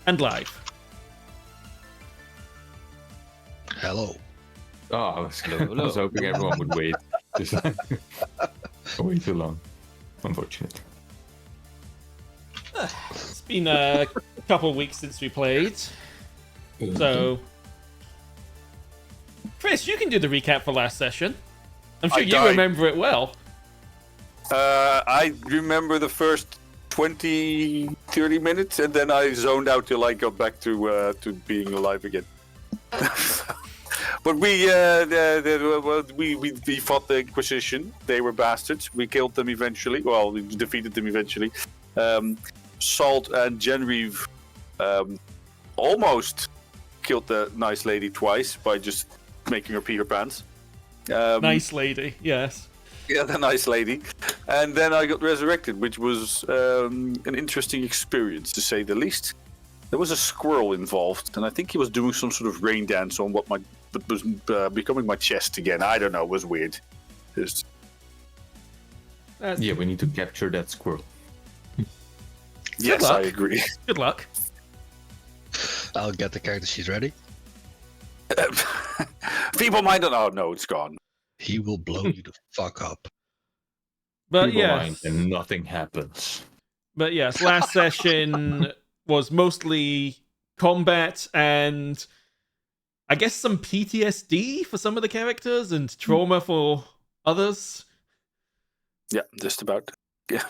and live. Hello. Oh, I was hoping everyone would wait. Just way too long. Unfortunate. It's been a couple of weeks since we played. So, Chris, you can do the recap for last session. I'm sure you remember it well. I remember the first 20, 30 minutes, and then I zoned out till I got back to being alive again. But we fought the Inquisition. They were bastards. We killed them eventually. Well, we defeated them eventually. Salt and Genraev almost killed the nice lady twice by just making her pee her pants. Nice lady, yes. Yeah, the nice lady. And then I got resurrected, which was an interesting experience, to say the least. There was a squirrel involved, and I think he was doing some sort of rain dance on what was becoming my chest again. I don't know, it was weird. Yeah, we need to capture that squirrel. Yes, I agree. Good luck. I'll get the character sheet ready. People might not. Oh no, it's gone. He will blow you the fuck up. But People yes, mind and nothing happens. But yes, last session was mostly combat and I guess some PTSD for some of the characters and trauma for others. Yeah, just about. Yeah.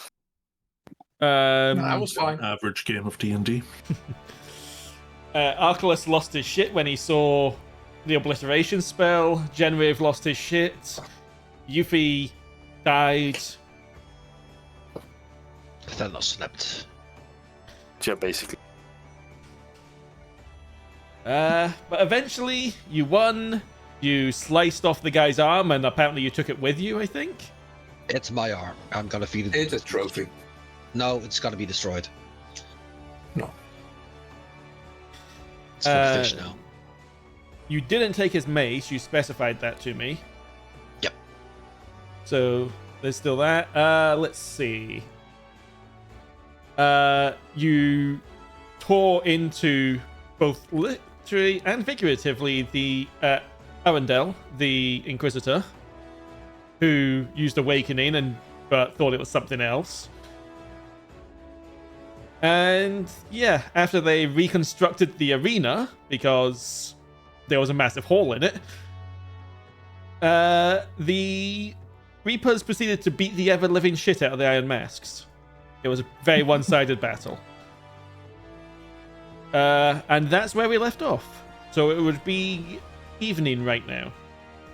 That was fine. Average game of D&D. Archilaus lost his shit when he saw the obliteration spell. Genraev lost his shit. Yuphi died. Thanos snapped. Yeah, basically. But eventually, you won. You sliced off the guy's arm, and apparently you took it with you, I think. It's my arm. I'm gonna feed it. It's a trophy. No, it's gotta be destroyed. No. It's for the fish now. You didn't take his mace. You specified that to me. Yep. So there's still that. Let's see. You tore into both literally and figuratively the Arundel, the Inquisitor, who used Awakening but thought it was something else. And yeah, after they reconstructed the arena because there was a massive hole in it, the Reapers proceeded to beat the ever-living shit out of the Iron Masks. It was a very one-sided battle. And that's where we left off. So it would be evening right now.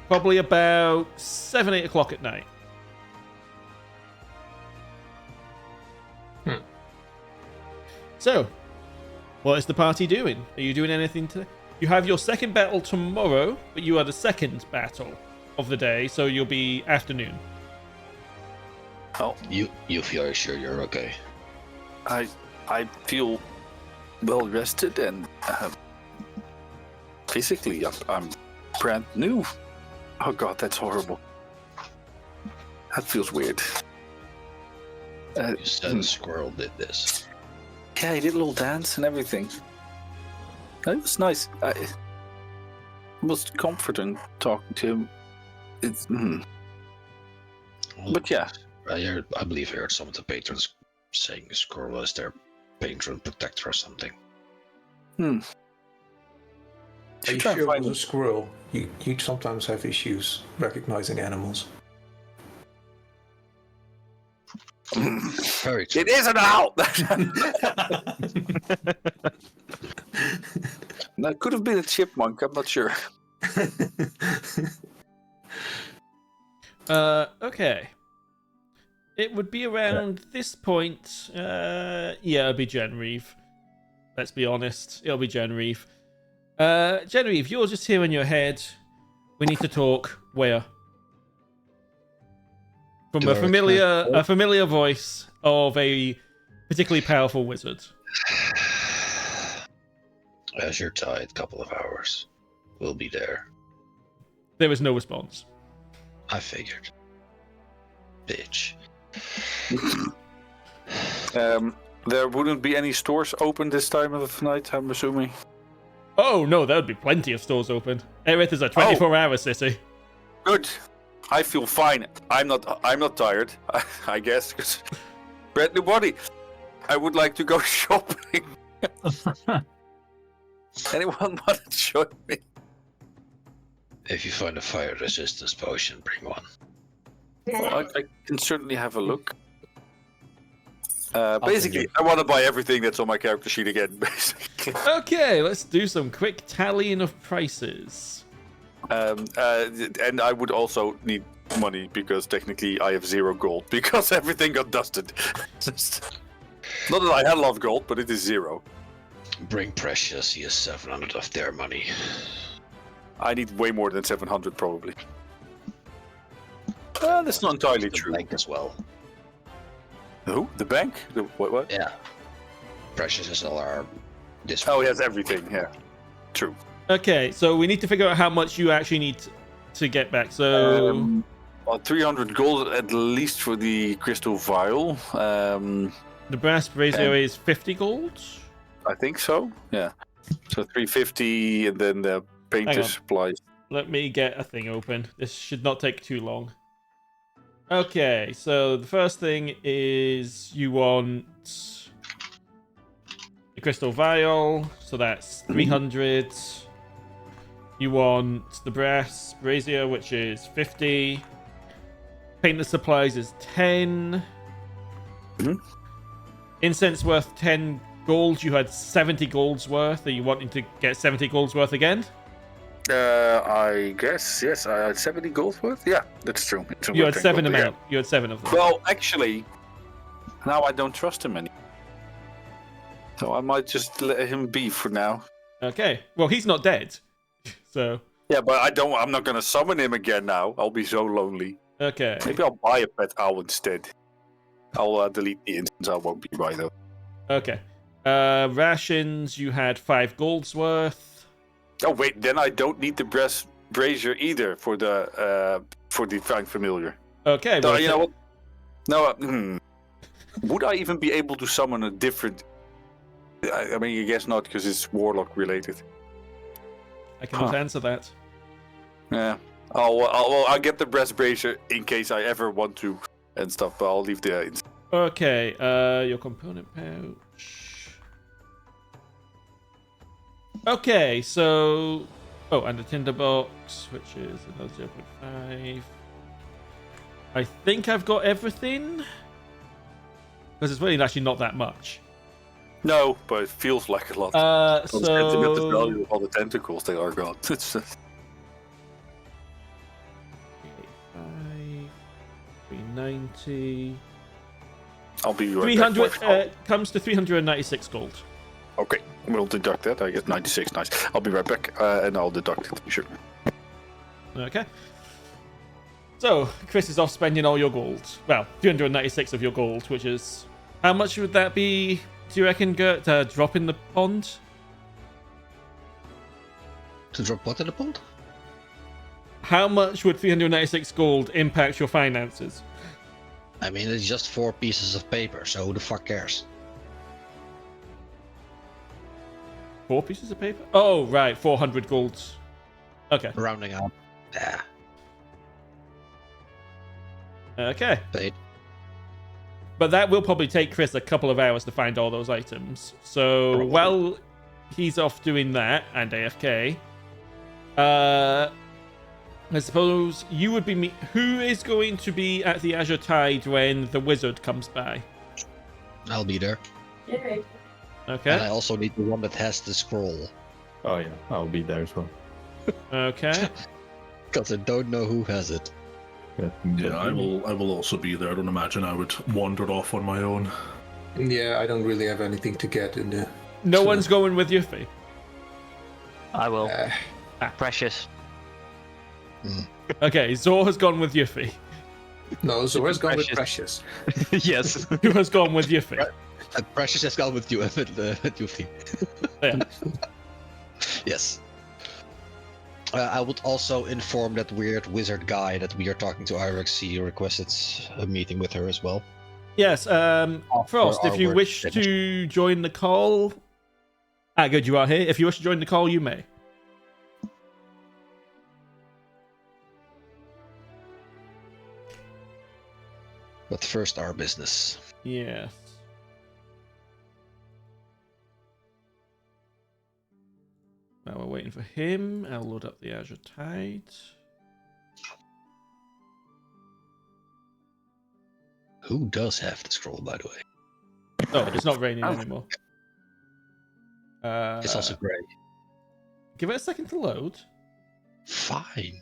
Probably about 7, 8 o'clock at night. So, what is the party doing? Are you doing anything today? You have your second battle tomorrow, but you are the second battle of the day, so you'll be afternoon. Oh, You feel sure you're okay? I feel well rested and physically I'm brand new. Oh god, that's horrible. That feels weird. You said a squirrel did this. Yeah, he did a little dance and everything. It was nice. It was comforting talking to him. It's, But yeah. I believe I heard some of the patrons saying a squirrel is their patron protector or something. Are you Should try sure and it find was a squirrel? You sometimes have issues recognizing animals. Very true. It is an owl! That could have been a chipmunk, I'm not sure. Okay. It would be around this point. Yeah, it'll be Genraev. Let's be honest. It'll be Genraev. Genraev, you're just here in your head. We need to talk. Where? From a familiar voice of a particularly powerful wizard. Azure Tide, couple of hours. We'll be there. There was no response. I figured. Bitch. There wouldn't be any stores open this time of night, I'm assuming. Oh no, there would be plenty of stores open. Erith is a 24-hour city. Good. I feel fine. I'm not tired. I guess. Brand new body. I would like to go shopping. Anyone want to join me? If you find a fire resistance potion, bring one. Well, I can certainly have a look. Basically, I want to buy everything that's on my character sheet again, basically. Okay, let's do some quick tallying of prices. And I would also need money because technically I have 0 gold because everything got dusted. Not that I had a lot of gold, but it is 0. Bring Precious, he has 700 of their money. I need way more than 700 probably. That's not entirely The true. bank as well. Who? The bank? What? Yeah. Precious is all our... This Oh, he has everything, yeah. True. Okay, so we need to figure out how much you actually need to get back. So, Well, 300 gold at least for the crystal vial. the brass brazier is 50 gold. I think so, yeah. So 350 and then the Hang painter on. supplies. Let me get a thing open. This should not take too long. Okay, so the first thing is you want the crystal vial, so that's 300. You want the brass brazier, which is 50. Painter supplies is 10. Mhm. Incense worth 10 gold. You had 70 golds worth. Are you wanting to get 70 golds worth again? I guess, yes, I had 70 gold worth. Yeah, that's true. It's a You weird had thing, 7 but yeah. amount. You had 7 of them. Well, actually, now I don't trust him anymore. So I might just let him be for now. Okay. Well, he's not dead. So, Yeah, but I'm not gonna summon him again now. I'll be so lonely. okay. Maybe I'll buy a pet owl instead. I'll delete the instance I won't be by though. Okay. Rations, you had 5 golds worth. Oh wait, then I don't need the brazier either for the fine familiar. Okay. No, Well, you know what? No, would I even be able to summon a different? I mean, I guess not because it's warlock related. I cannot answer that. Yeah, I'll get the breast brazier in case I ever want to and stuff. But I'll leave the. Okay. Your component pouch. Okay, so... Oh, and the tinderbox, which is another 0.5. I think I've got everything. Because it's really actually not that much. No, but it feels like a lot. So... Value of all the tentacles they are got. It's just... 385, 390... I'll be right back. 300 comes to 396 gold. Okay, we'll deduct that. I get 96. Nice. I'll be right back, and I'll deduct it. Sure. Okay. So, Chris is off spending all your gold. Well, 396 of your gold, which is... How much would that be, do you reckon, Gert, to drop in the pond? To drop what in the pond? How much would 396 gold impact your finances? I mean, it's just 4 pieces of paper, so who the fuck cares? 4 pieces of paper? Oh, right, 400 golds. Okay. Rounding up. Yeah, Okay. paid. But that will probably take Chris a couple of hours to find all those items. So, Probably. while he's off doing that, and AFK, I suppose you would be... Who is going to be at the Azure Tide when the wizard comes by? I'll be there. Okay. And I also need the one that has the scroll. Oh yeah, I'll be there as well. Okay. Because I don't know who has it. Yeah, I will also be there. I don't imagine I would wander off on my own. Yeah, I don't really have anything to get in the. No So- one's going with Yuphi. I will. Uh, Precious. Okay, Zor has gone with Yuphi. no, Zora's gone with Precious. Precious. Yes. Who has gone with Yuphi? And Precious has gone with you, with Yuphi. Yeah. Yes. I would also inform that weird wizard guy that we are talking to IRXC requested a meeting with her as well. Yes, Frost, if you our wish work to join the call... Ah, good, you are here. If you wish to join the call, you may. But first, our business. Yes. Now we're waiting for him. I'll load up the Azure Tide. Who does have the scroll, by the way? Oh, it's not raining anymore. It's also grey. Give it a second to load. Fine.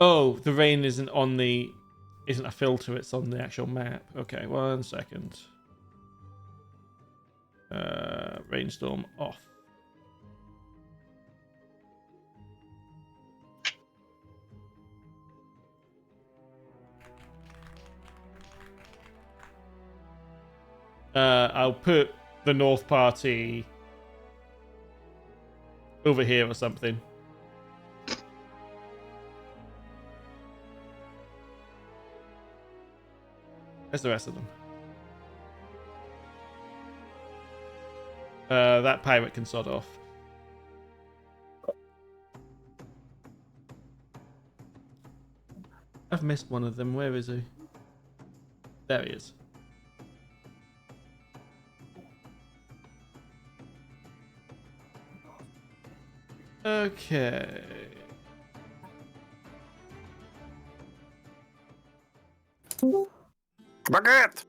Oh, the rain isn't on the... Isn't a filter, it's on the actual map. Okay, 1 second. Rainstorm off. I'll put the North Party over here or something. Where's the rest of them? That pirate can sod off. I've missed one of them. Where is he? There he is. Okay. Baguette!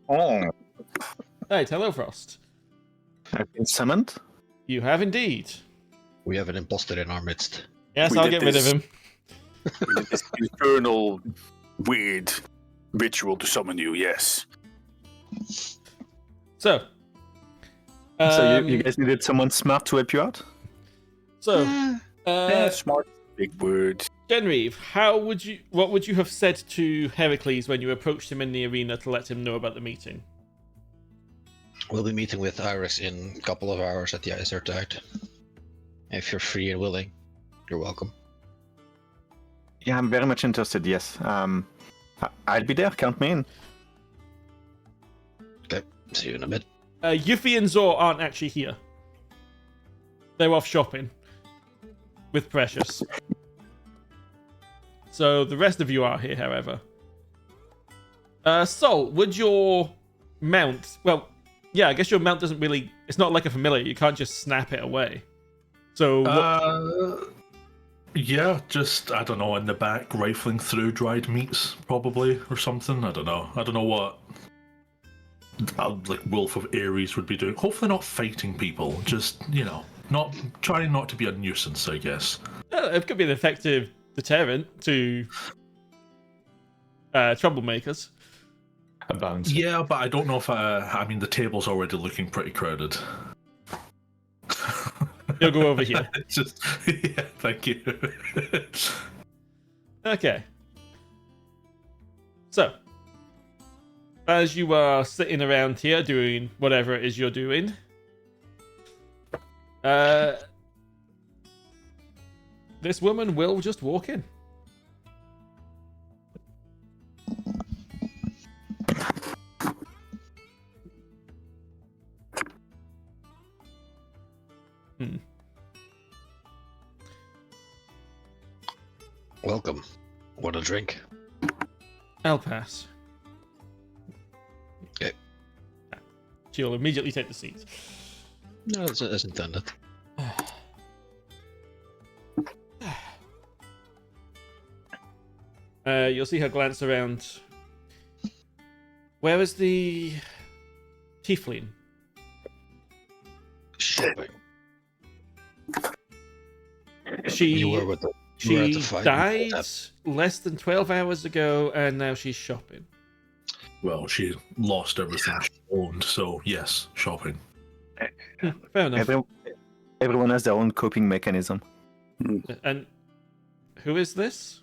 Oh, Right, hello, Frost. I've been summoned. You have indeed. We have an imposter in our midst. Yes, We I'll did get rid of this. him. This infernal, weird ritual to summon you, yes. So. So you guys needed someone smart to help you out? So, Smart, big word. Genraev, what would you have said to Heracles when you approached him in the arena to let him know about the meeting? We'll be meeting with Iris in a couple of hours at the Azure Tide. If you're free and willing, you're welcome. Yeah, I'm very much interested, yes. I'll be there, count me in. Okay, see you in a bit. Yuphi and Zor aren't actually here. They're off shopping with Precious. So the rest of you are here, however. Sol, would your mount... Well, yeah, I guess your mount doesn't really... It's not like a familiar. You can't just snap it away. So... Yeah, just, I don't know, in the back, rifling through dried meats, probably, or something. I don't know. I don't know what, like, Wolf of Ares would be doing. Hopefully not fighting people, just, not trying not to be a nuisance, I guess. It could be an effective deterrent to troublemakers. A bounce. Yeah, but I don't know if I mean, the table's already looking pretty crowded. You'll go over here. Just, yeah, thank you. Okay. So, as you are sitting around here doing whatever it is you're doing, this woman will just walk in. Welcome. Want a drink? I'll pass. Okay. She'll immediately take the seat. No, that's as intended. You'll see her glance around. Where is the tiefling? Shopping. She You were at the fight died before less than 12 hours ago, and now she's shopping. Well, she lost everything she owned, so yes, shopping. Fair enough. Everyone has their own coping mechanism. And who is this?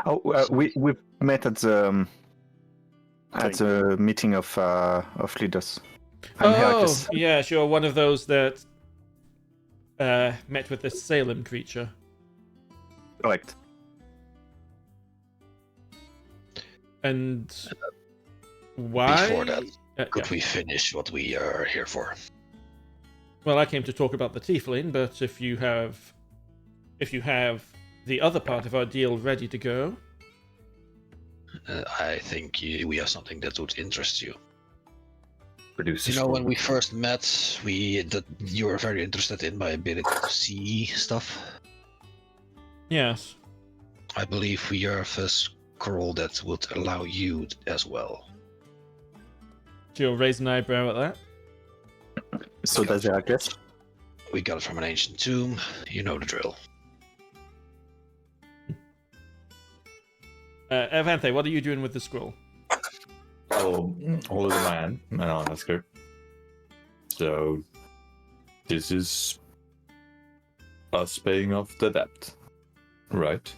Oh, we met at the meeting of leaders. I'm Henkes. Yeah, sure. One of those that met with the Salem creature. Correct. And why? Before that, could yeah. we finish what we are here for? Well, I came to talk about the tiefling, but if you have the other part of our deal ready to go, I think we have something that would interest you. Produce a You know, when scroll. we first met, you were very interested in my ability to see stuff. yes. I believe we have a scroll that would allow you as well. She'll raise an eyebrow at that. So does Herakles. We got it from an ancient tomb. You know the drill. Erevanthe, what are you doing with the scroll? I'll hold it in my hand and I'll ask her. So, this is us paying off the debt, right?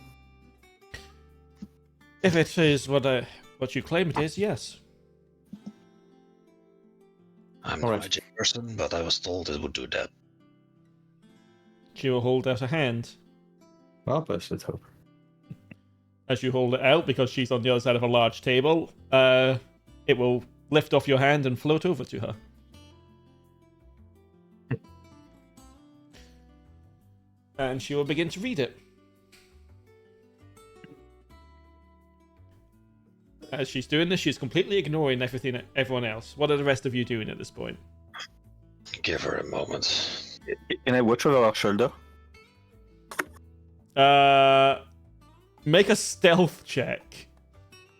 If it is what you claim it is, yes. I'm All a right. magic person, but I was told it would do that. She will hold out a hand. Well, best let's hope. As you hold it out, because she's on the other side of a large table, it will lift off your hand and float over to her. And she will begin to read it. As she's doing this, she's completely ignoring everyone else. What are the rest of you doing at this point? Give her a moment. Can I watch over our shoulder? Make a stealth check.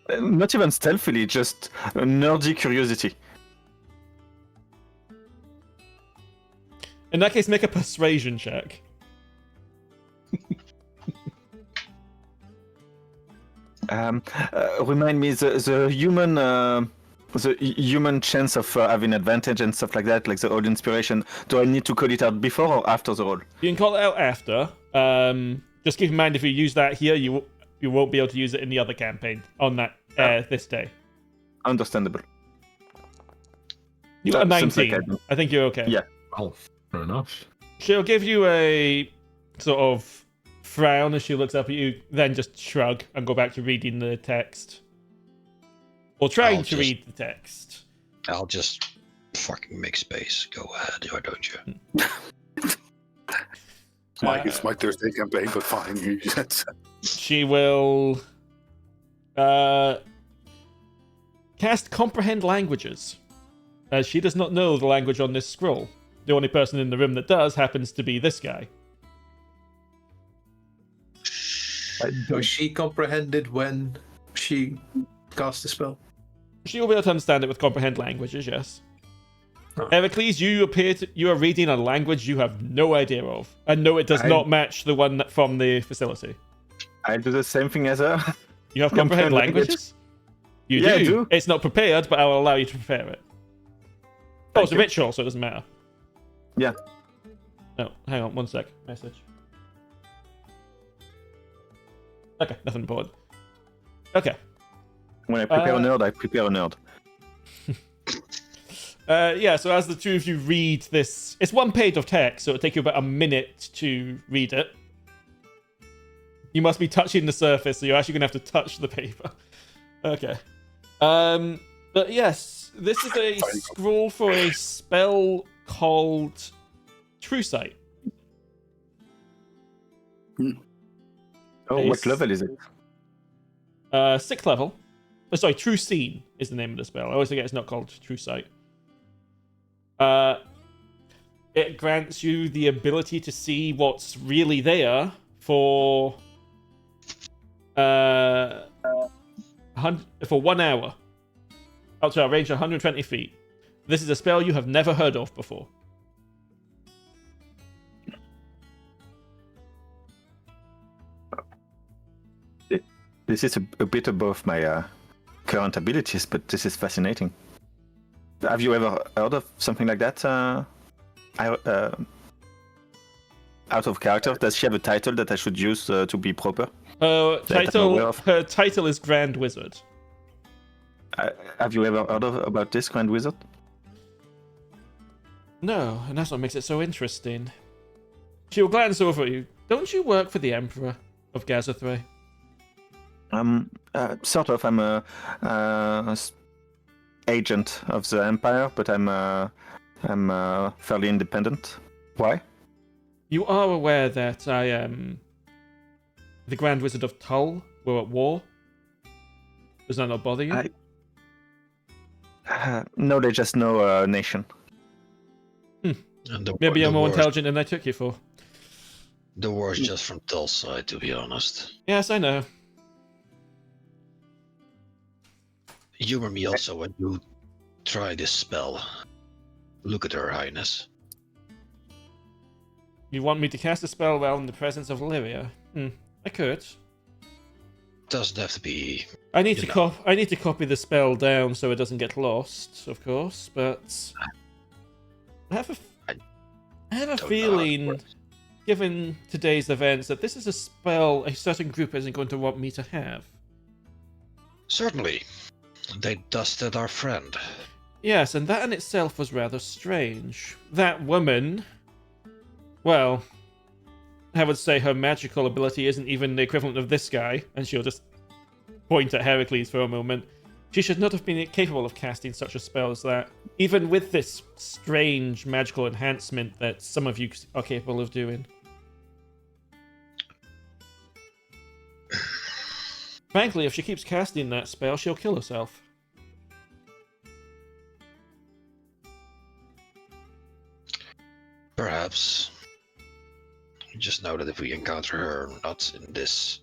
Not even stealthily, just a nerdy curiosity. In that case, make a persuasion check. Remind me the human chance of having advantage and stuff like that, like the old inspiration. Do I need to call it out before or after the roll? You can call it out after. Just keep in mind, if you use that here, you won't be able to use it in the other campaign on that this day. Understandable. You got a That seems 19. like I do. I think you're okay. Yeah. Oh, fair enough. She'll give you a sort of frown as she looks up at you, then just shrug and go back to reading the text. Or trying to read the text. I'll just fucking make space. Go ahead, why don't you? It's my Thursday campaign, but fine. She will cast Comprehend Languages, as she does not know the language on this scroll. The only person in the room that does happens to be this guy. So she comprehended when she cast the spell. She will be able to understand it with Comprehend Languages, yes. Oh. Heracles, you are reading a language you have no idea of. And no, it does not match the one from the facility. I do the same thing as her. You have Comprehend Comprehend Languages? You Yeah, do. I do. It's not prepared, but I will allow you to prepare it. Oh, it's a ritual, so it doesn't matter. Yeah. Oh, hang on, one sec. Message. Okay, nothing important. Okay. When I prepare a nerd, I prepare a nerd. Yeah, so as the two of you read this, it's one page of text, so it'll take you about a minute to read it. You must be touching the surface, so you're actually going to have to touch the paper. Okay. But yes, this is a scroll for a spell called True Sight. Oh, Nice. what level is it? 6th level. Oh, sorry, True Seen is the name of the spell. I always forget it's not called True Sight. It grants you the ability to see what's really there for 1 hour. Up to a range of 120 feet. This is a spell you have never heard of before. This is a bit above my current abilities, but this is fascinating. Have you ever heard of something like that? Out of character? Does she have a title that I should use to be proper? That I'm aware of? Her title is Grand Wizard. Have you ever heard about this Grand Wizard? No, and that's what makes it so interesting. She will glance over at you. Don't you work for the Emperor of Gazathrei? Sort of. I'm a agent of the Empire, but I'm fairly independent. Why? You are aware that I am the Grand Wizard of Tull. We're at war. Does that not bother you? No, they just know a nation. And Maybe I'm more war- intelligent than I took you for. The war is just from Tull's side, to be honest. Yes, I know. Humor me also when you try this spell. Look at Her Highness. You want me to cast a spell while in the presence of Lyria? I could. Doesn't have to be. I need to copy the spell down so it doesn't get lost, of course. But I have a don't know how it feeling, works. given today's events, that this is a spell a certain group isn't going to want me to have. Certainly. They dusted our friend. Yes, and that in itself was rather strange. That woman, well, I would say her magical ability isn't even the equivalent of this guy, and she'll just point at Heracles for a moment. She should not have been capable of casting such a spell as that, even with this strange magical enhancement that some of you are capable of doing. Frankly, if she keeps casting that spell, she'll kill herself. Perhaps. Just know that if we encounter her not in this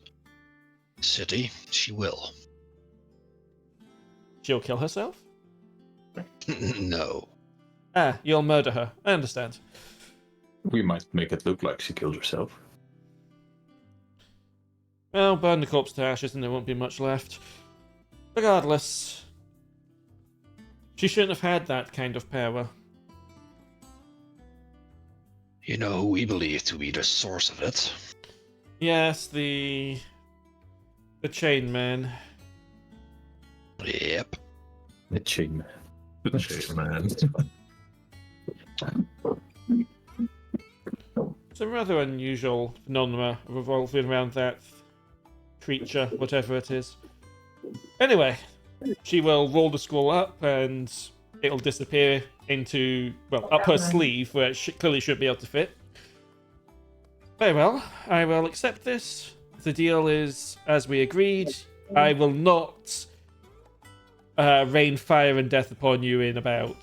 city, she will. She'll kill herself? No. Ah, you'll murder her. I understand. We might make it look like she killed herself. Well, burn the corpse to ashes and there won't be much left. Regardless, she shouldn't have had that kind of power. You know who we believe to be the source of it? Yes, the chain man. Yep. The chain man. Shit, man. It's a rather unusual phenomena revolving around that creature, whatever it is. Anyway, she will roll the scroll up and it'll disappear into, well, up her sleeve where it clearly should be able to fit. Very well, I will accept this. The deal is, as we agreed, I will not rain fire and death upon you in about,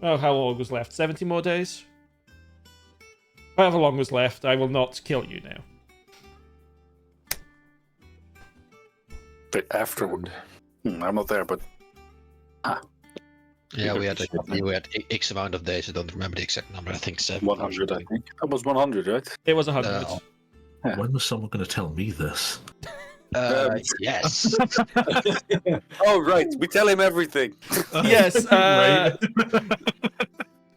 how long was left? 70 more days? However long was left, I will not kill you now. But afterward. I'm not there, but Yeah, we had X amount of days. I don't remember the exact number. I think 7. 100, I think. That was 100, right? It was 100. No. When was someone going to tell me this? Yes. Oh, right. We tell him everything. Yes, Right.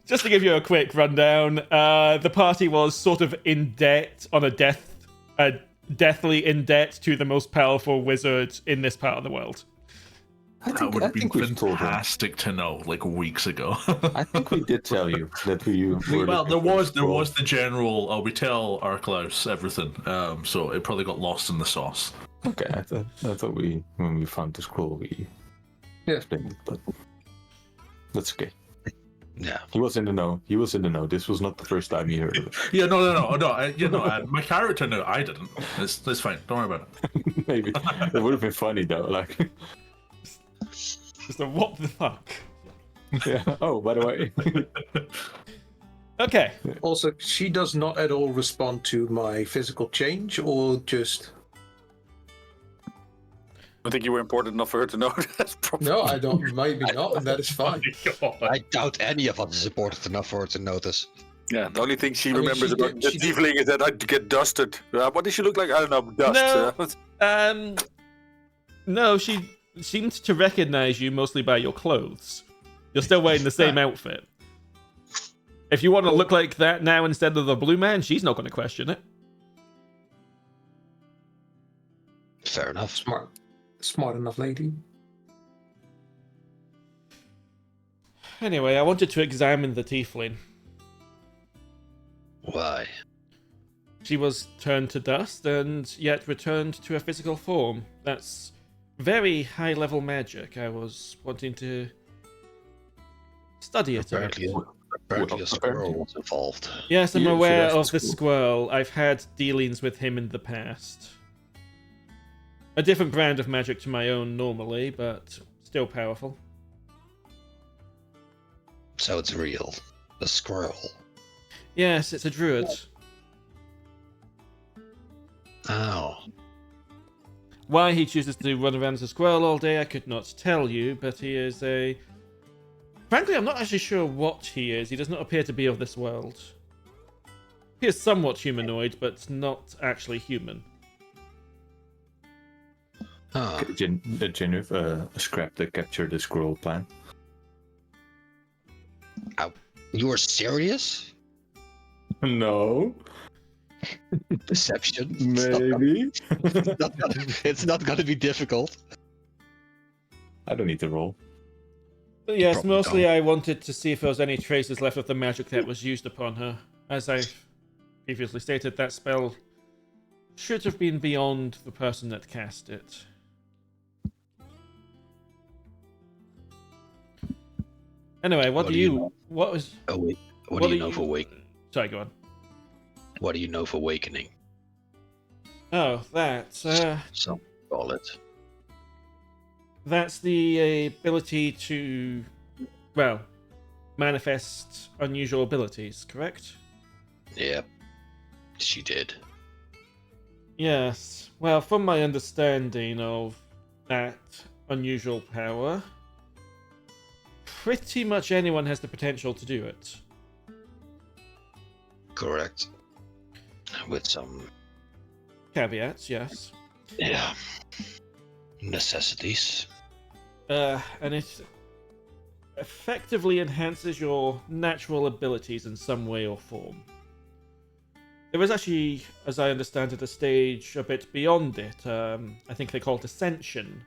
just to give you a quick rundown, the party was sort of in debt on deathly in debt to the most powerful wizard in this part of the world. That would have been we've told him. fantastic to know, like weeks ago. I think we did tell you that we were. Well, there looking was for the general. We tell Archilaus everything, so it probably got lost in the sauce. Okay, I thought when we found the scroll, we explained it, but that's okay. Yeah. He was in the know. This was not the first time he heard of it. Yeah, no. My character knew. I didn't. It's fine. Don't worry about it. Maybe it would have been funny though. Like, Just a what the fuck? yeah. Oh, by the way. Okay. Also, she does not at all respond to my physical change, or just I think you were important enough for her to know that. Probably. no. I don't. Maybe not, and that is fine. I doubt any of us is important enough for her to notice. Yeah, the only thing she mean, remembers she about did- the she did- tiefling is that I'd get dusted. What does she look like? I don't know. Dust. No. No, she seemed to recognize you mostly by your clothes. You're still wearing the same outfit. If you want to look like that now instead of the blue man, she's not going to question it. Fair enough. Smart enough, lady. Anyway, I wanted to examine the tiefling. Why? She was turned to dust and yet returned to her physical form. That's very high-level magic. I was wanting to study it a bit. Apparently a squirrel was involved. Yes, I'm You should aware ask the of the squirrel. I've had dealings with him in the past. A different brand of magic to my own normally, but still powerful. So it's real. The squirrel. Yes, it's a druid. Oh. Why he chooses to run around as a squirrel all day, I could not tell you, but he is a... Frankly, I'm not actually sure what he is. He does not appear to be of this world. He is somewhat humanoid, but not actually human. Huh. Genraev, scrap the capture the squirrel plan. You were serious? No, Deception? maybe. It's not gonna be difficult. I don't need to roll. But yes, Probably mostly don't. I wanted to see if there was any traces left of the magic that was used upon her. As I previously stated, that spell should have been beyond the person that cast it. Anyway, what What do do you you... know? What was... Oh wait. What do you know for awakening? Sorry, go on. What do you know for awakening? Oh, that's... Some call it. That's the ability to, well, manifest unusual abilities, correct? Yep. She did. Yes. Well, from my understanding of that unusual power, pretty much anyone has the potential to do it. Correct. With some, Caveats, yes. yeah, necessities. And it effectively enhances your natural abilities in some way or form. There is actually, as I understand it, a stage a bit beyond it. I think they call it Ascension,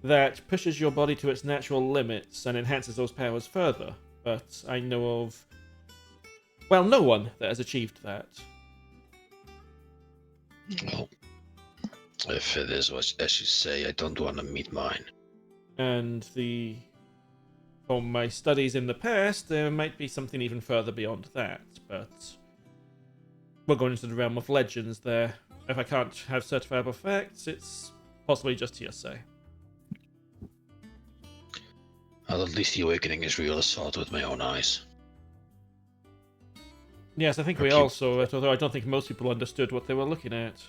that pushes your body to its natural limits and enhances those powers further. But I know of, well, no one that has achieved that. Well, if it is as you say, I don't want to meet mine. And from my studies in the past, there might be something even further beyond that, but we're going into the realm of legends there. If I can't have certifiable facts, it's possibly just hearsay. Well, at least the awakening is real. I saw it with my own eyes. Yes, I think we Okay. all saw it, although I don't think most people understood what they were looking at.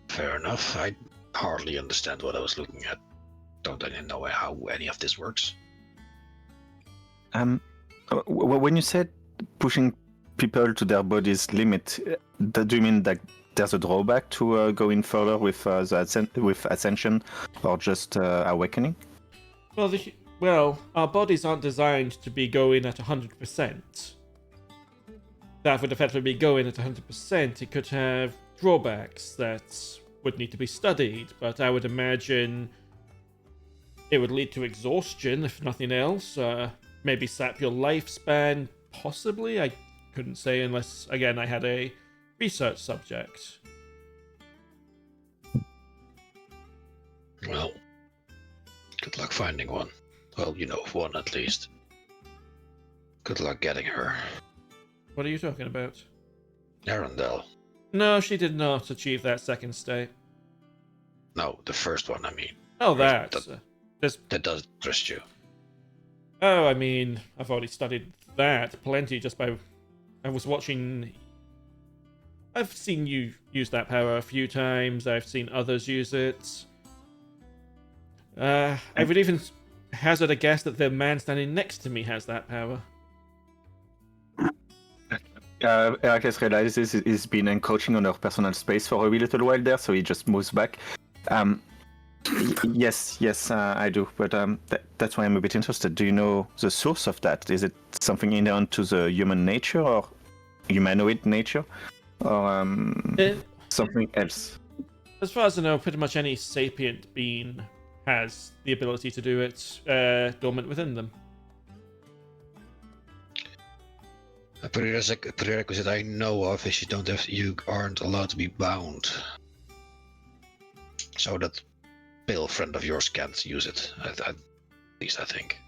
Fair enough. I hardly understand what I was looking at. Don't even know how any of this works. When you said pushing people to their body's limit, do you mean that there's a drawback to going further with with ascension, or just awakening? Well, our bodies aren't designed to be going at 100%. That would effectively be going at 100%. It could have drawbacks that would need to be studied, but I would imagine it would lead to exhaustion, if nothing else. Maybe sap your lifespan, possibly. I couldn't say unless, again, I had a research subject. Well, good luck finding one. Well, you know of one at least. Good luck getting her. What are you talking about? Arundel. No, she did not achieve that second state. No, the first one, I mean. Oh, That- there's That does interest you. Oh, I mean, I've already studied that plenty just by... I was watching... I've seen you use that power a few times. I've seen others use it. I would even hazard a guess that the man standing next to me has that power. Henkes realizes he's been encroaching on her personal space for a wee little while there, so he just moves back. Yes, I do, but that's why I'm a bit interested. Do you know the source of that? Is it something inherent to the human nature or humanoid nature, or something else? As far as I know, pretty much any sapient being has the ability to do it dormant within them. A prerequisite I know of is you aren't allowed to be bound. So that pale friend of yours can't use it. At least I think.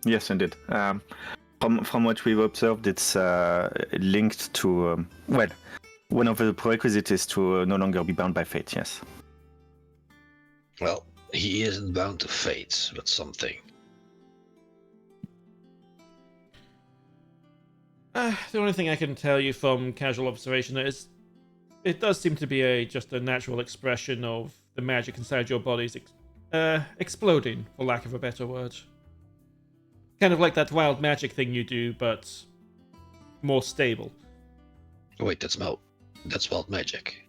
Yes, indeed. From what we've observed, it's linked to one of the prerequisites is to no longer be bound by fate. Yes. Well, he isn't bound to fate, but something. The only thing I can tell you from casual observation is it does seem to be just a natural expression of the magic inside your bodies exploding, for lack of a better word. Kind of like that wild magic thing you do, but more stable. Wait, that's wild magic.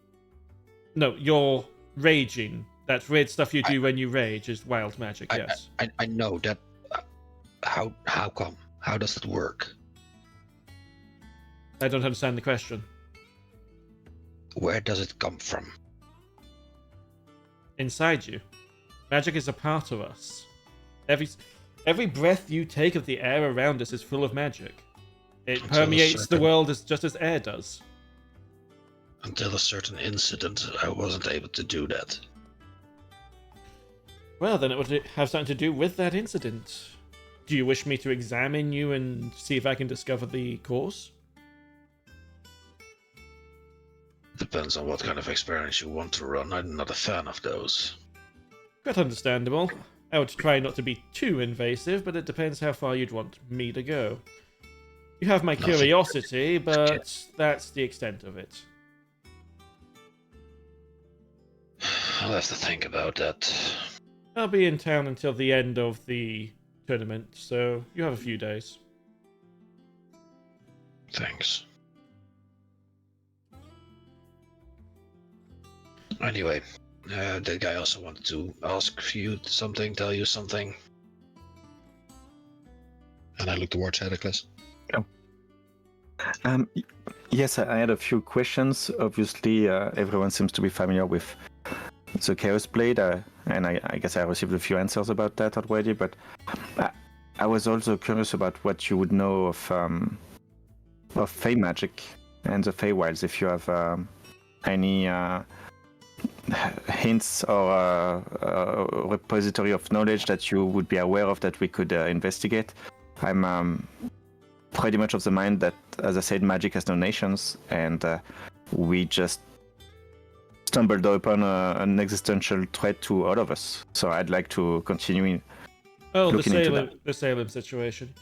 No, you're raging. That weird stuff you do when you rage is wild magic, yes. I know that. How come? How does it work? I don't understand the question. Where does it come from? Inside you. Magic is a part of us. Every breath you take of the air around us is full of magic. It permeates the world just as air does. Until a certain incident, I wasn't able to do that. Well, then it would have something to do with that incident. Do you wish me to examine you and see if I can discover the cause? Depends on what kind of experiments you want to run. I'm not a fan of those. Quite understandable. I would try not to be too invasive, but it depends how far you'd want me to go. You have my curiosity, but that's the extent of it. I'll have to think about that. I'll be in town until the end of the tournament, so you have a few days. Thanks. Anyway, that guy also wanted to ask you something, tell you something. And I look towards Heracles. Yes, I had a few questions. Obviously, everyone seems to be familiar with the Chaos Blade, and I guess I received a few answers about that already, but I was also curious about what you would know of Fey magic and the Feywilds, if you have any hints or a repository of knowledge that you would be aware of that we could investigate. I'm pretty much of the mind that, as I said, magic has no nations, and we just stumbled upon an existential threat to all of us. So I'd like to continue looking into that. The Salem situation.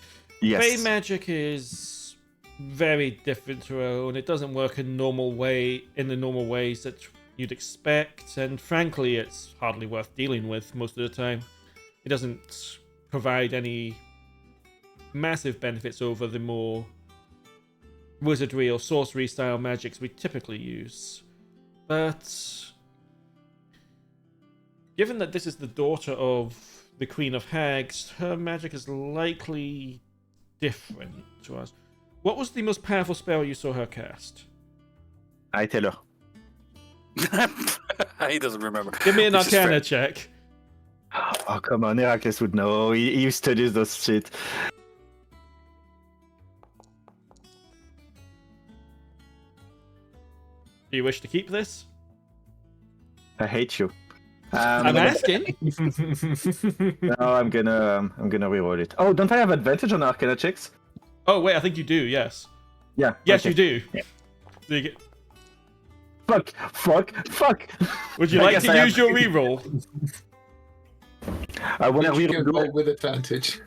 Yes. Fey magic is very different to our own. It doesn't work in the normal ways that you'd expect, and frankly, it's hardly worth dealing with most of the time. It doesn't provide any massive benefits over the more wizardry or sorcery style magics we typically use. But given that this is the daughter of the Queen of Hags, her magic is likely different to us. What was the most powerful spell you saw her cast? I tell her. He doesn't remember. Give me an Arcana check. Oh, come on, Heracles would know. He studies those shit. Do you wish to keep this? I hate you. I'm asking. No, I'm gonna reroll it. Oh, don't I have advantage on Arcana checks? Oh wait, I think you do. Yes. Yeah. Yes, okay. you do. Yeah. So you get... Fuck. Would you like to use your reroll? When I Can roll reroll, with advantage.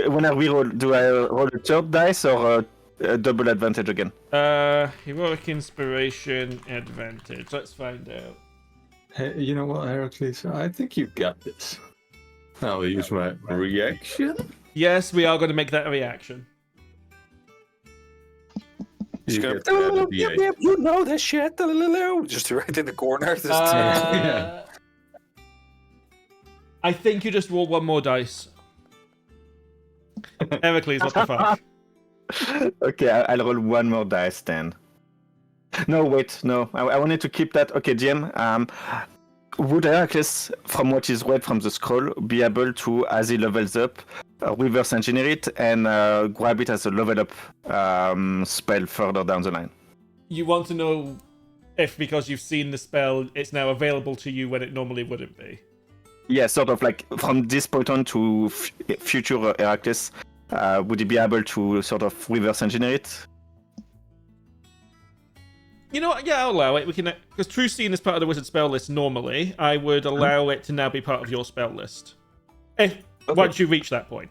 when I reroll, do I roll a third dice or a double advantage again? Heroic inspiration advantage. Let's find out. Hey, you know what, Heracles? I think you've got this. I'll use my reaction. Yes, we are going to make that a reaction. You gonna- get to add a D8. You know this shit. Just right in the corner. Just Yeah. I think you just roll one more dice. Heracles, what the fuck? Okay, I'll roll one more dice then. No, wait, no. I wanted to keep that. Okay, GM. Would Heracles, from what is read from the scroll, be able to, as he levels up, reverse engineer it and grab it as a level up spell further down the line? You want to know if because you've seen the spell, it's now available to you when it normally wouldn't be. Yeah, sort of like from this point on to future Heracles, would you be able to sort of reverse engineer it? You know what? Yeah, I'll allow it. We can, because True Seeing is part of the wizard spell list normally. I would allow it to now be part of your spell list. Once you reach that point.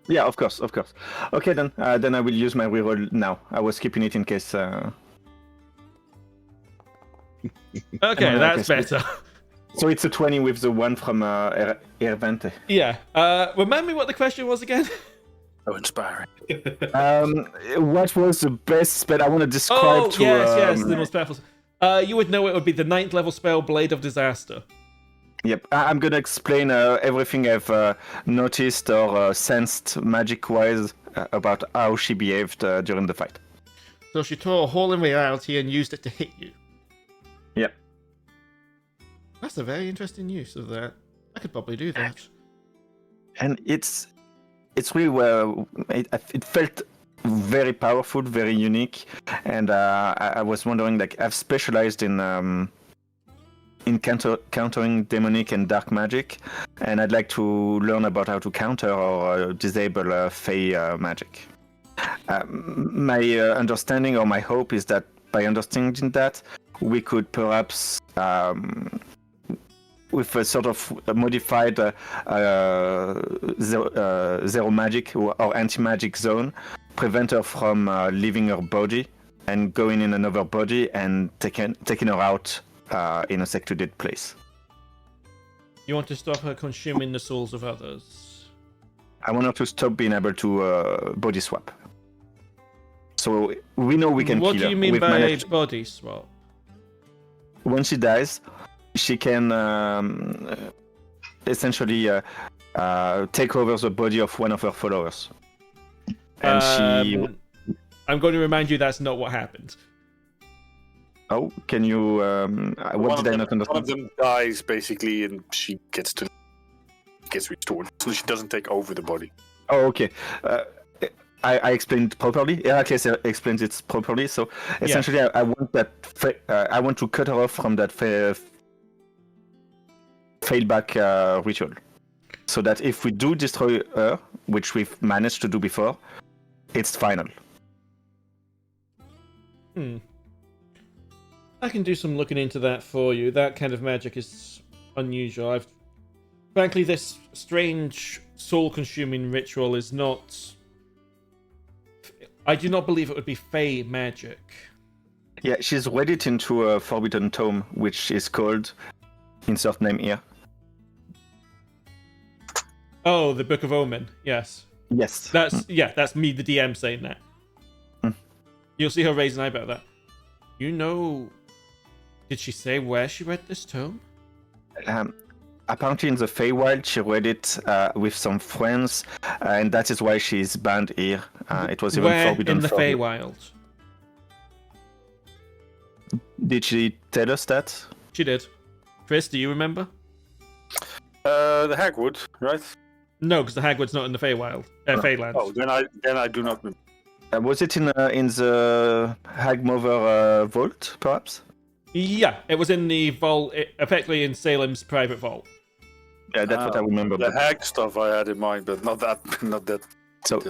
Yeah, of course. Okay, then I will use my reroll now. I was keeping it in case. Okay, that's better. So it's a 20 with the one from Erevanthe. Yeah. Remind me what the question was again. Oh, inspiring. What was the best spell I want to describe to... yes, the most powerful. You would know it would be the 9th level spell, Blade of Disaster. Yep, I'm gonna explain everything I've noticed or sensed magic-wise about how she behaved during the fight. So she tore a hole in reality and used it to hit you. Yep. That's a very interesting use of that. I could probably do that. And it's really well. It felt very powerful, very unique, and I was wondering, like, I've specialized in countering demonic and dark magic, and I'd like to learn about how to counter or disable Fey magic. My understanding or my hope is that by understanding that, we could perhaps, with a sort of modified zero magic or anti-magic zone, prevent her from leaving her body and going in another body and taking her out in a secluded place. You want to stop her consuming the souls of others? I want her to stop being able to body swap. So we know we can kill her. What do you mean by body swap? When she dies, she can essentially take over the body of one of her followers. And I'm going to remind you that's not what happened. Oh, can you... what did I not understand? One of them dies, basically, and she gets restored. So she doesn't take over the body. Oh, okay. I explained properly. Heracles explains it properly. So essentially, I want that. I want to cut her off from that failback ritual, so that if we do destroy her, which we've managed to do before, it's final. I can do some looking into that for you. That kind of magic is unusual. Frankly, this strange soul-consuming ritual is not... I do not believe it would be Fey magic. Yeah, she's read it into a forbidden tome, which is called... Insert name here. Oh, the Book of Omen. Yes. Yes. That's me, the DM, saying that. You'll see her raise an eyebrow at that. You know... Did she say where she read this tome? Apparently in the Feywild, she read it with some friends, and that is why she's banned here. It was even forbidden in the Feywild? Did she tell us that? She did. Chris, do you remember? The Hagwood, right? No, because the Hagwood's not in the Feywild. Feylands. Oh, then I do not remember. Was it in the Hagmother vault, perhaps? Yeah, it was in the vault, effectively in Salem's private vault. Yeah, that's what I remember. The hag stuff I had in mind, but not that. So,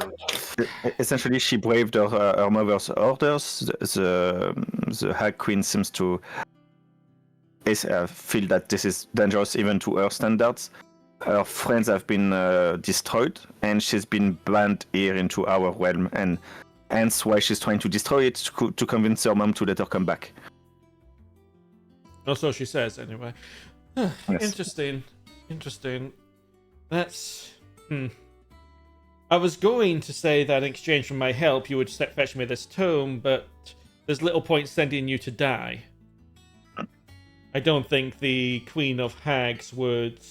essentially, she braved her mother's orders. The Hag Queen seems to feel that this is dangerous even to her standards. Her friends have been destroyed, and she's been banned here into our realm, and hence why she's trying to destroy it to convince her mom to let her come back. Oh, so she says, anyway. Yes. Interesting. That's... I was going to say that in exchange for my help, you would fetch me this tome, but there's little point sending you to die. I don't think the Queen of Hags would...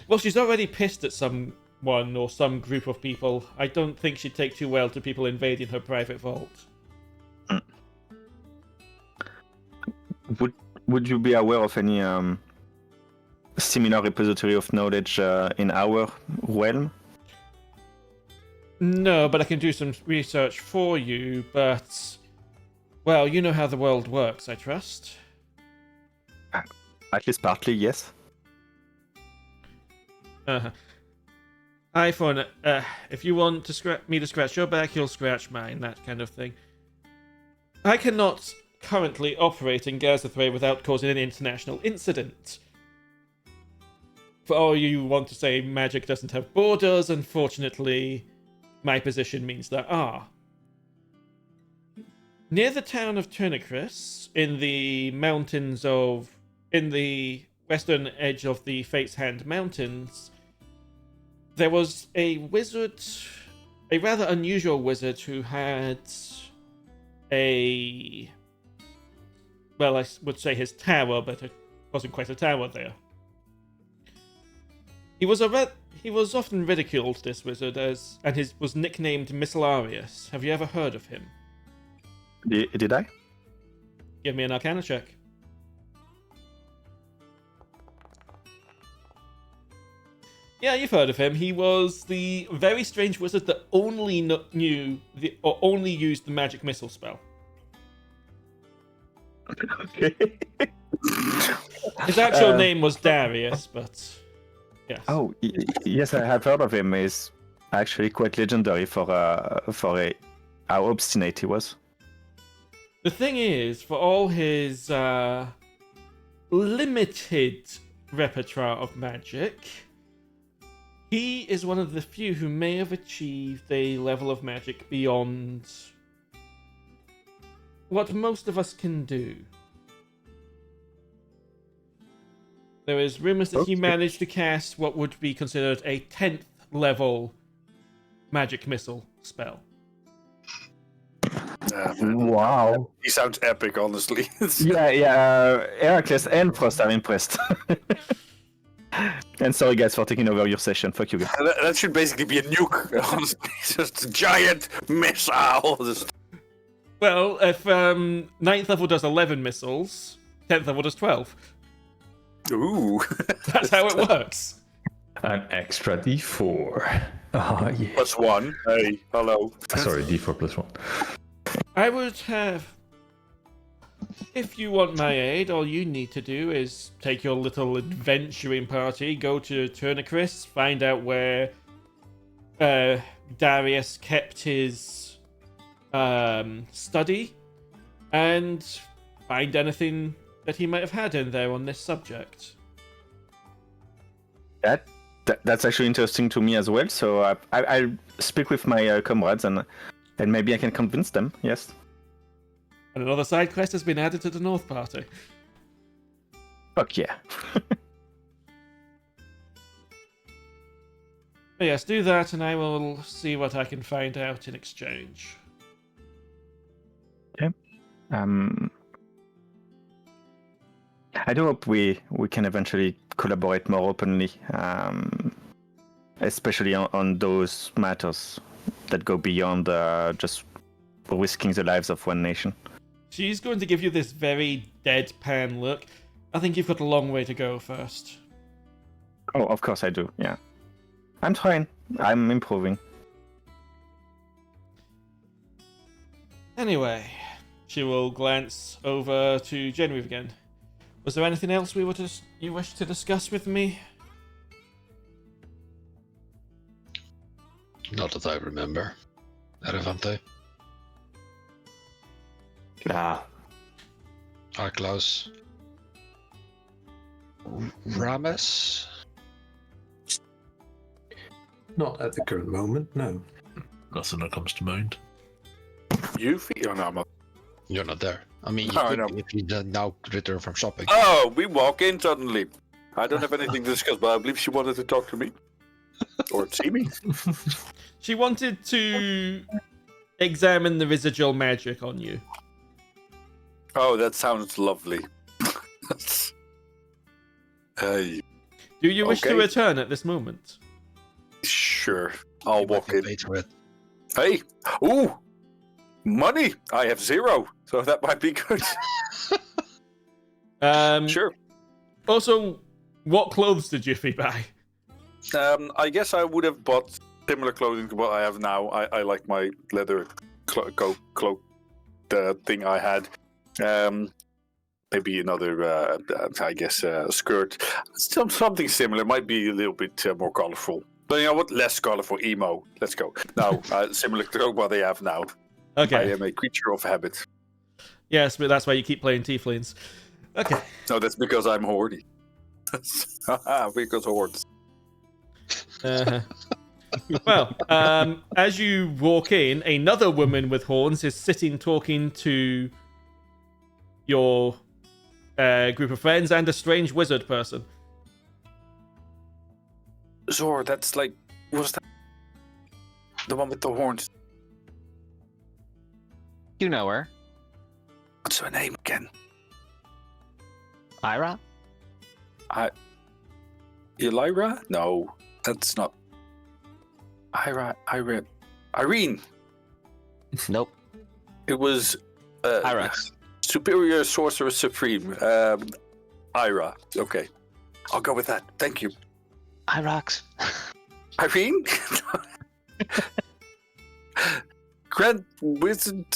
Well, she's already pissed at someone or some group of people. I don't think she'd take too well to people invading her private vault. Would you be aware of any similar repository of knowledge in our realm? No, but I can do some research for you, but Well, you know how the world works, I trust. At least partly, yes. Uh-huh. iPhone, if you want to me to scratch your back, you'll scratch mine, that kind of thing. I cannot currently operate in Gazethray without causing an international incident. For all you want to say magic doesn't have borders, unfortunately, my position means there are. Near the town of Turnacris, in the western edge of the Fate's Hand Mountains, there was a wizard, a rather unusual wizard who had I would say his tower, but it wasn't quite a tower there. He was often ridiculed, this wizard, and was nicknamed Miscelarius. Have you ever heard of him? Did I? Give me an Arcana check. Yeah, you've heard of him. He was the very strange wizard that only only used the magic missile spell. Okay. His actual name was Darius, but yes. Oh, yes, I have heard of him. He's actually quite legendary for how obstinate he was. The thing is, for all his limited repertoire of magic, he is one of the few who may have achieved a level of magic beyond what most of us can do. There is rumors that he managed to cast what would be considered a 10th level magic missile spell. Wow. He sounds epic, honestly. Yeah. Heracles and Frost are impressed. And sorry, guys, for taking over your session. Fuck you, guys. That should basically be a nuke, honestly. Just a giant missile. Well, if 9th level does 11 missiles, 10th level does 12. Ooh. That's how it works. An extra D4. Oh, yeah. +1. Hey, hello. Sorry, D4 +1. I would have... If you want my aid, all you need to do is take your little adventuring party, go to Turnacris, find out where Darius kept his study, and find anything that he might have had in there on this subject. That's actually interesting to me as well. So I'll speak with my comrades and maybe I can convince them. Yes. And another side quest has been added to the North Party. Fuck yeah. But yes, do that, and I will see what I can find out in exchange. Okay. I do hope we can eventually collaborate more openly, especially on those matters that go beyond just risking the lives of one nation. She's going to give you this very deadpan look. I think you've got a long way to go first. Oh, of course I do, yeah. I'm trying. I'm improving. Anyway, she will glance over to Genraev again. Was there anything else you wish to discuss with me? Not that I remember. Erevanthe, Archilaus, Rames. Not at the current moment, no. Nothing that comes to mind. Yuphi? Oh, no, I'm not. You're not there. I mean, Oh, I you know. could, if you now return from shopping. Oh, we walk in suddenly. I don't have anything to discuss, but I believe she wanted to talk to me. Or see me. She wanted to examine the residual magic on you. Oh, that sounds lovely. Hey, Do you wish to Okay. return at this moment? sure. I'll You walk might in. pay for it. Hey, ooh, money. I have 0, so that might be good. Sure. Also, what clothes did Yuphi buy? I guess I would have bought similar clothing to what I have now. I like my leather cloak thing I had. Maybe another, I guess, skirt. Something similar. Might be a little bit more colorful. But you know what? Less colorful. Emo. Let's go. No, similar to what they have now. Okay. I am a creature of habit. Yes, but that's why you keep playing tieflings. Okay. No, that's because I'm horny. Because hordes. Well, as you walk in, another woman with horns is sitting talking to your group of friends and a strange wizard person. Zor, that's like, what's that? The one with the horns. You know her. What's her name again? Ira? Elira? No, that's not. Irene. Nope. It was Irax. Superior Sorcerer Supreme. Ira. Okay. I'll go with that. Thank you. Irax. Irene? Grand Wizard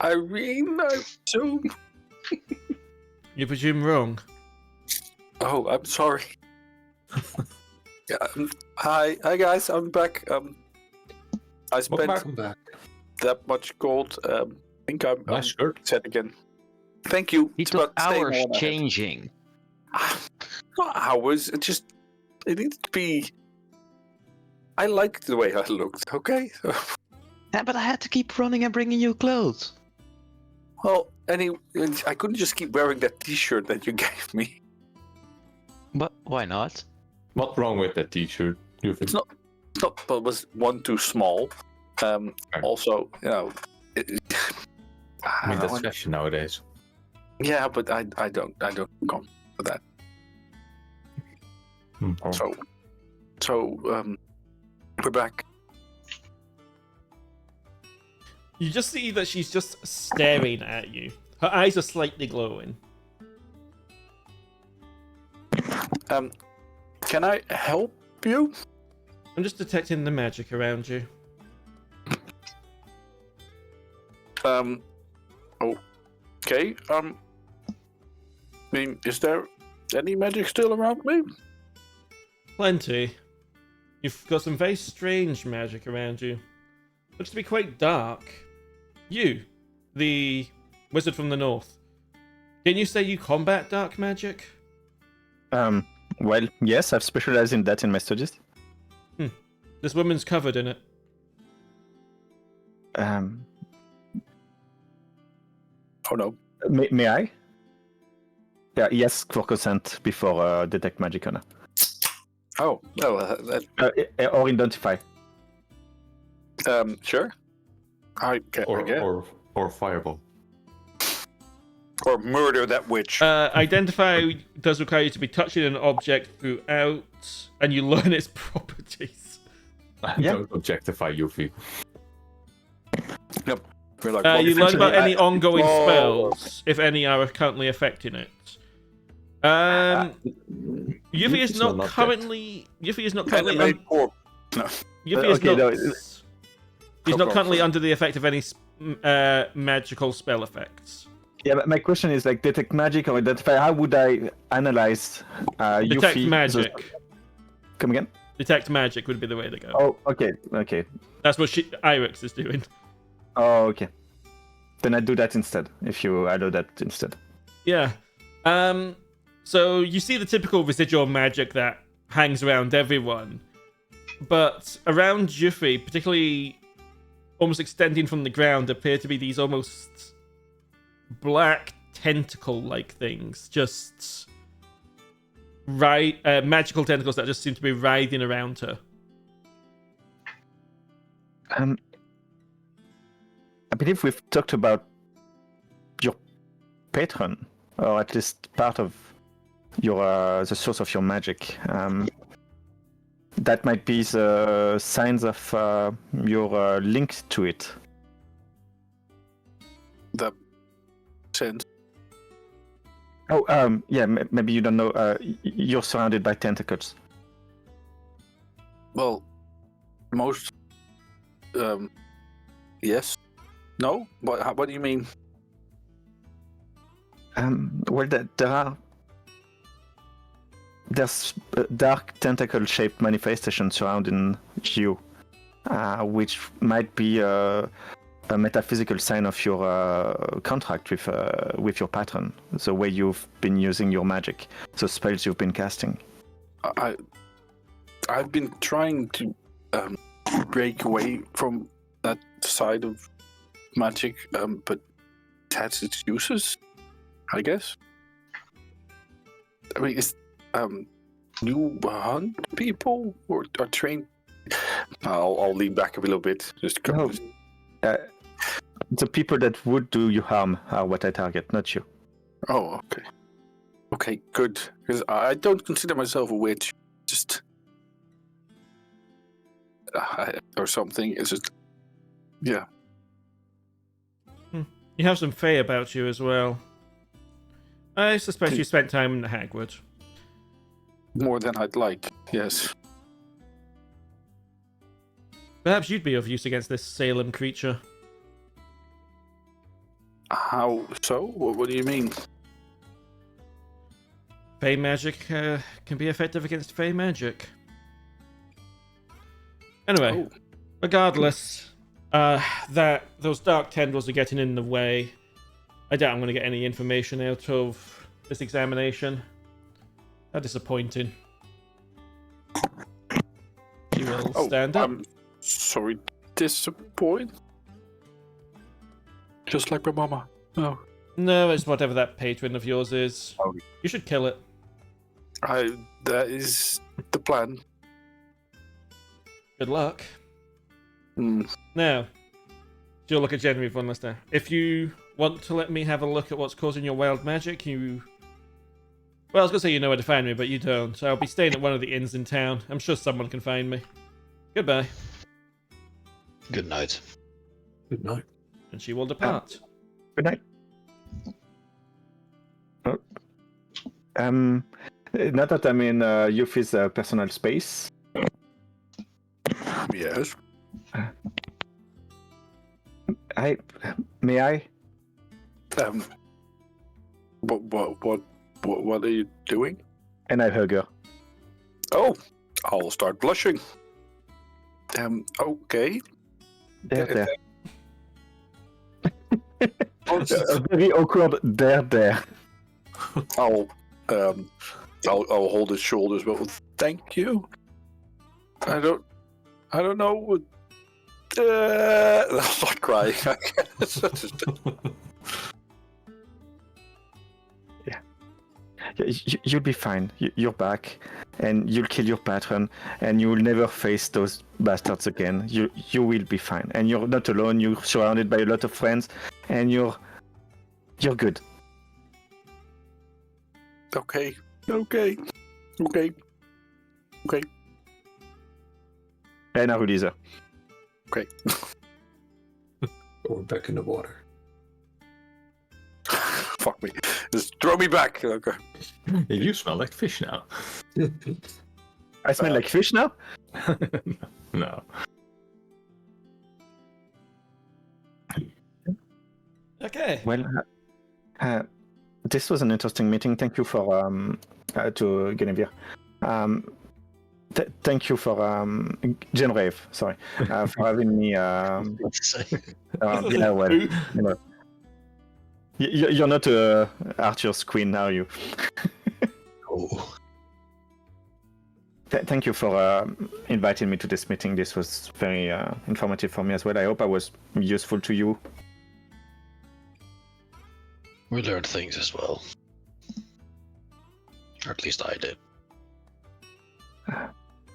Irene, I assume? You presume wrong. Oh, I'm sorry. Yeah, hi guys, I'm back. I spent Welcome back. that much gold. I think I'm Nice skirt. set again. Thank you. He It's took about staying hours warm. changing. Not hours. It needed to be. I liked the way I looked. Okay. Yeah, but I had to keep running and bringing you clothes. Well, I couldn't just keep wearing that T-shirt that you gave me. But why not? What's wrong with that T-shirt? It's not. But it was one too small. Also, you know. I mean, that's fashion nowadays. Yeah, but I don't come for that. So we're back. You just see that she's just staring at you. Her eyes are slightly glowing. Can I help you? I'm just detecting the magic around you. Okay. I mean, is there any magic still around me? Plenty. You've got some very strange magic around you. Looks to be quite dark. You, the wizard from the north. Can you say you combat dark magic? Well, yes, I've specialized in that in my studies. This woman's covered in it. Oh no. May I? Yeah, yes, for consent before detect magic on her. Oh no. Or identify. Sure. I guess. Or fireball. Or murder that witch. Identify does require you to be touching an object throughout, and you learn its properties. Yeah. Don't objectify Yuphi. Yep. We're like, You learn about any ongoing Oh. spells, if any are currently affecting it. Yuffie is not currently. Yuffie is not currently. Animate corpse. No. Yuffie is Okay, not. no, He's No not currently problem. under the effect of any magical spell effects. Yeah, but my question is like detect magic or identify. How would I analyze Detect Yuphi? magic. Come again? Detect magic would be the way to go. Oh, okay. That's what Irix is doing. Oh, okay. Then I do that instead. If you allow that instead. Yeah. So you see the typical residual magic that hangs around everyone, but around Yuphi, particularly almost extending from the ground, appear to be these almost black tentacle-like things, just magical tentacles that just seem to be writhing around her. I believe we've talked about your patron, or at least part of your the source of your magic. That might be the signs of your link to it. The sense. Oh, yeah. Maybe you don't know. You're surrounded by tentacles. Well, most. Yes. No? What do you mean? Well, there's a dark tentacle-shaped manifestation surrounding you, which might be a metaphysical sign of your contract with your patron, the way you've been using your magic, the spells you've been casting. I've been trying to break away from that side of magic, but it has its uses, I guess. I mean, you hunt people or are trained? I'll lean back a little bit. Just No, the people that would do you harm are what I target, not you. Oh, okay. Okay, good. Because I don't consider myself a witch. Just or something. It's just, yeah. You have some fae about you as well. I suspect you spent time in the Hagwood. More than I'd like. Yes. Perhaps you'd be of use against this Salem creature. How so? What do you mean? Fae magic can be effective against Fae magic. Anyway, regardless, those dark tendrils are getting in the way. I doubt I'm going to get any information out of this examination. How disappointing. You will stand up. I'm sorry, disappoint. Just like my mama. Oh. No, it's whatever that patron of yours is. Oh. You should kill it. That is the plan. Good luck. Mm. Now, you'll look at Genraev one last time. If you want to let me have a look at what's causing your wild magic, you... Well, I was going to say you know where to find me, but you don't. So I'll be staying at one of the inns in town. I'm sure someone can find me. Goodbye. Good night. Good night. And she will depart. Good night. Not that I'm in Yuphi's personal space. Yes. May I? What are you doing? And I hug her. Oh, I'll start blushing. Okay. There. A very awkward there. I'll hold his shoulders. Well, thank you. I don't know what. I'll start crying. You'll be fine. You're back, and you'll kill your patron, and you'll never face those bastards again. You will be fine, and you're not alone. You're surrounded by a lot of friends, and you're good. Okay. And I release her. Okay. Or back in the water. Fuck me. Just throw me back. Okay. You smell like fish now. I smell like fish now? No. Okay. Well, this was an interesting meeting. Thank you for to Genraev. Thank you for Genraev. Sorry, for having me. Yeah, well, you know, you're not Arthur's queen, are you? Oh. Thank you for inviting me to this meeting. This was very informative for me as well. I hope I was useful to you. We learned things as well. Or at least I did.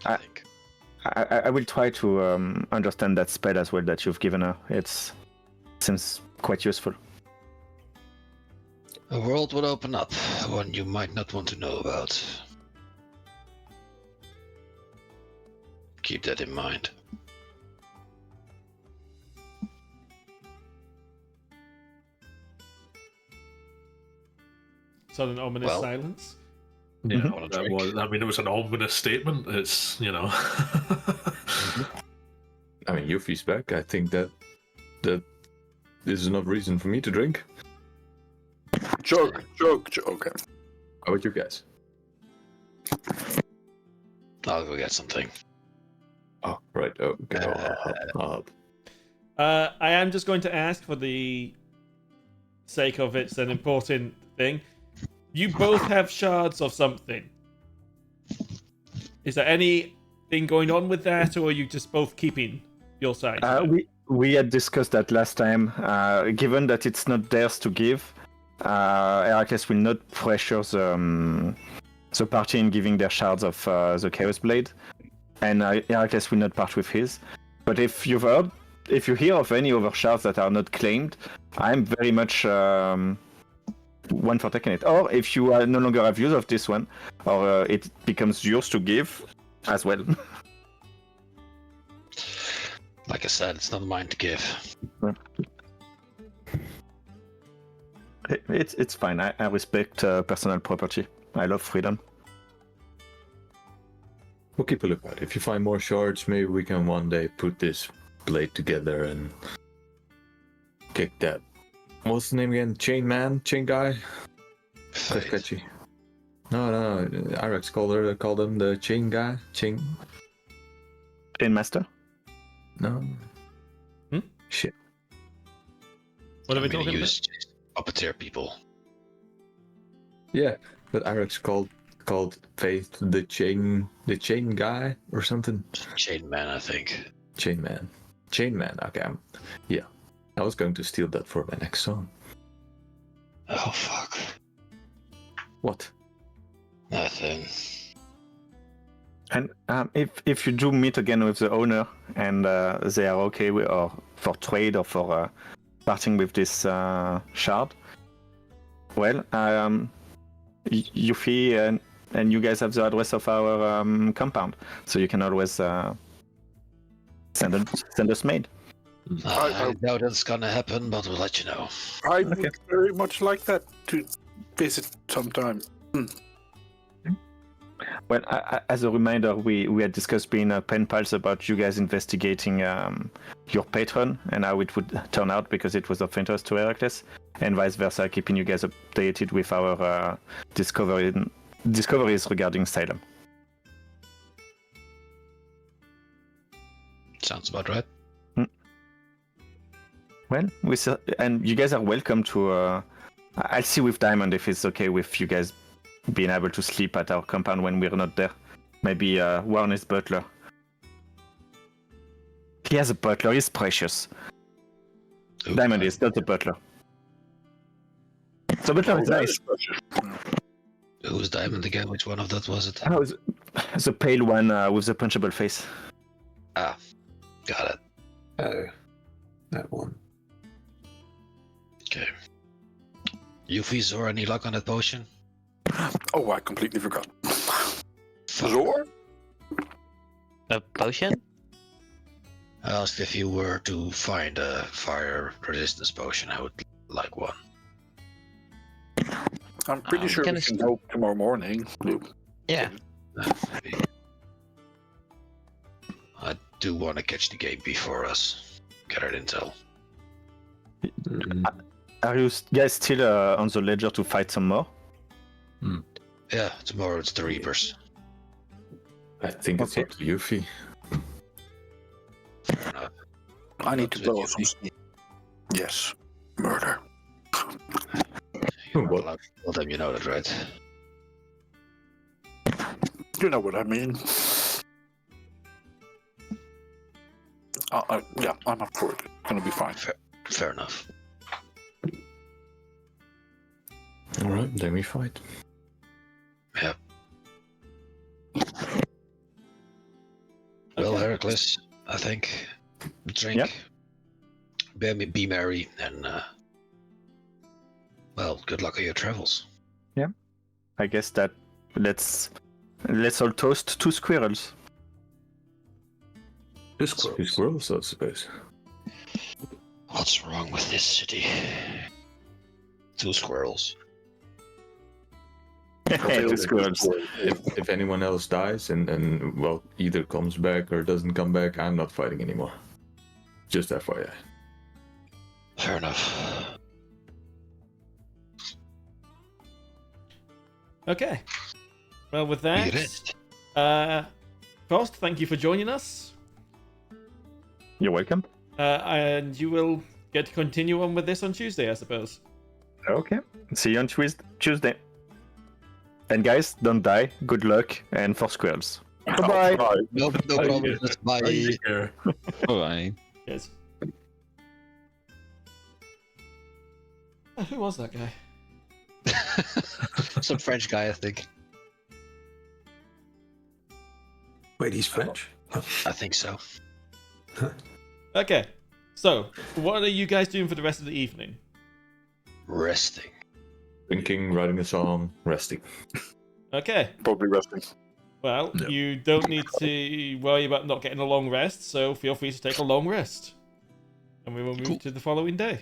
I think. I will try to understand that spell as well that you've given her. It seems quite useful. A world would open up, one you might not want to know about. Keep that in mind. Sudden ominous silence. Yeah, Mm-hmm. it was an ominous statement. It's, you know. I mean, Yuphi's back. I think that this is enough reason for me to drink. Joke. How about you guys? I'll go get something. Oh, right. Oh, okay. I'll help. I am just going to ask, for the sake of it's an important thing. You both have shards of something. Is there anything going on with that, or are you just both keeping your side? We had discussed that last time. Given that it's not theirs to give, Heracles will not pressure the party in giving their shards of the Chaos Blade, and Heracles will not part with his. But if you hear of any other shards that are not claimed, I'm very much one for taking it. Or if you no longer have use of this one, or it becomes yours to give as well. Like I said, it's not mine to give. It's fine. I respect personal property. I love freedom. We'll keep a look at it. If you find more shards, maybe we can one day put this blade together and kick that. What's the name again? Chain man? Chain guy? Sketchy. No. Irex called him the chain guy. Chain master? No. Shit. What are we I'm gonna talking use puppeteer people. Yeah, but Irex called Faith the chain guy or something. Chain man, I think. Chain man. Okay. Yeah, I was going to steal that for my next song. Oh fuck. What? Nothing. And if you do meet again with the owner and they are okay with, or for trade or for parting with this shard, well, Yuphi and you guys have the address of our compound, so you can always send us maid. I doubt it's gonna happen, but we'll let you know. I would very much like that to visit sometime. Well, as a reminder, we had discussed being pen pals about you guys investigating your patron and how it would turn out, because it was of interest to Heracles, and vice versa, keeping you guys updated with our discoveries regarding Salem. Sounds about right. Well, and you guys are welcome to. I'll see with Diamond if it's okay with you guys being able to sleep at our compound when we're not there. Maybe Warner's butler. He has a butler. He's precious. Ooh, Diamond is not the butler. The butler is nice. Who's Diamond again? Which one of that was it? Oh, the pale one with the punchable face. Ah, got it. Oh, that one. Okay. Yuphi, Zor, any luck on that potion? Oh, I completely forgot. Zor? A potion? I asked if you were to find a fire resistance potion. I would like one. I'm pretty sure we can go tomorrow morning. Yeah. Maybe. I do want to catch the game before us. Get our intel. Are you guys still on the ledger to fight some more? Yeah, tomorrow it's the Reapers. I think it's up to Yuphi. Fair enough. I need to What's blow with some Yuphi? steam. Yes. Murder. You're not What? allowed to tell them, you know that, right? You know what I mean. Yeah, I'm up for it. It's gonna be fine. Fair enough. Alright, then we fight. Yeah. Well, Heracles, I think. Drink. Yep. Be merry, and well, good luck on your travels. Yeah. I guess that let's all toast 2 squirrels. Two squirrels, I suppose. What's wrong with this city? 2 squirrels. 2 squirrels. If anyone else dies and well, either comes back or doesn't come back, I'm not fighting anymore. Just FYI. Fair enough. Okay. Well, with We that, rest. Frost, thank you for joining us. You're welcome. And you will get to continue on with this on Tuesday, I suppose. Okay. See you on Tuesday. And guys, don't die. Good luck and for squirrels. Bye bye. No problem. Bye. Take care. Bye. Yes. Who was that guy? Some French guy, I think. Wait, he's French? I think so. Okay. So, what are you guys doing for the rest of the evening? Resting. Drinking, writing a song, resting. Okay. Probably resting. Well, No. you don't need to worry about not getting a long rest, so feel free to take a long rest. And we will move Cool. to the following day.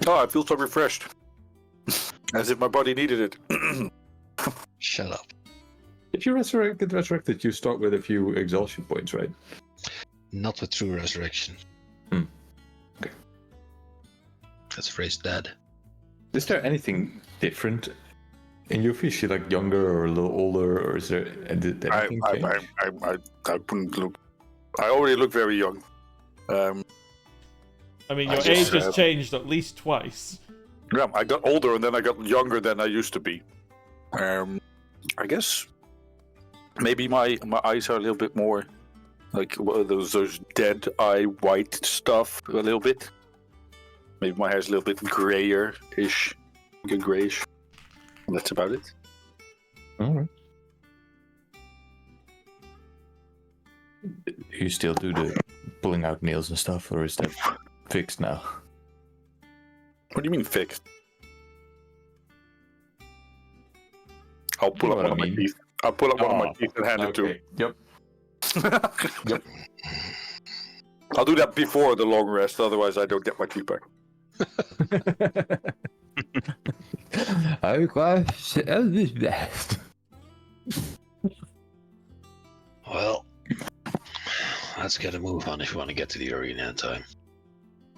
Oh, I feel so refreshed. As if my body needed it. Shut up. If you get resurrected, you start with a few exhaustion points, right? Not with true resurrection. Okay. That's phrase dead. Is there anything different in Yuphi? Is she like younger or a little older, or is there did I anything change? wouldn't look. I already look very young. I mean, I your just, age has changed at least twice. Yeah, I got older and then I got younger than I used to be. I guess maybe my eyes are a little bit more like those dead eye white stuff a little bit. Maybe my hair's a little bit grayer-ish, like a grayish. That's about it. All right. You still do the pulling out nails and stuff, or is that fixed now? What do you mean fixed? I'll pull You up know one what of I my mean. teeth. I'll pull up one of my Oh, teeth and hand it to him. Yep. Yep. I'll do that before the long rest, otherwise I don't get my teeth back. Well, let's get a move on if you want to get to the arena in time.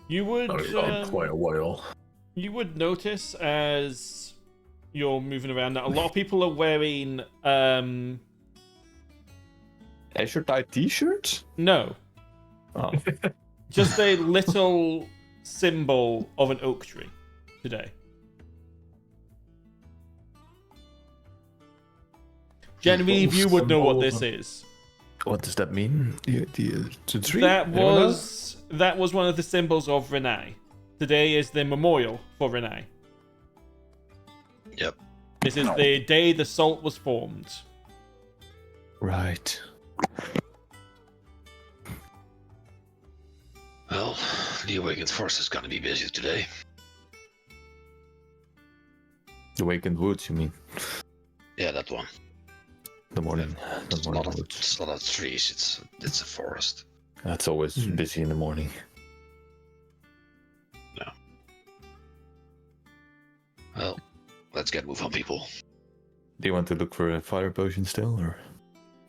You would, Quite a while. you would notice as you're moving around that a lot of people are wearing, Azure tie t-shirts? no, Oh. just a little symbol of an oak tree today. Genevieve, you would know what this is. What does that mean? The tree? That Anyone know? was one of the symbols of Renai. Today is the memorial for Renai. Yep. This is the day the salt was formed. Right. Well, the Awakened Force is gonna be busy today. The Awakened Woods, you mean? Yeah, that one. The morning. The It's a morning lot of, woods. it's a lot of trees. It's a forest. That's always busy in the morning. Well, let's get a move on, people. Do you want to look for a fire potion still, or?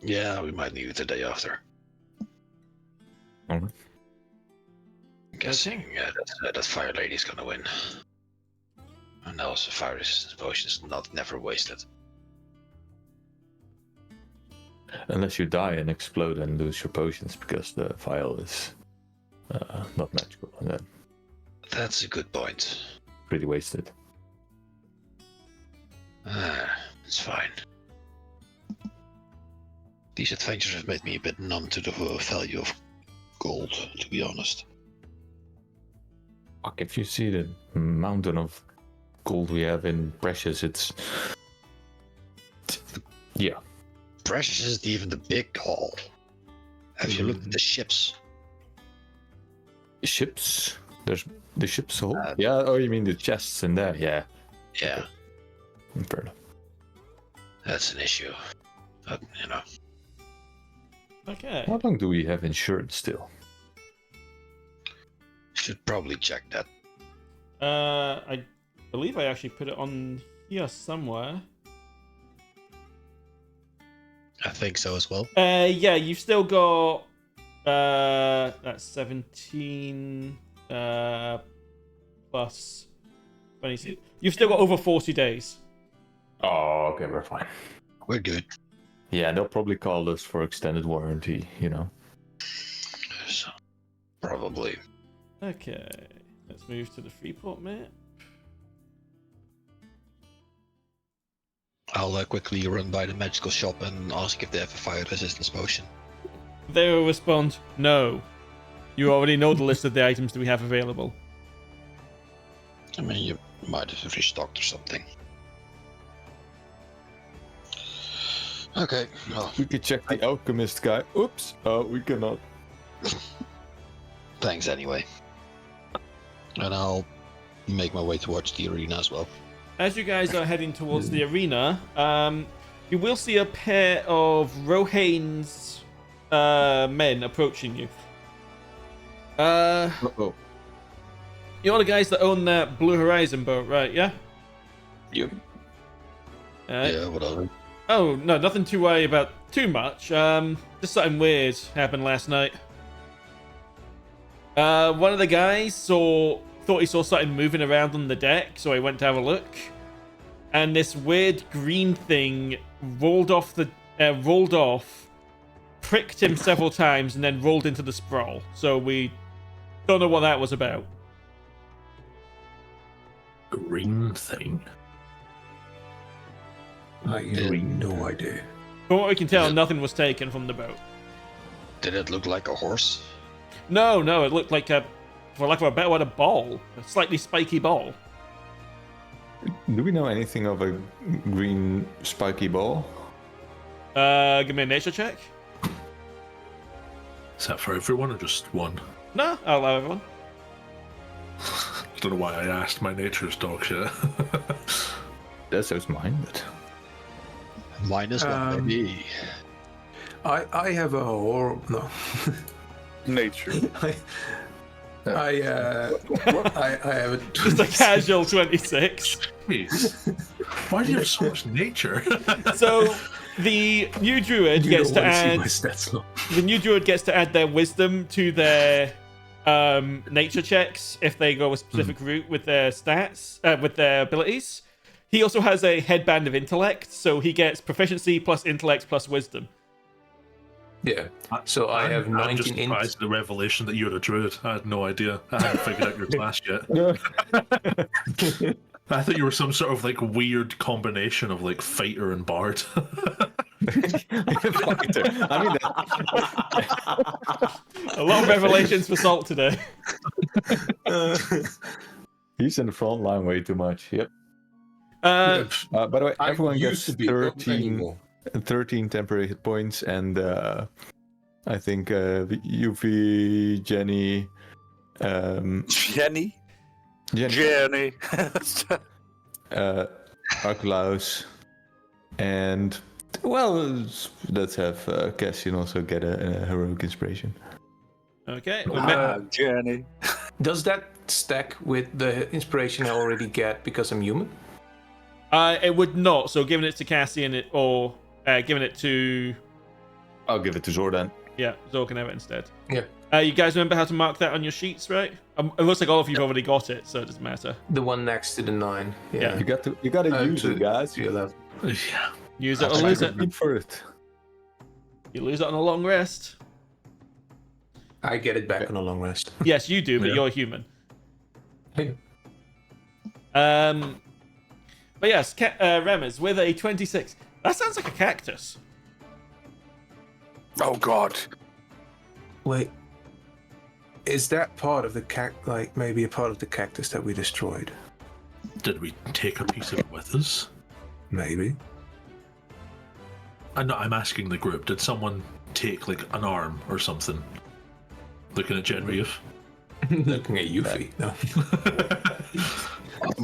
Yeah, we might need it the day after. Alright. I'm guessing that fire lady's gonna win. And also, fire resistance potion is never wasted. Unless you die and explode and lose your potions because the vial is not magical, and then That's a good point. pretty wasted. It's fine. These adventures have made me a bit numb to the value of gold, to be honest. Fuck, if you see the mountain of gold we have in Precious, it's... Yeah. Precious isn't even the big haul. Have you looked at the ships? Ships? There's the ships hold? Uh, Yeah, oh, you mean the chests in there? Yeah. Yeah, Fair enough. that's an issue. But, you know. Okay. How long do we have insurance still? Should probably check that. I believe I actually put it on here somewhere. I think so as well. Yeah, you've still got that's 17 plus 26. You've still got over 40 days. Oh, okay, we're fine. We're good. Yeah, they'll probably call us for extended warranty, you know. So, probably. Okay, let's move to the Freeport map. I'll quickly run by the magical shop and ask if they have a fire resistance potion. They will respond, no. You already know the list of the items that we have available. I mean, you might have restocked or something. Okay, well, We could check the alchemist guy. Oops. Oh, we cannot. thanks anyway. And I'll make my way towards the arena as well. As you guys are heading towards the arena, you will see a pair of Rohain's men approaching you. Uh-oh. You're the guys that own that Blue Horizon boat, right? Yeah? Yep. Yeah, whatever. Oh, no, nothing to worry about too much. Just something weird happened last night. One of the guys thought he saw something moving around on the deck, so he went to have a look. And this weird green thing rolled off, pricked him several times, and then rolled into the sprawl. So we don't know what that was about. Green thing. I have no idea. From what we can tell, nothing was taken from the boat. Did it look like a horse? No, it looked like for lack of a better word, a ball. A slightly spiky ball. Do we know anything of a green spiky ball? Give me a nature check. Is that for everyone or just one? No, I'll allow everyone. I don't know why I asked. My nature's dog shit. That's just mine, but... -1, maybe. I have a no. Nature. I have a Just a casual 26. Jeez. Why do you have so much nature? So the new druid You gets don't to wanna see add my stats low. the new druid gets to add their wisdom to their nature checks if they go a specific route with their stats, with their abilities. He also has a headband of intellect, so he gets proficiency plus intellect plus wisdom. Yeah. So I have I'm just 19 surprised at the revelation that you're a druid. I had no idea. I hadn't figured out your class yet. I thought you were some sort of like weird combination of like fighter and bard. I mean, A lot of revelations for Salt today. he's in the front line way too much. Yep. Uh, By the way, I everyone used gets to be, not 13 anymore. 13 temporary hit points, and I think Yuphi, Jenny, Jenny. Archilaus, and well, let's have Cassius also get a heroic inspiration. okay. Jenny. Does that stack with the inspiration I already get because I'm human? It would not. So giving it to Cassian or giving it to I'll give it to Zordan. Zor can have it instead. Yeah. You guys remember how to mark that on your sheets, right? It looks like all of you've already got it, so it doesn't matter. The one next to the 9. Yeah. You got to use it, guys. to 11. Yeah. Use it or lose it. Good for it. You lose it on a long rest. I get it back on a long rest. Yes, you do, but Yeah. you're human. Hey. But yes, Remers with a 26. That sounds like a cactus. Oh God. Wait. Is that part of the maybe a part of the cactus that we destroyed? Did we take a piece of it with us? Maybe. I'm asking the group. Did someone take like an arm or something? Looking at Genraev. Looking at Yuphi. No.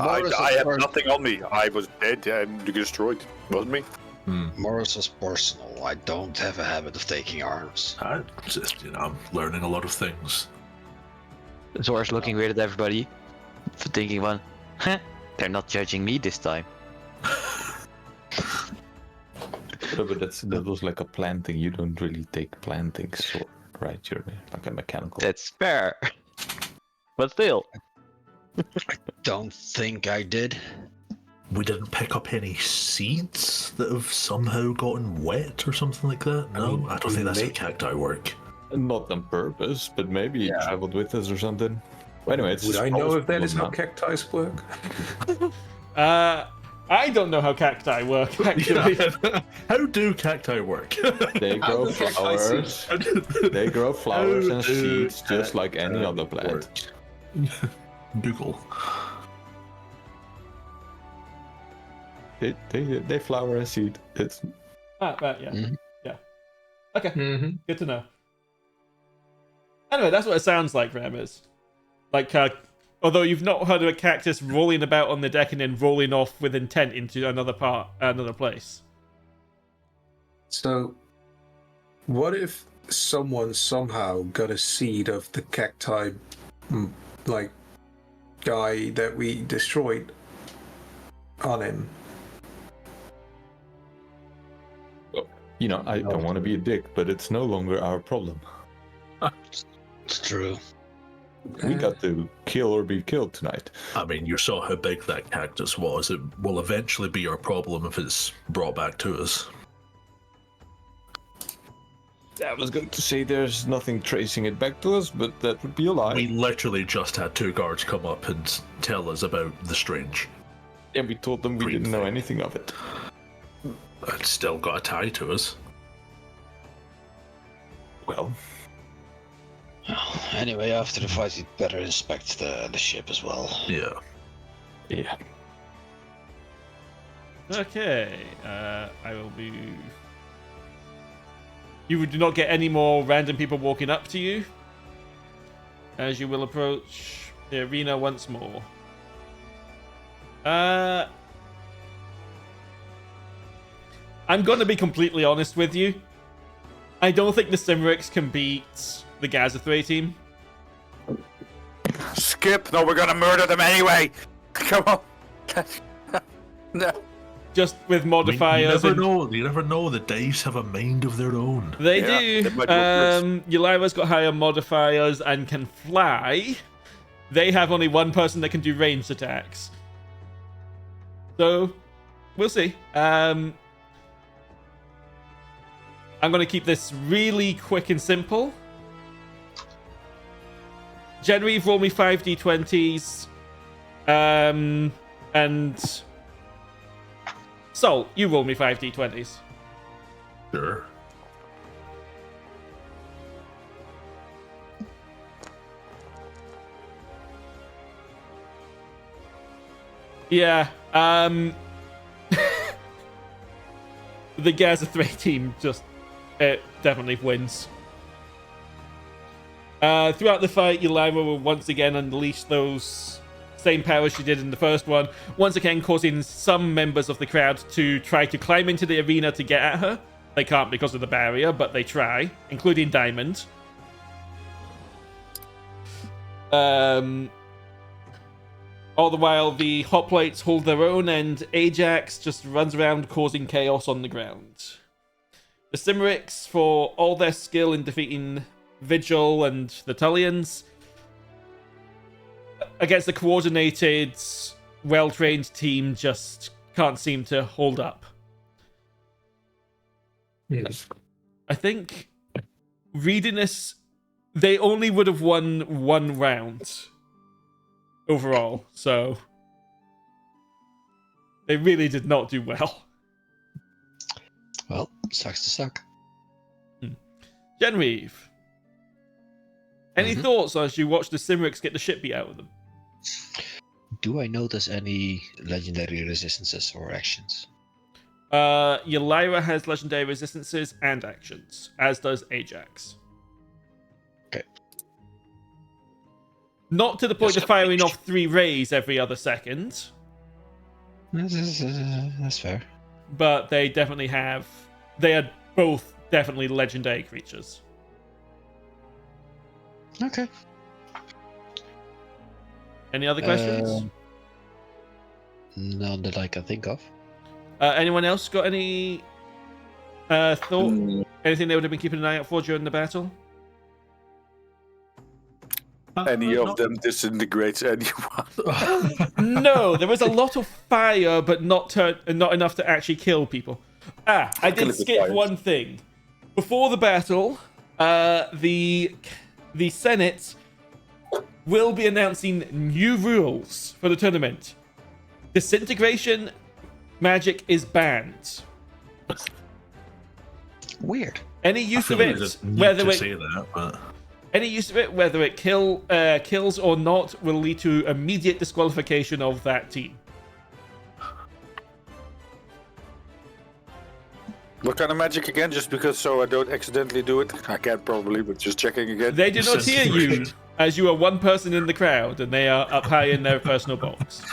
I have nothing on me. I was dead and destroyed. Wasn't me? Morris is personal. I don't have a habit of taking arms. I'm just, I'm learning a lot of things. Zor's looking weird at everybody for thinking one. They're not judging me this time. No, but that was like a planting. You don't really take plantings, so, right? You're like a mechanical. That's fair. But still. Don't think I did. We didn't pick up any seeds that have somehow gotten wet or something like that? No, I don't think that's how cacti work. Not on purpose, but maybe it traveled with us or something. Anyway, it's Would I know if that is how now. cacti work? I don't know how cacti work, actually. How do cacti work? They grow flowers. They grow flowers and seeds just like any other plant. Google. They flower and seed. It's Right, yeah. Mhm. Yeah. Okay, Mm-hmm. good to know. Anyway, that's what it sounds like, Rammers. Like, although you've not heard of a cactus rolling about on the deck and then rolling off with intent into another place. So, what if someone somehow got a seed of the cacti, like, guy that we destroyed on him? You know, I don't want to be a dick, but it's no longer our problem. It's true. We got to kill or be killed tonight. I mean, you saw how big that cactus was. It will eventually be our problem if it's brought back to us. I was going to say there's nothing tracing it back to us, but that would be a lie. We literally just had 2 guards come up and tell us about the strange. And we told them we Green didn't know thing. anything of it. It's still got a tie to us. Well, Anyway, after the fight, we'd better inspect the ship as well. Yeah. yeah. Okay, I will move. You do not get any more random people walking up to you, as you will approach the arena once more. I'm going to be completely honest with you. I don't think the Cimmerics can beat the Gazethray team. Skip! No, we're gonna murder them anyway! Come on! No. Just with I mean, modifiers. you never know. The dice have a mind of their own. They Yeah, do. they might work Yulaira's got higher modifiers and can fly. They have only one person that can do ranged attacks. So, we'll see. I'm going to keep this really quick and simple. Genraev, roll me 5d20s. And Sol, you roll me 5d20s. Sure. Yeah, the Gazethray team just definitely wins. Throughout the fight, Yulaira will once again unleash those same powers she did in the first one, once again causing some members of the crowd to try to climb into the arena to get at her. They can't because of the barrier, but they try, including Diamond. All the while, the Hoplites hold their own, and Ajax just runs around causing chaos on the ground. The Cimmerics, for all their skill in defeating Vigil and the Tullians, against the coordinated, well-trained team, just can't seem to hold up. Yes. I think reading this, they only would have won one round overall, so they really did not do well. Well, sucks to suck. Genraev, any thoughts as you watch the Cimmerics get the shit beat out of them? Do I notice any legendary resistances or actions? Yulaira has legendary resistances and actions, as does Ajax. Okay. Not to the point of firing off 3 rays every other second, That's fair. but they definitely have. They are both definitely legendary creatures. Okay. Any other questions? None that I can think of. Anyone else got any thought? Anything they would have been keeping an eye out for during the battle? Any of them disintegrates anyone. No, there was a lot of fire, but not enough to actually kill people. I did skip one thing. Before the battle, the Senate will be announcing new rules for the tournament. Disintegration magic is banned. Weird. Any use of it, whether it kills or not, will lead to immediate disqualification of that team. What kind of magic again? Just because so I don't accidentally do it? I can't probably, but just checking again. They do not hear you, as you are one person in the crowd, and they are up high in their personal box.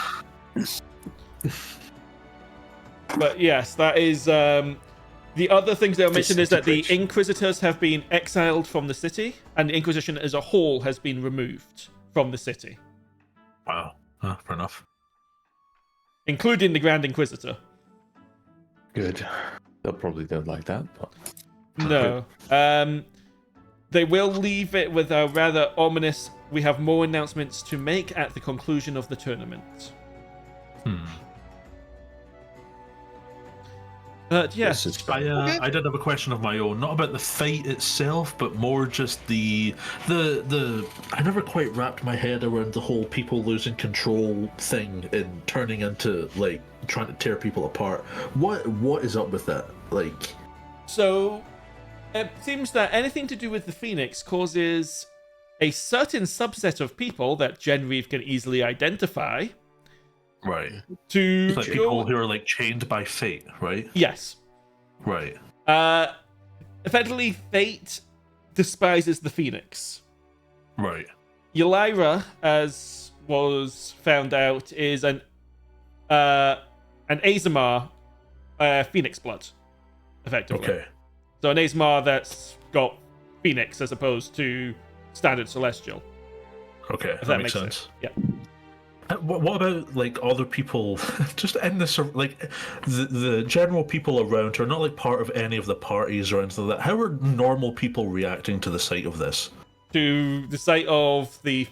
But yes, that is... the other things they were mentioned is that the Inquisitors have been exiled from the city, and the Inquisition as a whole has been removed from the city. Wow. Fair enough. Including the Grand Inquisitor. Good. They'll probably don't like that, but... No. They will leave it with a rather ominous, we have more announcements to make at the conclusion of the tournament. Yes. I did have a question of my own, not about the fight itself, but more just the I never quite wrapped my head around the whole people losing control thing and turning into like trying to tear people apart. What is up with that? Like, so it seems that anything to do with the Phoenix causes a certain subset of people that Genraev can easily identify. Right. To it's like people who are like chained by fate, right? Yes. Right. Effectively, fate despises the Phoenix. Right. Ylira, as was found out, is an Azamar Phoenix blood, effectively. Okay. So an Azamar that's got Phoenix as opposed to standard Celestial. Okay, that makes sense. Yeah. What about like other people? Just in this, like the general people around who are not like part of any of the parties or anything like that. How are normal people reacting to the sight of this? To the sight of the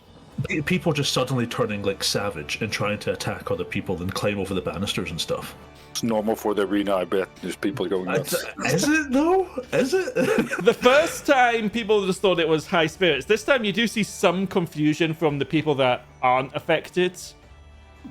people just suddenly turning like savage and trying to attack other people and climb over the banisters and stuff. It's normal for the arena, I bet. There's people going nuts. Is it though? Is it? The first time people just thought it was high spirits. This time you do see some confusion from the people that aren't affected.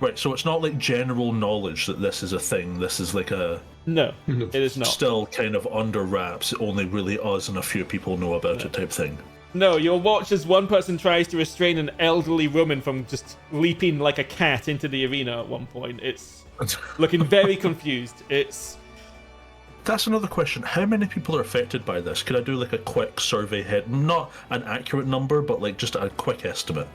Right, so it's not like general knowledge that this is a thing. This is like a... No, it is not. Still kind of under wraps. Only really us and a few people know about it type thing. No, you'll watch as one person tries to restrain an elderly woman from just leaping like a cat into the arena at one point. It's looking very confused. That's another question. How many people are affected by this? Could I do like a quick survey head? Not an accurate number, but like just a quick estimate.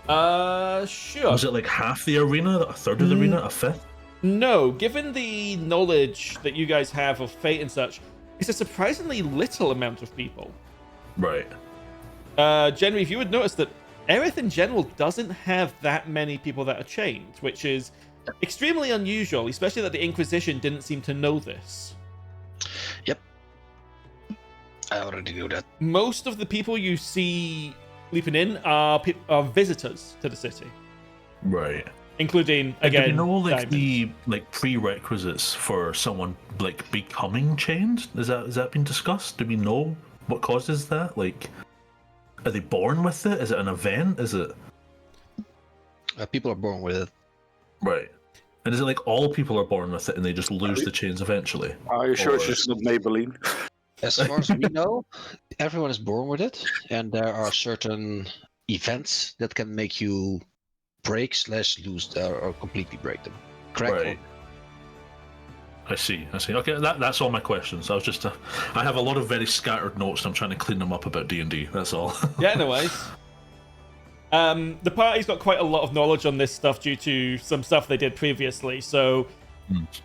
Sure. Was it like half the arena, a third of the arena, a fifth? No, given the knowledge that you guys have of fate and such, it's a surprisingly little amount of people. Right. Genraev, you would notice that Erith in general doesn't have that many people that are chained, which is extremely unusual, especially that the Inquisition didn't seem to know this. Yep. I already knew that. Most of the people you see leaping in are visitors to the city. Right. Including, again, do you know like diamonds. the like prerequisites for someone like becoming chained? Has that been discussed? Do we know what causes that? Like, are they born with it? Is it an event? Is it? People are born with it. Right. And is it like all people are born with it and they just lose the chains eventually? Are you sure it's just not Maybelline? As far as we know, everyone is born with it, and there are certain events that can make you break / lose or completely break them. Correct? Right. I see. Okay, that's all my questions. I have a lot of very scattered notes and I'm trying to clean them up about D&D, that's all. Yeah, no worries. The party's got quite a lot of knowledge on this stuff due to some stuff they did previously, so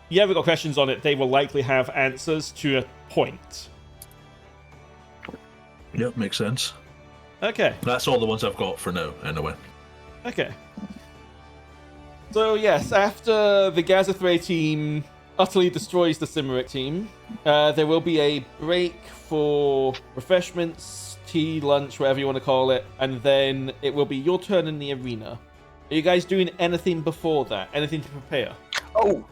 yeah, we've got questions on it. They will likely have answers to a point. Yep, makes sense. Okay. That's all the ones I've got for now, anyway. Okay. So yes, after the Gazethray team utterly destroys the Cimeric team. There will be a break for refreshments, tea, lunch, whatever you want to call it, and then it will be your turn in the arena. Are you guys doing anything before that? Anything to prepare? Oh,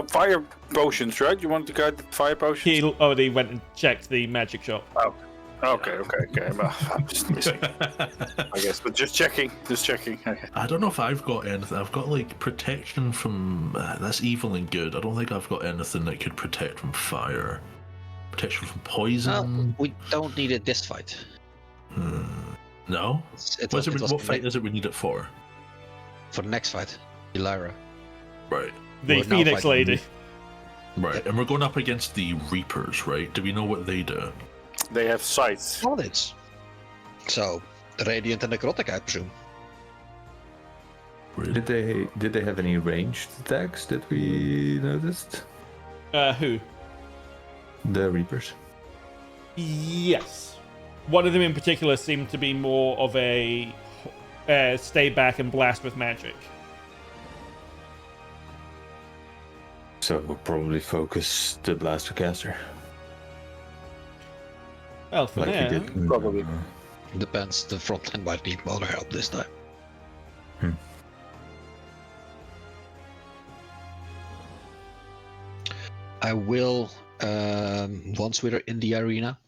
fire potions, right? You want to guide the fire potions? He already went and checked the magic shop. Oh, okay. Well, I'm just missing, I guess, but just checking. Okay. I don't know if I've got anything. I've got like protection from that's evil and good. I don't think I've got anything that could protect from fire. Protection from poison. We don't need it this fight. No. What fight is it we need it for? For the next fight, Elira. Right. The We're now Phoenix fighting Lady. Right, and we're going up against the Reapers, right? Do we know what they do? They have sights. Solid. So, the Radiant and Necrotic, I presume. Did they have any ranged attacks that we noticed? Who? The Reapers. Yes. One of them in particular seemed to be more of a stay back and blast with magic. So we'll probably focus the Blaster Caster. Well, for Like now, you did. Probably. Depends, the frontline might need more help this time. I will, once we're in the arena,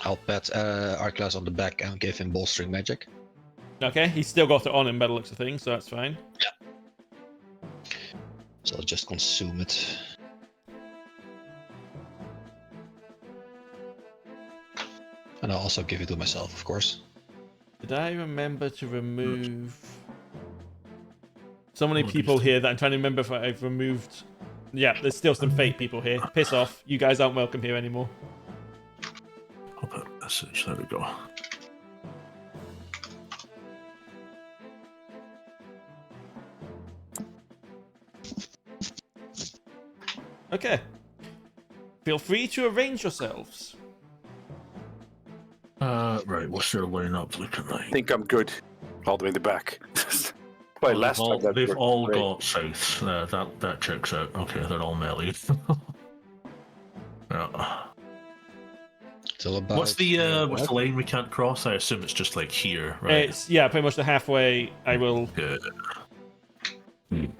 I'll pat Archilaus on the back and give him bolstering magic. okay, he's still got it on him by the looks of things, so that's fine. So I'll just consume it. And I'll also give it to myself, of course. Did I remember to remove so many people here that I'm trying to remember if I've removed? Yeah, there's still some fake people here. Piss off. You guys aren't welcome here anymore. I'll put a message. There we go. Okay. Feel free to arrange yourselves. Right, what's their lineup looking like? I think I'm good. All the way in the back. Well, last time that They've worked all great. got south. That checks out. Okay, they're all melee. Yeah. It's all about, What's the lane we can't cross? I assume it's just like here, right? It's, yeah, pretty much the halfway. I will. Good.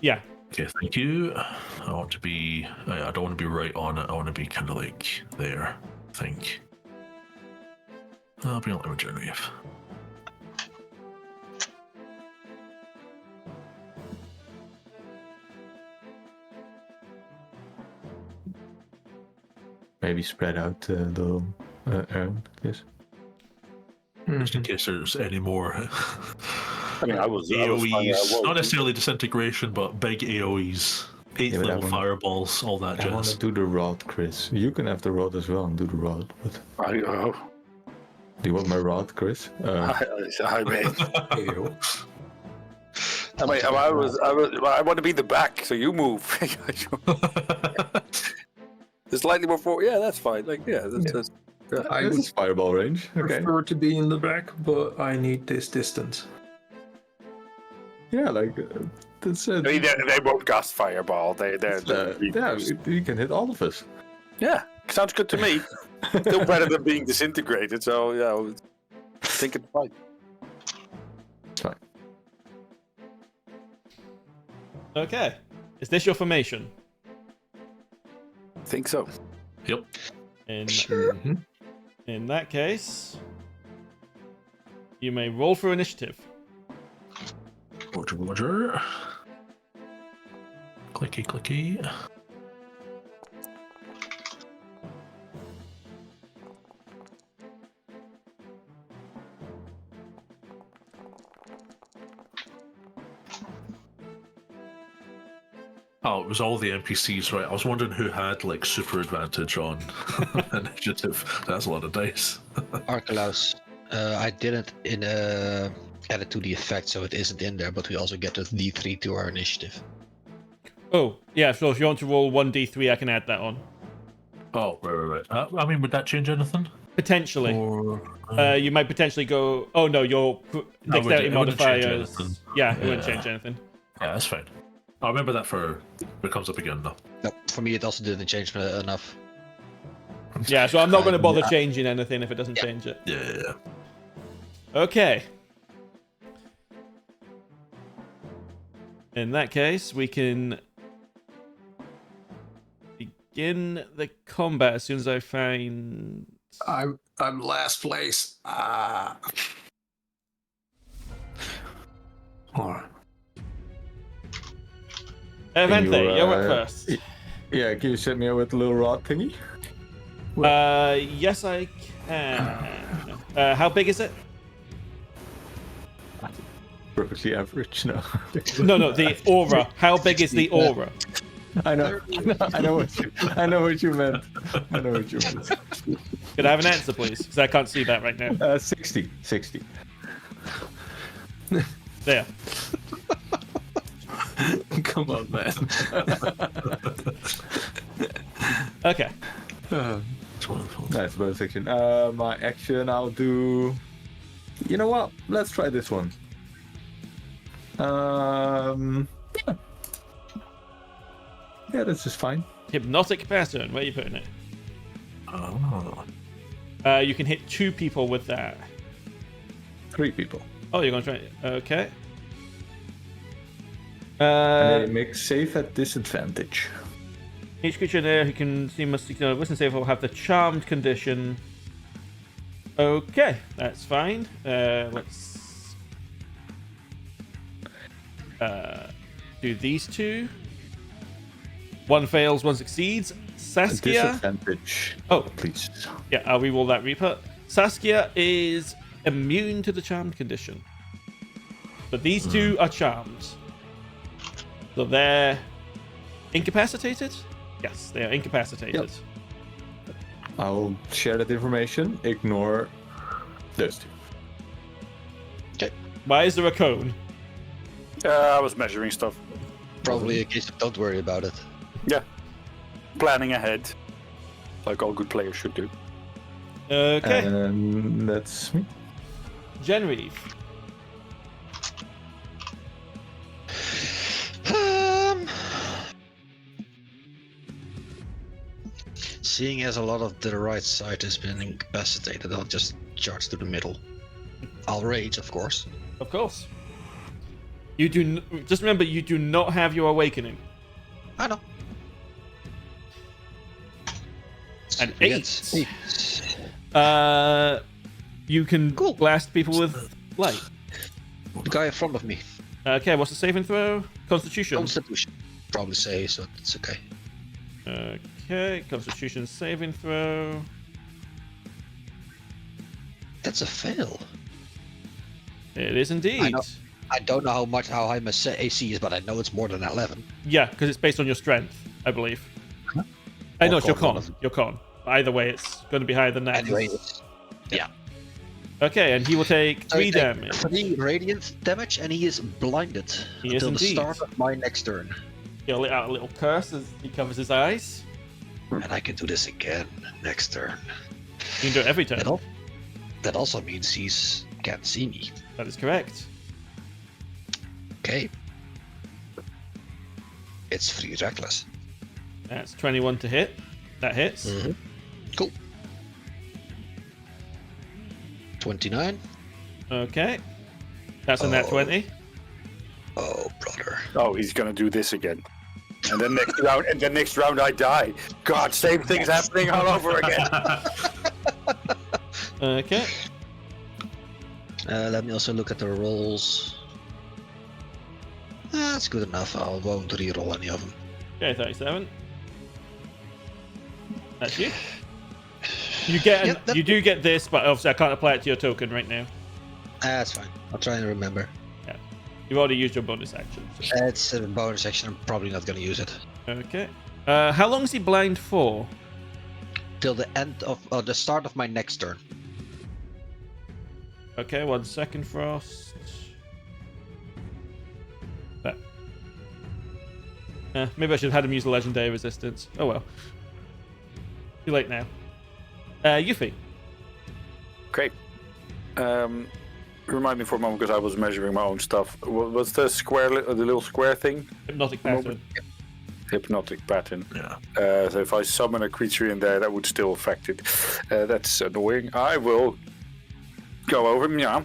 Yeah. Okay, thank you. I want to be. I don't want to be right on it. I want to be kind of like there. I think. I'll be on the Genraev. Maybe spread out the Erwin, yes. Just in case there's any more. I mean, I was AOEs, not necessarily disintegration, but big AOEs, 8th but I level wanna- fireballs, all that I want jazz. to do the rod, Chris. You can have the rod as well and do the rod. But do you want my rod, Chris? I mean, Ew. I want to be in the back, so you move. Slightly more forward. Yeah, that's fine. Like, yeah, that's I This would is fireball range. Okay. prefer to be in the back, but I need this distance. Yeah, like that's it. I mean, they won't cast fireball. They're yeah, we can hit all of us. yeah, sounds good to me. Still better than being disintegrated. So yeah, I think it's fine. It's fine. Okay. Is this your formation? I think so. Yep. In that case, you may roll for initiative. Roger. Clicky, clicky. Oh, it was all the NPCs, right? I was wondering who had like super advantage on initiative. That's a lot of dice. Archilaus, I didn't add it to the effect, so it isn't in there, but we also get a D3 to our initiative. Oh, yeah, so if you want to roll 1d3, I can add that on. Oh, right. I mean, would that change anything? Potentially. Or You might potentially go, oh no, your dexterity it wouldn't change modifiers. anything. Yeah, it wouldn't Yeah. change anything. yeah, that's fine. I'll remember that for if it comes up again, though. No, for me, it also didn't change enough. Yeah, so I'm not going to bother changing anything if it doesn't change it. Yeah. Okay. In that case, we can begin the combat as soon as I find... I'm last place. All right. Erevanthe, you're up first. Yeah, can you set me up with the little rod thingy? Yes, I can. How big is it? Perfectly average, no. No, the aura. How big is the aura? I know what you meant. I know what you meant. Could I have an answer, please? Because I can't see that right now. 60. There. Come on, man. Okay. Nice bonus section. My action, I'll do. You know what? Let's try this one. Yeah, that's just fine. Hypnotic pattern. Where are you putting it? Oh. You can hit 2 people with that. 3 people. Oh, you're going to try it. Okay. And they make save at disadvantage. Each creature there who can see must ignore wisdom save will have the charmed condition. Okay, that's fine. Let's do these 2. 1 fails, 1 succeeds. Saskia. Disadvantage. Oh, please. Yeah, I'll reroll that Reaper. Saskia is immune to the charmed condition. But these 2 are charmed. So they're incapacitated? Yes, they are incapacitated. Yep. I'll share that information. Ignore those 2. Okay. Why is there a cone? I was measuring stuff. Probably a case of don't worry about it. Yeah. Planning ahead. Like all good players should do. Okay. And that's me. Genraev. Seeing as a lot of the right side has been incapacitated, I'll just charge to the middle. I'll rage, of course. Of course. You do. Just remember, you do not have your awakening. I know. An 8. You can blast people with light. The guy in front of me. Okay, what's the saving throw? Constitution. Constitution. Probably say so. It's okay. Okay, Constitution saving throw. That's a fail. It is indeed. I don't know how high my AC is, but I know it's more than 11. Yeah, because it's based on your strength, I believe. I know it's your con. Your con. Either way, it's going to be higher than that. Anyway, yeah. Okay, and he will take 3 damage. 3 radiant damage, and he is blinded until the start of my next turn. He'll let out a little curse as he covers his eyes. And I can do this again next turn. You can do it every turn. That also means he's can't see me. That is correct. Okay. It's 3 reckless. That's 21 to hit. That hits. Mm-hmm. Cool. 29. Okay. That's a nat 20. Oh, brother. Oh, he's gonna do this again. And then next round I die. God, same thing's happening all over again. Okay. Let me also look at the rolls. That's good enough. I won't re-roll any of them. Okay, 37. That's you. You get you do get this, but obviously I can't apply it to your token right now. That's fine. I'll try and remember. Yeah. You've already used your bonus action. So. It's a bonus action. I'm probably not going to use it. Okay. How long is he blind for? Till the end of the start of my next turn. Okay, 1 second, Frost. There. Maybe I should have had him use the legendary resistance. Oh well. Too late now. Yuphi. Great. remind me for a moment because I was measuring my own stuff. What's the square, the little square thing? Hypnotic pattern. Hypnotic pattern. Yeah. So if I summon a creature in there, that would still affect it. That's annoying. I will go over, yeah,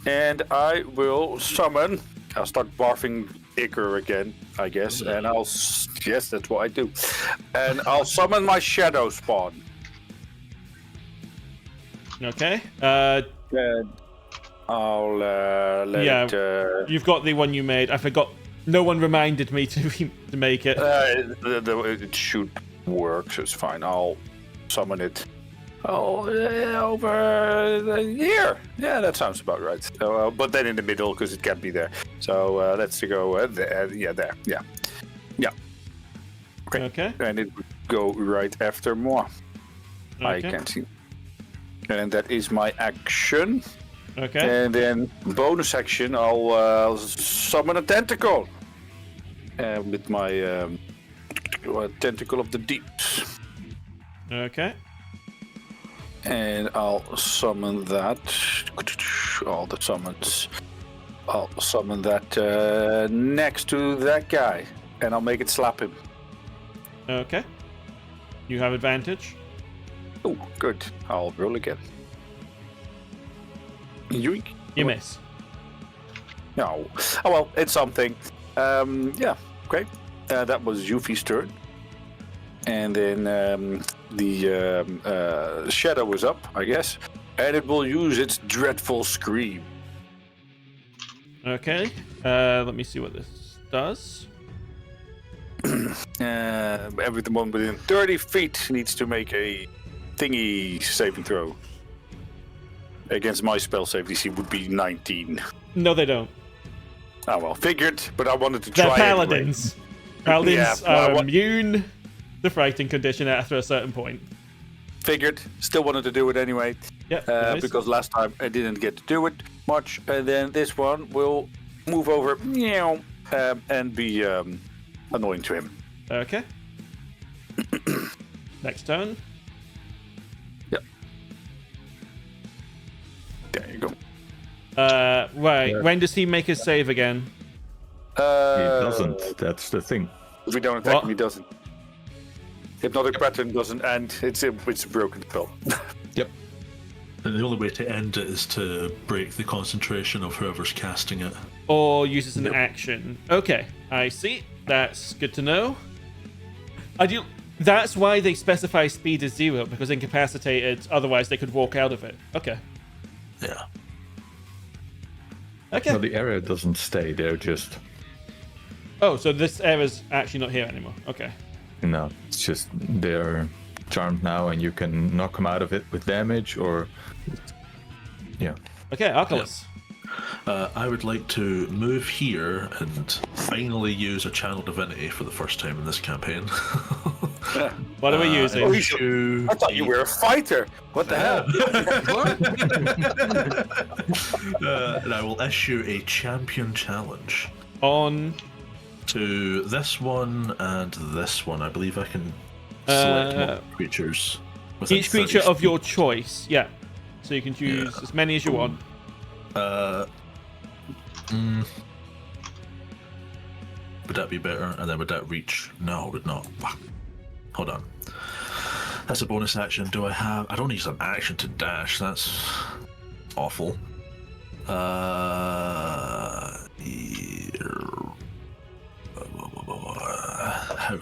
and I will summon. I'll start barfing ichor again, I guess, and yes, that's what I do. And I'll summon my shadow spawn. Okay. And I'll let it. You've got the one you made. I forgot. No one reminded me to make it. It should work, so it's fine. I'll summon it. Over here. Yeah, that sounds about right. But then in the middle, because it can't be there. So let's go there. Yeah, there. Yeah. Okay. And it would go right after moi. I Okay. can't see. And that is my action. Okay. And then bonus action, I'll summon a tentacle. With my tentacle of the deeps. Okay. And I'll summon that. All the summons. I'll summon that next to that guy. And I'll make it slap him. Okay. You have advantage. Oh, good. I'll roll again. Yoink. You miss. No. Oh well, it's something. Yeah, great. That was Yuphi's turn. And then the shadow is up, I guess. And it will use its dreadful scream. Okay. Let me see what this does. Everyone within 30 feet needs to make a thingy saving throw. Against my spell save DC would be 19. No, they don't. Oh well, figured, but I wanted to They're try paladins. Paladins Yeah, are well, immune to frighting condition after a certain point. Figured, still wanted to do it anyway. Yeah. Because last time I didn't get to do it much. And then this one will move over meow, and be annoying to him. Okay. Next turn. Yep. There you go. Right. When does he make his save again? He doesn't. That's the thing. If we don't attack What? him, he doesn't. Hypnotic pattern doesn't, and it's a broken spell. Yep. And the only way to end it is to break the concentration of whoever's casting it. Or uses an action. Okay, I see. That's good to know. That's why they specify speed as 0, because incapacitated, otherwise they could walk out of it. Okay. Yeah. Okay. No, the area doesn't stay. They're just Oh, so this area's actually not here anymore. Okay. no. It's just they're charmed now, and you can knock them out of it with damage, or yeah. Okay, Archilaus. I would like to move here and finally use a channel divinity for the first time in this campaign. What are we using? I thought you were a fighter. What the hell? And I will issue a champion challenge On to this one and this one. I believe I can select more creatures. within each creature 30 of your choice. Yeah. So you can choose as many as you want. Would that be better? And then would that reach? No, it would not. Fuck. Hold on. That's a bonus action. Do I have... I don't need some action to dash. That's awful. How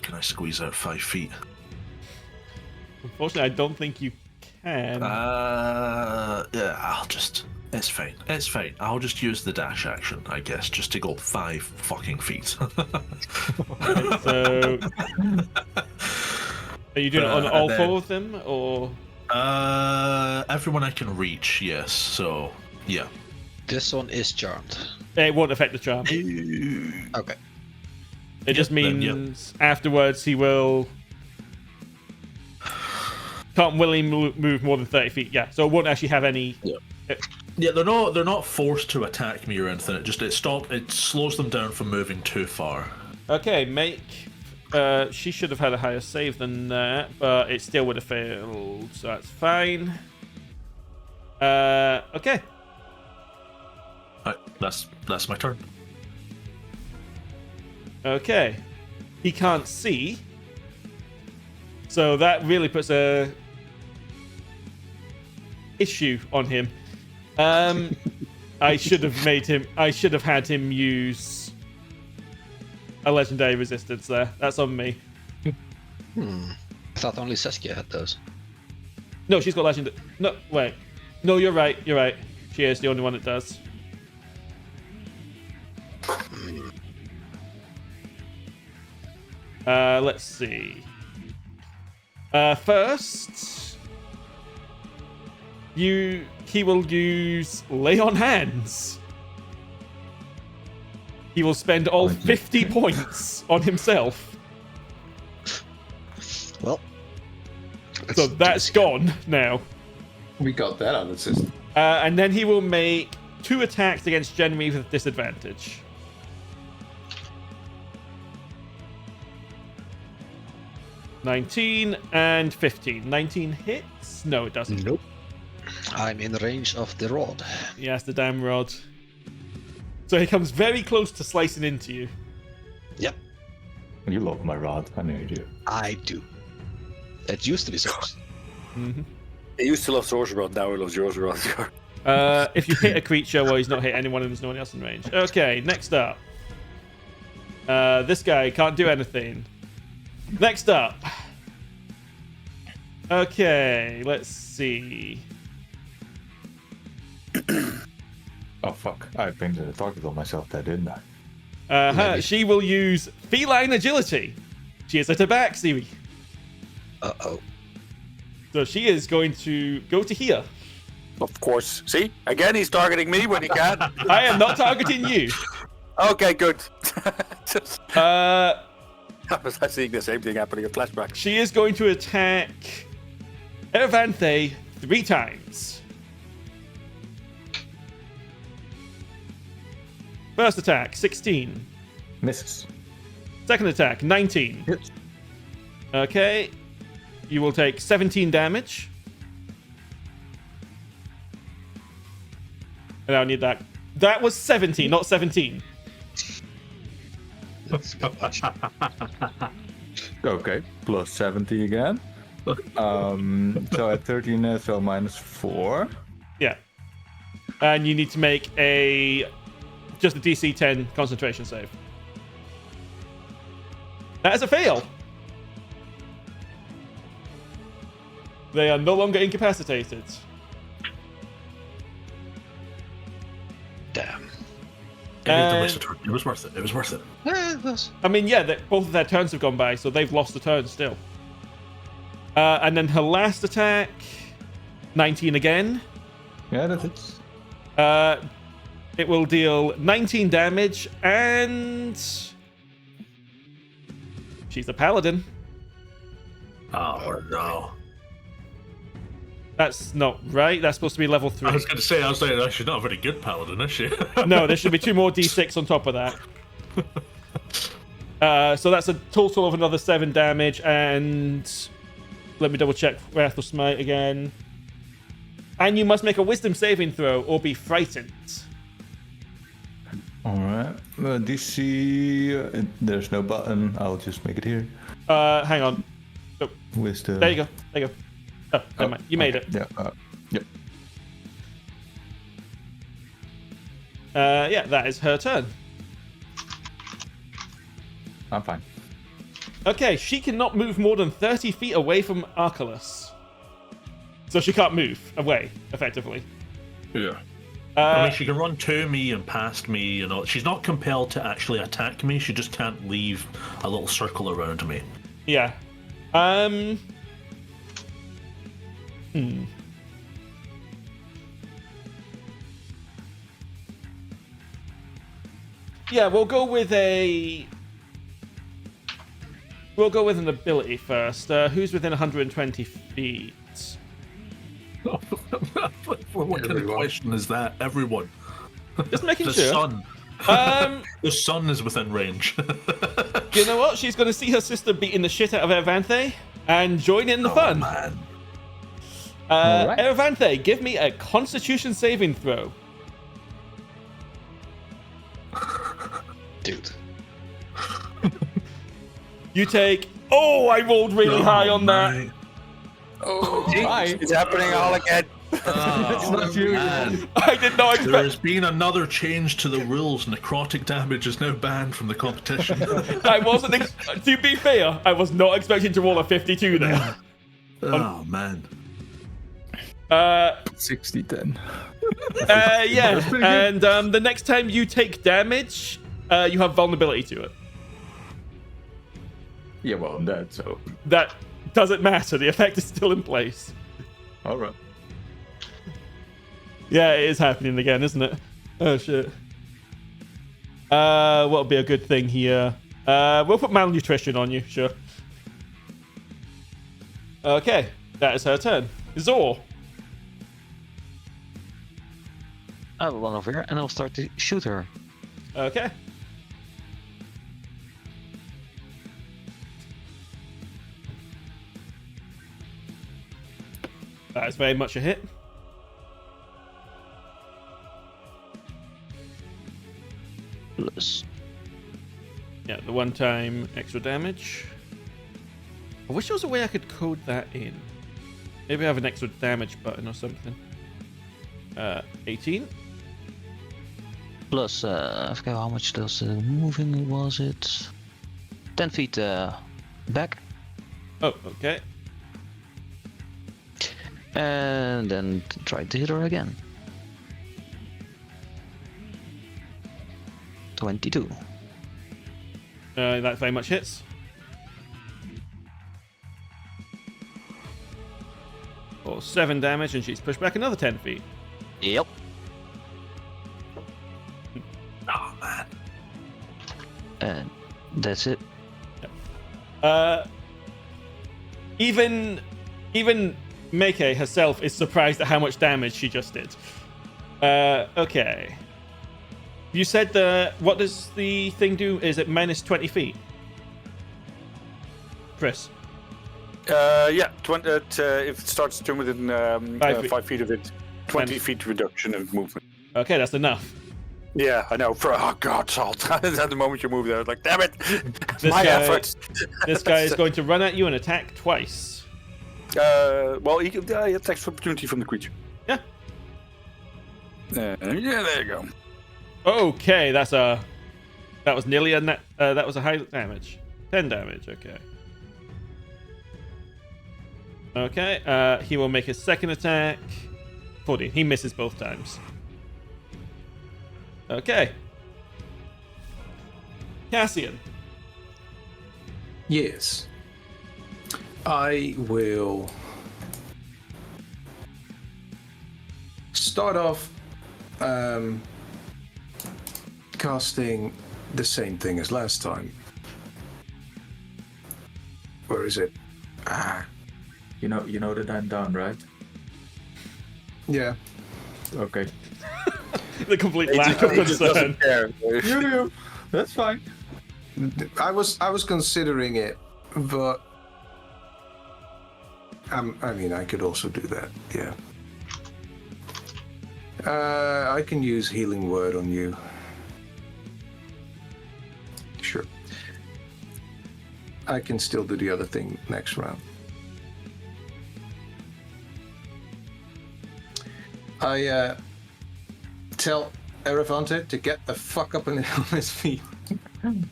can I squeeze out 5 feet? Unfortunately, I don't think you can. Yeah, I'll just... It's fine. It's fine. I'll just use the dash action, I guess, just to go 5 fucking feet. Right, so... Are you doing it on all then- 4 of them, or...? Everyone I can reach, yes. So, yeah. This one is charmed. It won't affect the charm. Okay. It just then, means afterwards he will... Can't willingly move more than 30 feet, yeah. So it won't actually have any... Yeah, they're not forced to attack me or anything. It slows them down from moving too far. Okay, make... she should have had a higher save than that, but it still would have failed, so that's fine. Okay. That's my turn. Okay. He can't see. So that really puts a issue on him. I should have had him use a legendary resistance there. That's on me. I thought only Saskia had those. No, she's got legendary. No, wait. No, you're right. She is the only one that does. Let's see. First, he will use Lay on Hands. He will spend all 50 points on himself. Well, so that's gone now. We got that on the system. And then he will make 2 attacks against Genraev with disadvantage. (19 and 15). 19 hits? No, it doesn't. Nope. I'm in range of the rod. Yes, the damn rod. So he comes very close to slicing into you. Yep, You love my rod. I know you do. I do. It used to be so. Mm-hmm. He used to love Sorcerer Rod, now he loves yours Rod. If you hit a creature, well, he's not hit anyone and there's no one else in range. Okay, next up. This guy can't do anything. Next up. Okay, let's see. Oh fuck! I painted a target on myself there, didn't I? She will use Feline Agility. She is at her back, Siri. Uh-oh. So she is going to go to here. Of course. See? Again, he's targeting me when he can. I am not targeting you. Okay, good. Uh, I was seeing the same thing happening in flashback. She is going to attack Erevanthe 3 times. First attack, 16. Misses. Second attack, 19. Hits. Okay. You will take 17 damage. And I need that. That was 17, not 17. Okay, plus 70 again. So at 13, so minus 4. Yeah. And you need to make just a DC 10 concentration save. That is a fail. They are no longer incapacitated. Damn. It was worth it. It was worth it. It was. I mean, yeah, both of their turns have gone by, so they've lost a turn still. And then her last attack, 19 again. Yeah, that hits. It will deal 19 damage, and she's a paladin. Oh no. That's not right. That's supposed to be level 3. I was going to say, she's not a very good paladin, is she? No, there should be 2 more d6 on top of that. So that's a total of another 7 damage, and let me double check Wrath or Smite again. And you must make a Wisdom saving throw or be frightened. Alright. DC, there's no button. I'll just make it here. Hang on. Oh, Wisdom. there you go. There you go. Oh, never mind. You made it. Yeah. Yep. Yeah, that is her turn. I'm fine. Okay, she cannot move more than 30 feet away from Archilaus. So she can't move away, effectively. Yeah. I mean, she can run to me and past me, and all. She's not compelled to actually attack me. She just can't leave a little circle around me. Yeah. Yeah, we'll go with an ability first. Who's within 120 feet? What kind of question is that? Everyone. Just making The sure. sun. The sun is within range. You know what? She's going to see her sister beating the shit out of Erevanthe and join in the fun. Man. Erevanthe, give me a Constitution saving throw. Dude. You take. Oh, I rolled really high on that. mate. Oh, It's happening all again. Oh, not you. man. I did not There expect. has been another change to the rules. Necrotic damage is now banned from the competition. I wasn't. To be fair, I was not expecting to roll a 52 there. Oh, man. 60-10. Yeah, That's pretty good. and the next time you take damage, you have vulnerability to it. Yeah, well, I'm dead, so. That doesn't matter. The effect is still in place. Alright. Yeah, it is happening again, isn't it? Oh shit. What'll be a good thing here? We'll put malnutrition on you, sure. Okay, that is her turn. Zor. I will run over here and I'll start to shoot her. Okay. That is very much a hit. Plus. Yeah, the one time extra damage. I wish there was a way I could code that in. Maybe I have an extra damage button or something. 18. Plus, I forget how much does moving was it? 10 feet back. Oh, okay. And then try to hit her again. 22. That very much hits. Or 7 damage, and she's pushed back another 10 feet. Yep. Oh, man. And that's it. Even Meike herself is surprised at how much damage she just did. Okay. You said what does the thing do? Is it minus 20 feet? Chris. Yeah, if it starts to within 5 feet of it, 20 And- feet reduction of movement. Okay, that's enough. Yeah, I know. Oh God, Salt! At the moment you move there, I was like, damn it, This my guy- effort. This guy is going to run at you and attack twice. Well, he attacks opportunity from the creature. Yeah. Yeah, there you go. Okay, that was nearly a net. That was a high damage. 10 damage. Okay. Okay. He will make his second attack. 40. He misses both times. Okay. Cassian. yes. I will start off casting the same thing as last time. Where is it? You know that I'm down, right? Yeah. Okay. The complete lack of concern. That's fine. I was considering it, but I mean, I could also do that. Yeah. I can use healing word on you. Sure. I can still do the other thing next round. I tell Erevanthe to get the fuck up on his feet.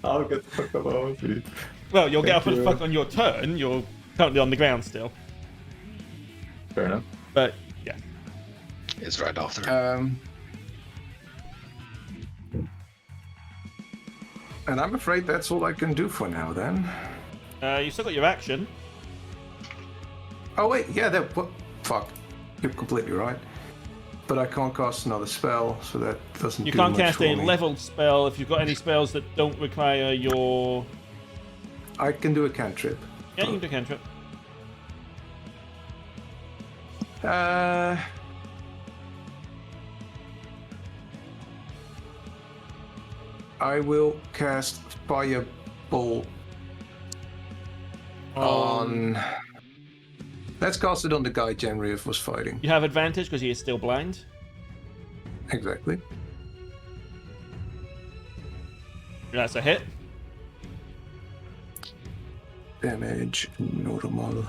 I'll get the fuck up on my feet. Well, you'll get up Thank and you. fuck on your turn. You're currently on the ground still. Fair enough. But, yeah. It's right after. And I'm afraid that's all I can do for now then. You still got your action. Oh wait, yeah, what? Fuck. You're completely right. But I can't cast another spell, so that doesn't You do can't much cast for a me. leveled spell if you've got any spells that don't require your... I can do a cantrip. Yeah, you can do cantrip. I will cast Firebolt on... Let's cast it on the guy Genraev was fighting. You have advantage because he is still blind. Exactly. That's a hit. Damage normal.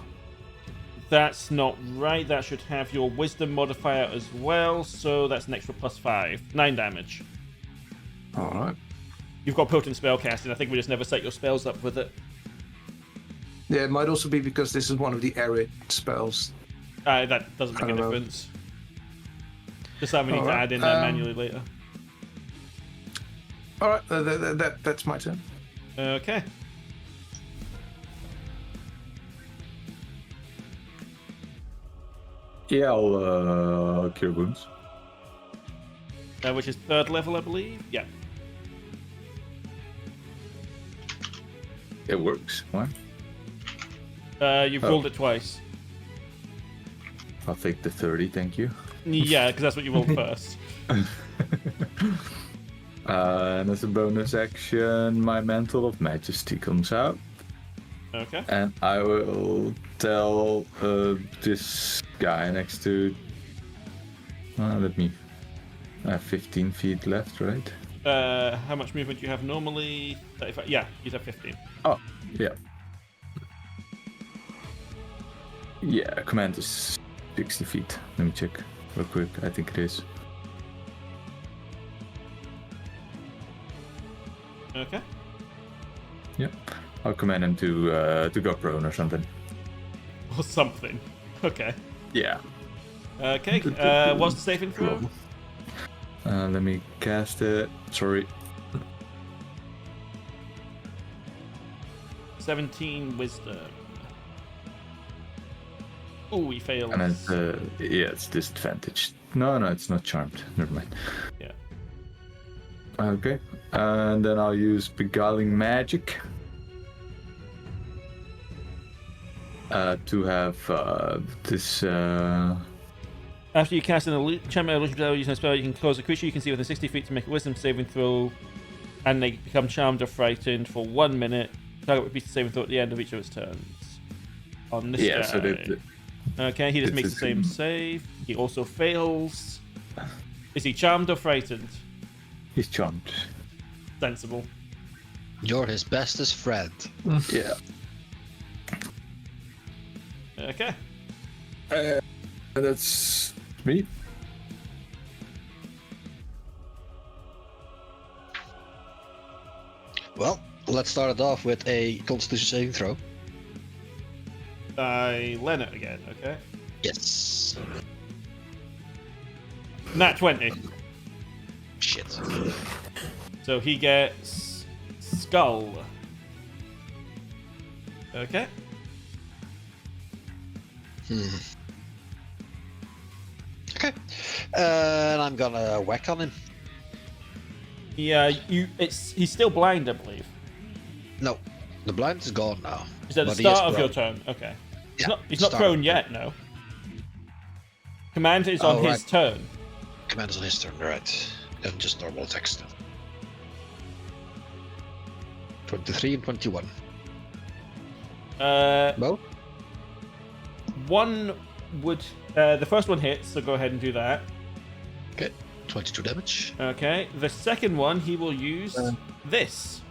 That's not right. That should have your wisdom modifier as well. So that's an extra +5. 9 damage. Alright. You've got potent spell casting. I think we just never set your spells up with it. Yeah, it might also be because this is one of the arid spells. That doesn't make a difference. Just something we need to add in there manually later. Alright, that's my turn. Okay. Yeah, I'll cure wounds. Which is 3rd level, I believe. Yeah. It works. What? You've rolled it twice. I'll take the 30, thank you. Yeah, because that's what you rolled first. And as a bonus action, my Mantle of Majesty comes out. Okay. And I will tell this guy next to... let me... I have 15 feet left, right? How much movement do you have normally? 35. Yeah, you'd have 15. Oh, yeah. Yeah, command is 60 feet. Let me check real quick. I think it is. Okay. Yep. I'll command him to go prone or something. Or something. Okay. Yeah. Okay. What's the saving throw? Let me cast it. Sorry. 17 wisdom. Oh, he fails. And it's it's disadvantaged. No, it's not charmed. Never mind. Yeah. Okay. And then I'll use Beguiling Magic. To have this. After you cast an enchantment illusion spell using a spell, you can cause a creature you can see within 60 feet to make a wisdom saving throw, and they become charmed or frightened for 1 minute. Target repeats the saving throw at the end of each of its turns. On this guy. So okay, he just makes the same save. He also fails. Is he charmed or frightened? He's charmed. Sensible. You're his bestest friend. Yeah. Okay. That's me. Well, let's start it off with a Constitution saving throw. Leonard again, okay. Yes. Nat 20. Shit. So he gets Skull. Okay. Okay. And I'm gonna whack on him. Yeah, he's still blind, I believe. No, the blind is gone now. Is that the But he is start of your prone. turn? Okay. Yeah, He's not start prone of yet, no. Command is on his right. turn. Command is on his turn, right. Then just normal text. 23 and 21. Both? One would... the first one hits, so go ahead and do that. Okay, 22 damage. Okay. The second one, he will use this.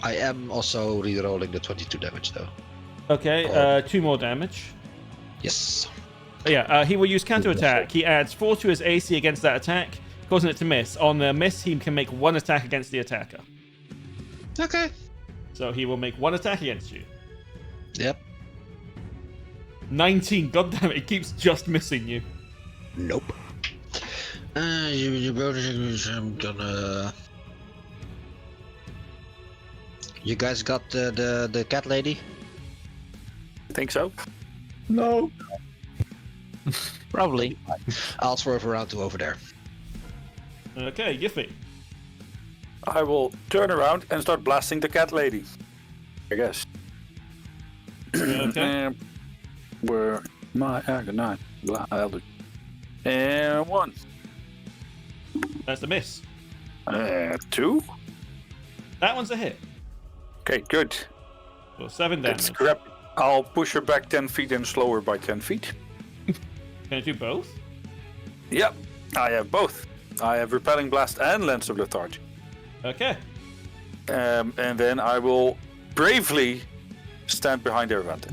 I am also re-rolling the 22 damage though. Okay, 2 more damage. Yes. Yeah, he will use counterattack. He adds 4 to his AC against that attack, causing it to miss. On the miss, he can make 1 attack against the attacker. Okay. So he will make 1 attack against you. Yep. 19. God damn it, it keeps just missing you. Nope. I'm gonna... You guys got the cat lady? I think so. No. Probably. I'll swerve around to over there. Okay, Yuphi. I will turn around and start blasting the cat lady. I guess. Okay. Where my Agonite? I'll do. And 1. That's a miss. 2. That one's a hit. Okay, good. So 7 damage. Let's grab. I'll push her back 10 feet and slow her by 10 feet. Can I do both? Yep, I have both. I have Repelling Blast and Lens of Lethargy. Okay. And then I will bravely stand behind Erevanthe.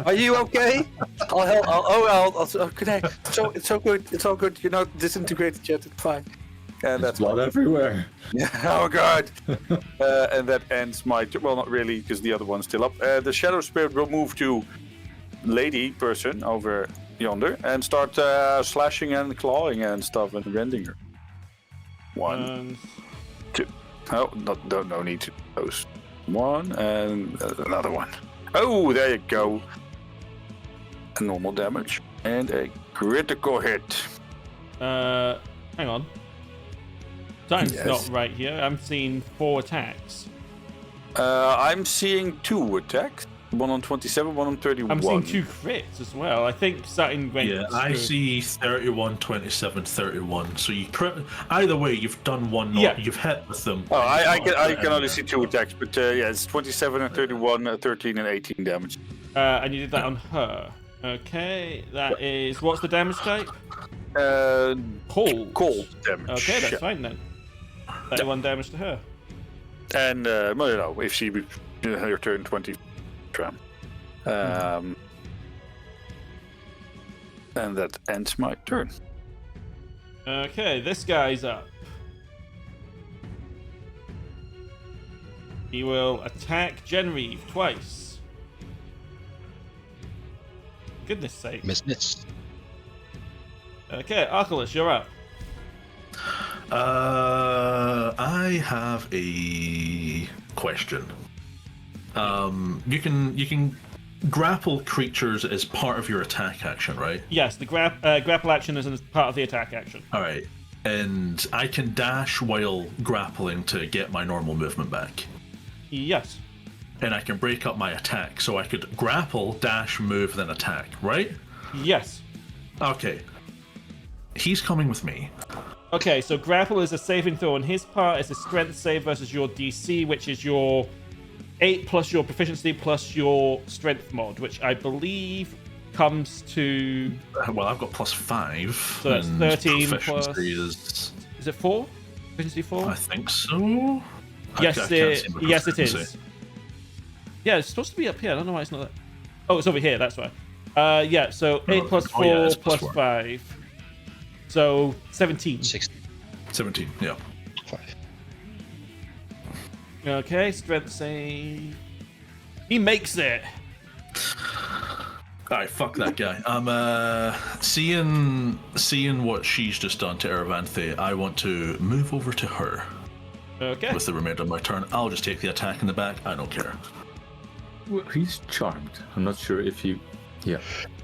Are you okay? I'll help. I'll connect. It's so good. It's all good. You're not disintegrated yet. It's fine. And There's blood everywhere. Yeah. Oh god. And that ends my. Well, not really, because the other one's still up. The shadow spirit will move to lady person over yonder and start slashing and clawing and stuff and rending her. 1, 2. Oh, no need to those. 1 and another one. Oh, there you go. A normal damage and a critical hit. Hang on. Time's Yes. not right here. I'm seeing 4 attacks. I'm seeing 2 attacks. 1 on 27, 1 on 31. I'm seeing 2 crits as well. I think starting range. Yeah, I see 31, 27, 31. So you either way, you've done one. Yeah. You've hit with them. Oh, I can only see 2 attacks, but yeah, it's 27 and 31, 13 and 18 damage. And you did that on her. Okay, that is. What's the damage type? Cold. Cold damage. Okay, that's yeah. fine then. 31 damage to her. And well, you know, if she her turn 20 tram. And that ends my turn. Okay, this guy's up. He will attack Genraev twice. Goodness sake. Miss. Okay, Archilaus, you're up. I have a question. You can grapple creatures as part of your attack action, right? Yes, the grapple action is part of the attack action. All right, and I can dash while grappling to get my normal movement back. Yes. And I can break up my attack, so I could grapple, dash, move, then attack, right? Yes. Okay. He's coming with me. Okay, so grapple is a saving throw on his part. It's a strength save versus your DC, which is your 8 plus your proficiency plus your strength mod, which I believe comes to... Well, I've got +5. So that's 13 plus... plus... Is it 4? Proficiency 4? I think so. Yes, I can't see my yes, it proficiency. is. Yeah, it's supposed to be up here. I don't know why it's not there. Oh, it's over here. That's why. Yeah, so 8 plus 4 yeah, it's plus +4. 5. So 17. 17, yeah. 5. Okay, strength save. He makes it. Alright, fuck that guy. I'm seeing what she's just done to Erevanthe. I want to move over to her. Okay. With the remainder of my turn. I'll just take the attack in the back. I don't care. Well, he's charmed. I'm not sure if you... Yeah.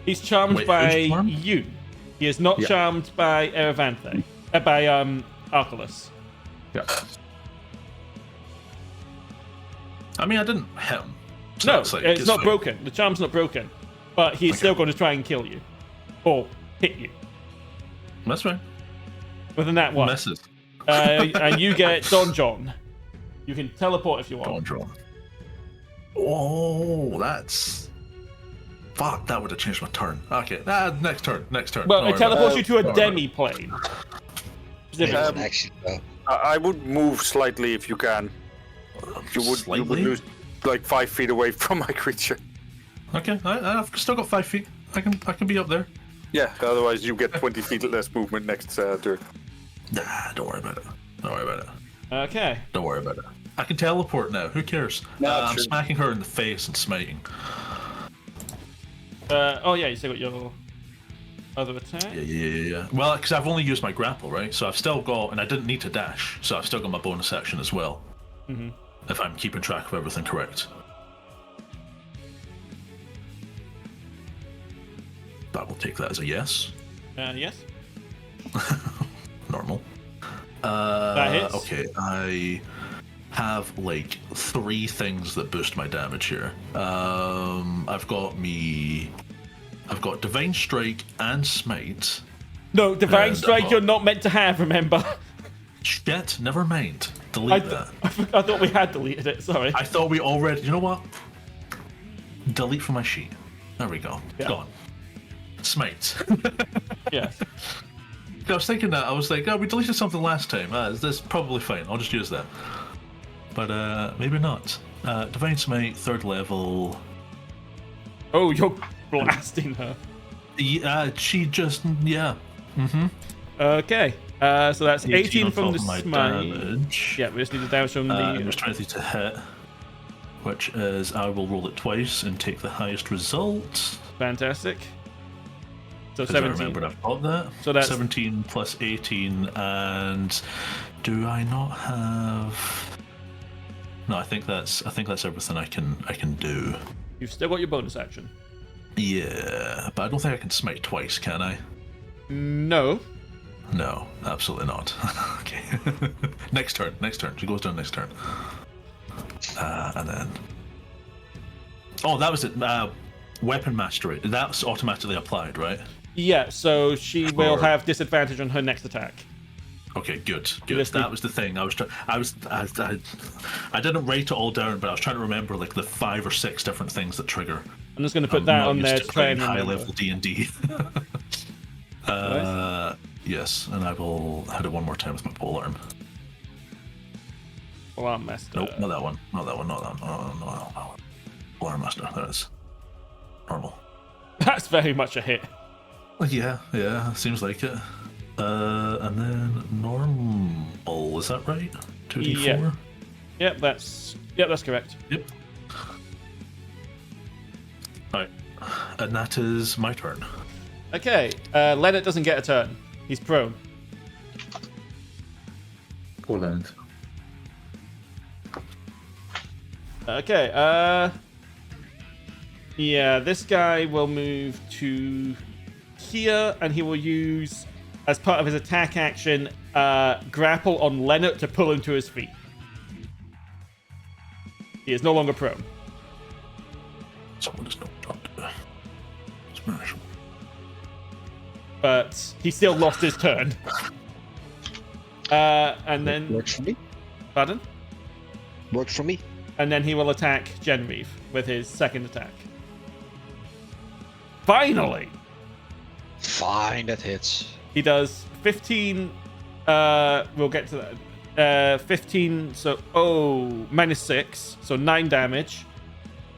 He's charmed Wait, by who's charmed? you. He is not Yeah. charmed by Erevanthe. By Archilaus. Yeah. I mean, I didn't hit him. So No, it's like, it's not fine. broken. The charm's not broken. But he's still going to try and kill you. Or hit you. That's right. With a nat 1. Misses. And you get Donjon. You can teleport if you want. Don't draw. Oh, that's... Fuck, that would have changed my turn. Okay, next turn. Well, Don't it worry teleports about you to a Don't worry about demi-plane. Actually, I would move slightly if you can. You would Slightly? lose like 5 feet away from my creature. Okay, I've still got 5 feet. I can be up there. Yeah, otherwise you get 20 feet less movement next turn. Nah, don't worry about it. Don't worry about it. Okay. Don't worry about it. I can teleport now. Who cares? No, I'm true. smacking her in the face and smiting. Oh, yeah, you still got your other attack? Yeah. Well, because I've only used my grapple, right? So I've still got, and I didn't need to dash, so I've still got my bonus action as well. Mm-hmm. If I'm keeping track of everything correct. I will take that as a yes. Yes. Normal. That hits. Okay, I have like 3 things that boost my damage here. I've got Divine Strike and Smite. No, Divine And Strike I've you're got- not meant to have, remember? Shit, never mind. Delete that. I thought we had deleted it, sorry. I thought we already. You know what? Delete from my sheet. There we go. Yeah. Gone. Smite. Yes. I was thinking that. I was like, oh, we deleted something last time. That's probably fine. I'll just use that. but maybe not. Divine Smite, 3rd level. Oh, you're blasting her. She just, yeah. Mm-hmm. Okay. So that's 18 on from top the of my smite. damage. Yeah, we just need the damage from the. There's 20 to hit, which is I will roll it twice and take the highest result. Fantastic. So 'Cause I 17. remembered I've got that. So that's 17 plus 18, and do I not have? No, I think that's everything I can do. You've still got your bonus action. Yeah, but I don't think I can smite twice, can I? No. No, absolutely not. Okay. Next turn. She goes down next turn. And then. Oh, that was it. Weapon mastery. That's automatically applied, right? Yeah, so she will have disadvantage on her next attack. Okay, good. That was the thing. I didn't write it all down, but I was trying to remember like the 5 or 6 different things that trigger. I'm just going to put that on there to try and high remember. level D&D. Yes, and I will hit it one more time with my polearm. Polearm master. Nope, not that one. Not that one. No. Polearm master. There it is. Normal. That's very much a hit. Yeah, seems like it. And then normal, is that right? 2d4? Yep, that's correct. Yep. Alright. And that is my turn. Okay, Leonard doesn't get a turn. He's prone. Poor Leonard. Okay, yeah, this guy will move to here, and he will use, as part of his attack action, grapple on Leonard to pull him to his feet. He is no longer prone. Someone is not dropped smash. But he still lost his turn. And then... Works for me. Pardon? Works for me. And then he will attack Genraev with his second attack. Finally! Fine, that hits. He does 15. We'll get to that. 15. So -6. So 9 damage,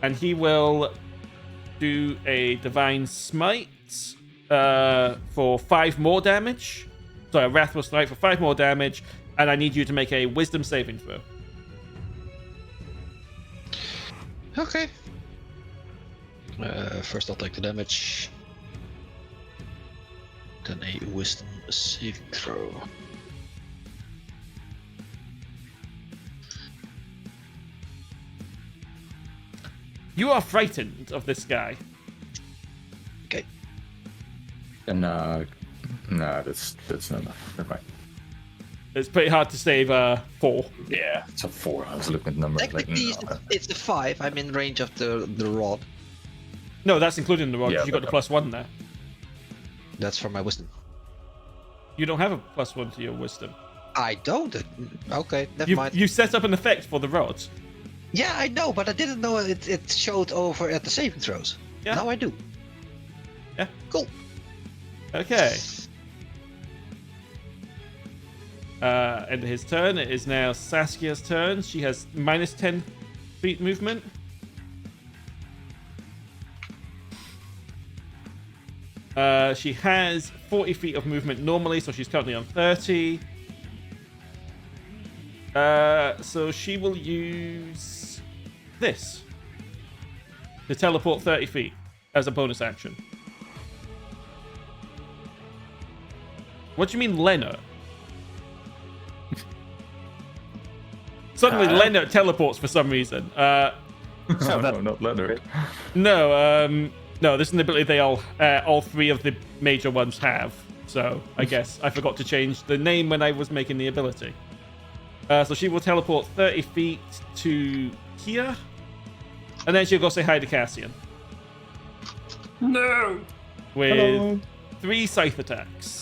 and he will do a divine smite for 5 more damage. Sorry, a wrathful smite for 5 more damage, and I need you to make a wisdom saving throw. Okay. First I'll take the damage. Then a wisdom saving throw. You are frightened of this guy. Okay. And no, that's not enough. Never mind. It's pretty hard to save 4. Yeah, it's a 4. I was looking at the number. Like, Technically, no. it's the 5. I'm in range of the rod. No, that's including the rod. Yeah, You got the but- +1 there. That's for my wisdom. You don't have a +1 to your wisdom. I don't. Okay, never mind. You set up an effect for the rod. Yeah, I know, but I didn't know it showed over at the saving throws. Yeah. Now I do. Yeah. Cool. Okay. End of his turn. It is now Saskia's turn. She has -10 feet movement. She has 40 feet of movement normally, so she's currently on 30. So she will use this to teleport 30 feet as a bonus action. What do you mean, Leno? Suddenly, Leno teleports for some reason. No, not Leonard. No, this is an ability they all 3 of the major ones have. So I guess I forgot to change the name when I was making the ability. So she will teleport 30 feet to here, and then she'll go say hi to Cassian. No. With 3 scythe attacks.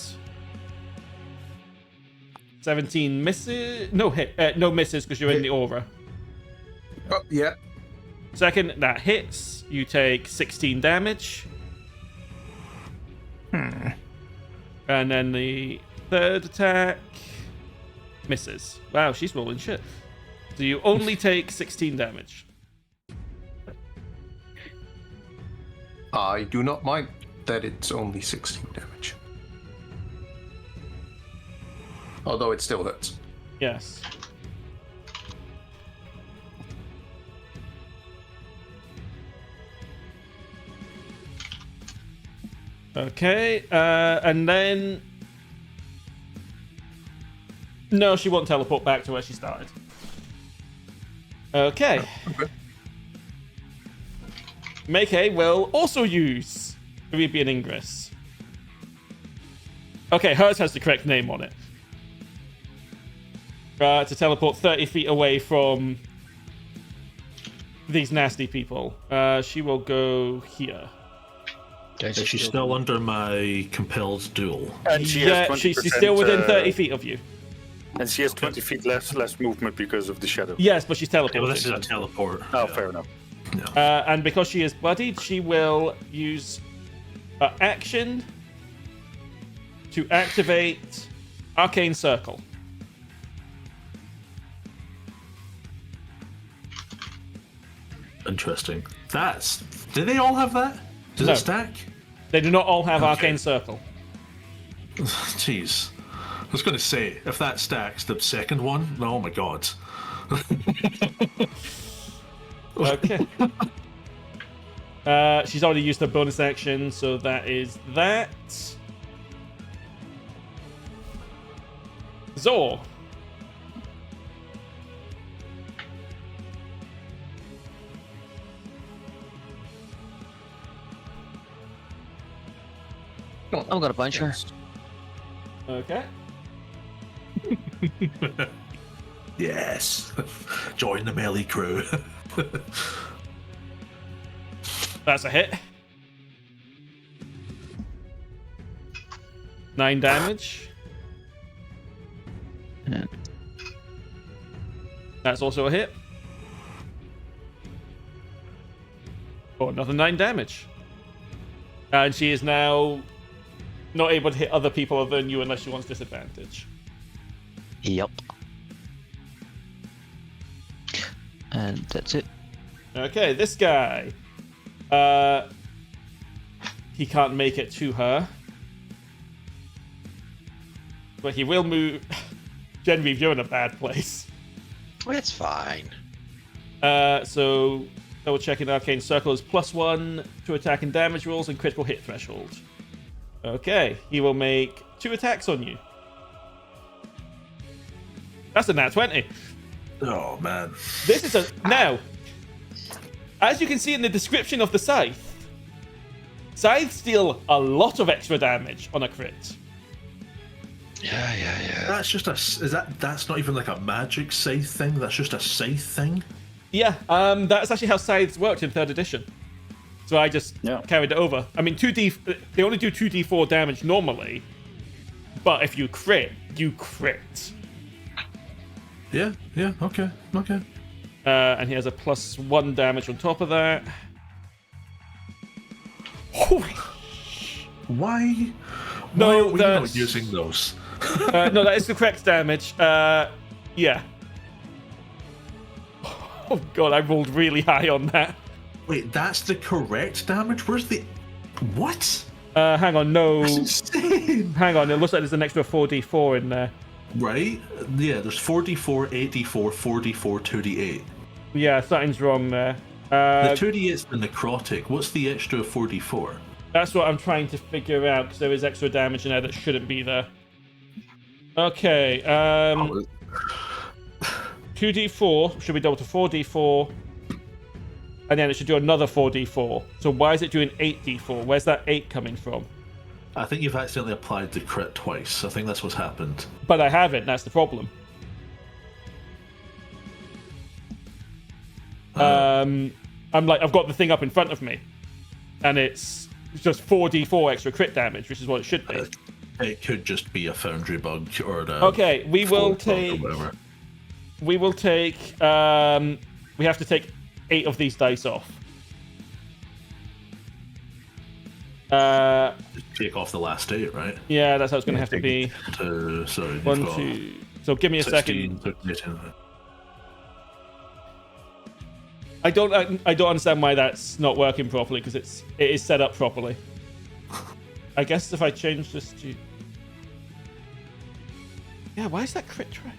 17 misses. No misses because you're in the aura. Oh, yeah. Second, that hits. You take 16 damage. And then the third attack misses. Wow, she's rolling shit. So you only take 16 damage. I do not mind that it's only 16 damage. Although it still hurts. Yes. Okay, and then... No, she won't teleport back to where she started. Okay. Megerehein will also use Arabian Ingress. Okay, hers has the correct name on it. To teleport 30 feet away from these nasty people. She will go here. Is she still under my compelled duel? And she Yeah, has she's 20%, still within 30 feet of you. And she has 20 feet less movement because of the shadow. Yes, but she's teleporting. Well, this is a teleport. Oh, fair enough. And because she is bloodied, she will use action to activate Arcane Circle. Interesting. Do they all have that? Does No. it stack? They do not all have Okay. Arcane Circle. Jeez. I was going to say, if that stacks, the second one, oh my god. Okay. She's already used her bonus action, so that is that. Zor. I'm gonna punch her. Okay. Yes. Join the melee crew. That's a hit. 9 damage. Yeah. That's also a hit. Oh, another 9 damage. And she is now not able to hit other people other than you unless she wants disadvantage. Yep. And that's it. Okay, this guy. He can't make it to her. But he will move. Genraev, you're in a bad place. It's fine. So, double checking Arcane Circle is +1 to attack and damage rolls and critical hit threshold. Okay, he will make 2 attacks on you. That's a nat 20. Oh man. This is a... Now, as you can see in the description of the scythe, scythes deal a lot of extra damage on a crit. Yeah. That's just that's not even like a magic scythe thing, that's just a scythe thing? Yeah, that's actually how scythes worked in 3rd edition. So I just carried it over. I mean, they only do 2d4 damage normally, but if you crit, you crit. Yeah, okay. And he has a +1 damage on top of that. Why? No, Why are we not that's... using those? No, that is the correct damage. Yeah. Oh god, I rolled really high on that. Wait, that's the correct damage? Where's the... What? Hang on, no. That's insane! Hang on, it looks like there's an extra 4d4 in there. Right? Yeah, there's 4d4, 8d4, 4d4, 2d8. Yeah, something's wrong there. The 2d8's the necrotic. What's the extra 4d4? That's what I'm trying to figure out, because there is extra damage in there that shouldn't be there. Okay, 2d4 should be double to 4d4, and then it should do another 4d4. So why is it doing 8d4? Where's that 8 coming from? I think you've accidentally applied the crit twice. I think that's what's happened. But I haven't, that's the problem. I'm like, I've got the thing up in front of me, and it's just 4d4 extra crit damage, which is what it should be. It could just be a foundry bug or the... Okay, we will take... We will take... we have to take 8 of these dice off. Take off the last 8, right? Yeah, that's how it's going to have to be. Sorry, 1, 2... So give me a 16, second. I don't understand why that's not working properly because it is set up properly. I guess if I change this to... Yeah, why is that crit try?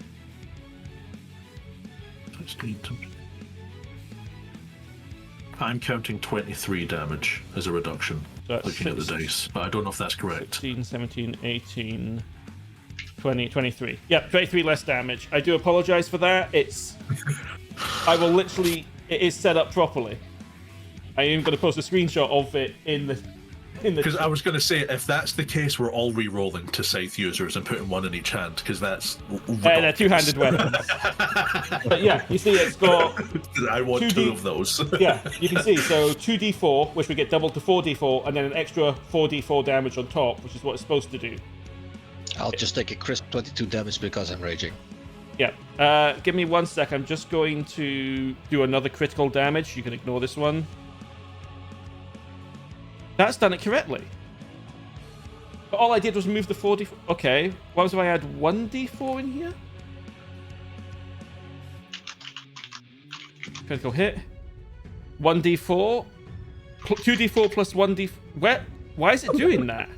I'm counting 23 damage as a reduction, So looking at the dice, but I don't know if that's correct. 16, 17, 18, 20, 23. Yep, 23 less damage. I do apologize for that. I will literally... It is set up properly. I am going to post a screenshot of it in the... Because I was going to say, if that's the case, we're all re-rolling to scythe users and putting one in each hand, because that's... they're two-handed weapons. But yeah, you see it's got... I want 2 of those. Yeah, you can see. So 2d4, which we get doubled to 4d4, and then an extra 4d4 damage on top, which is what it's supposed to do. I'll just take a crisp 22 damage because I'm raging. Yeah. Give me 1 sec. I'm just going to do another critical damage. You can ignore this one. That's done it correctly. But all I did was move the 4d4. Okay. What was if I had 1d4 in here? Critical hit. 1d4. 2d4 plus 1d... Where? Why is it doing that?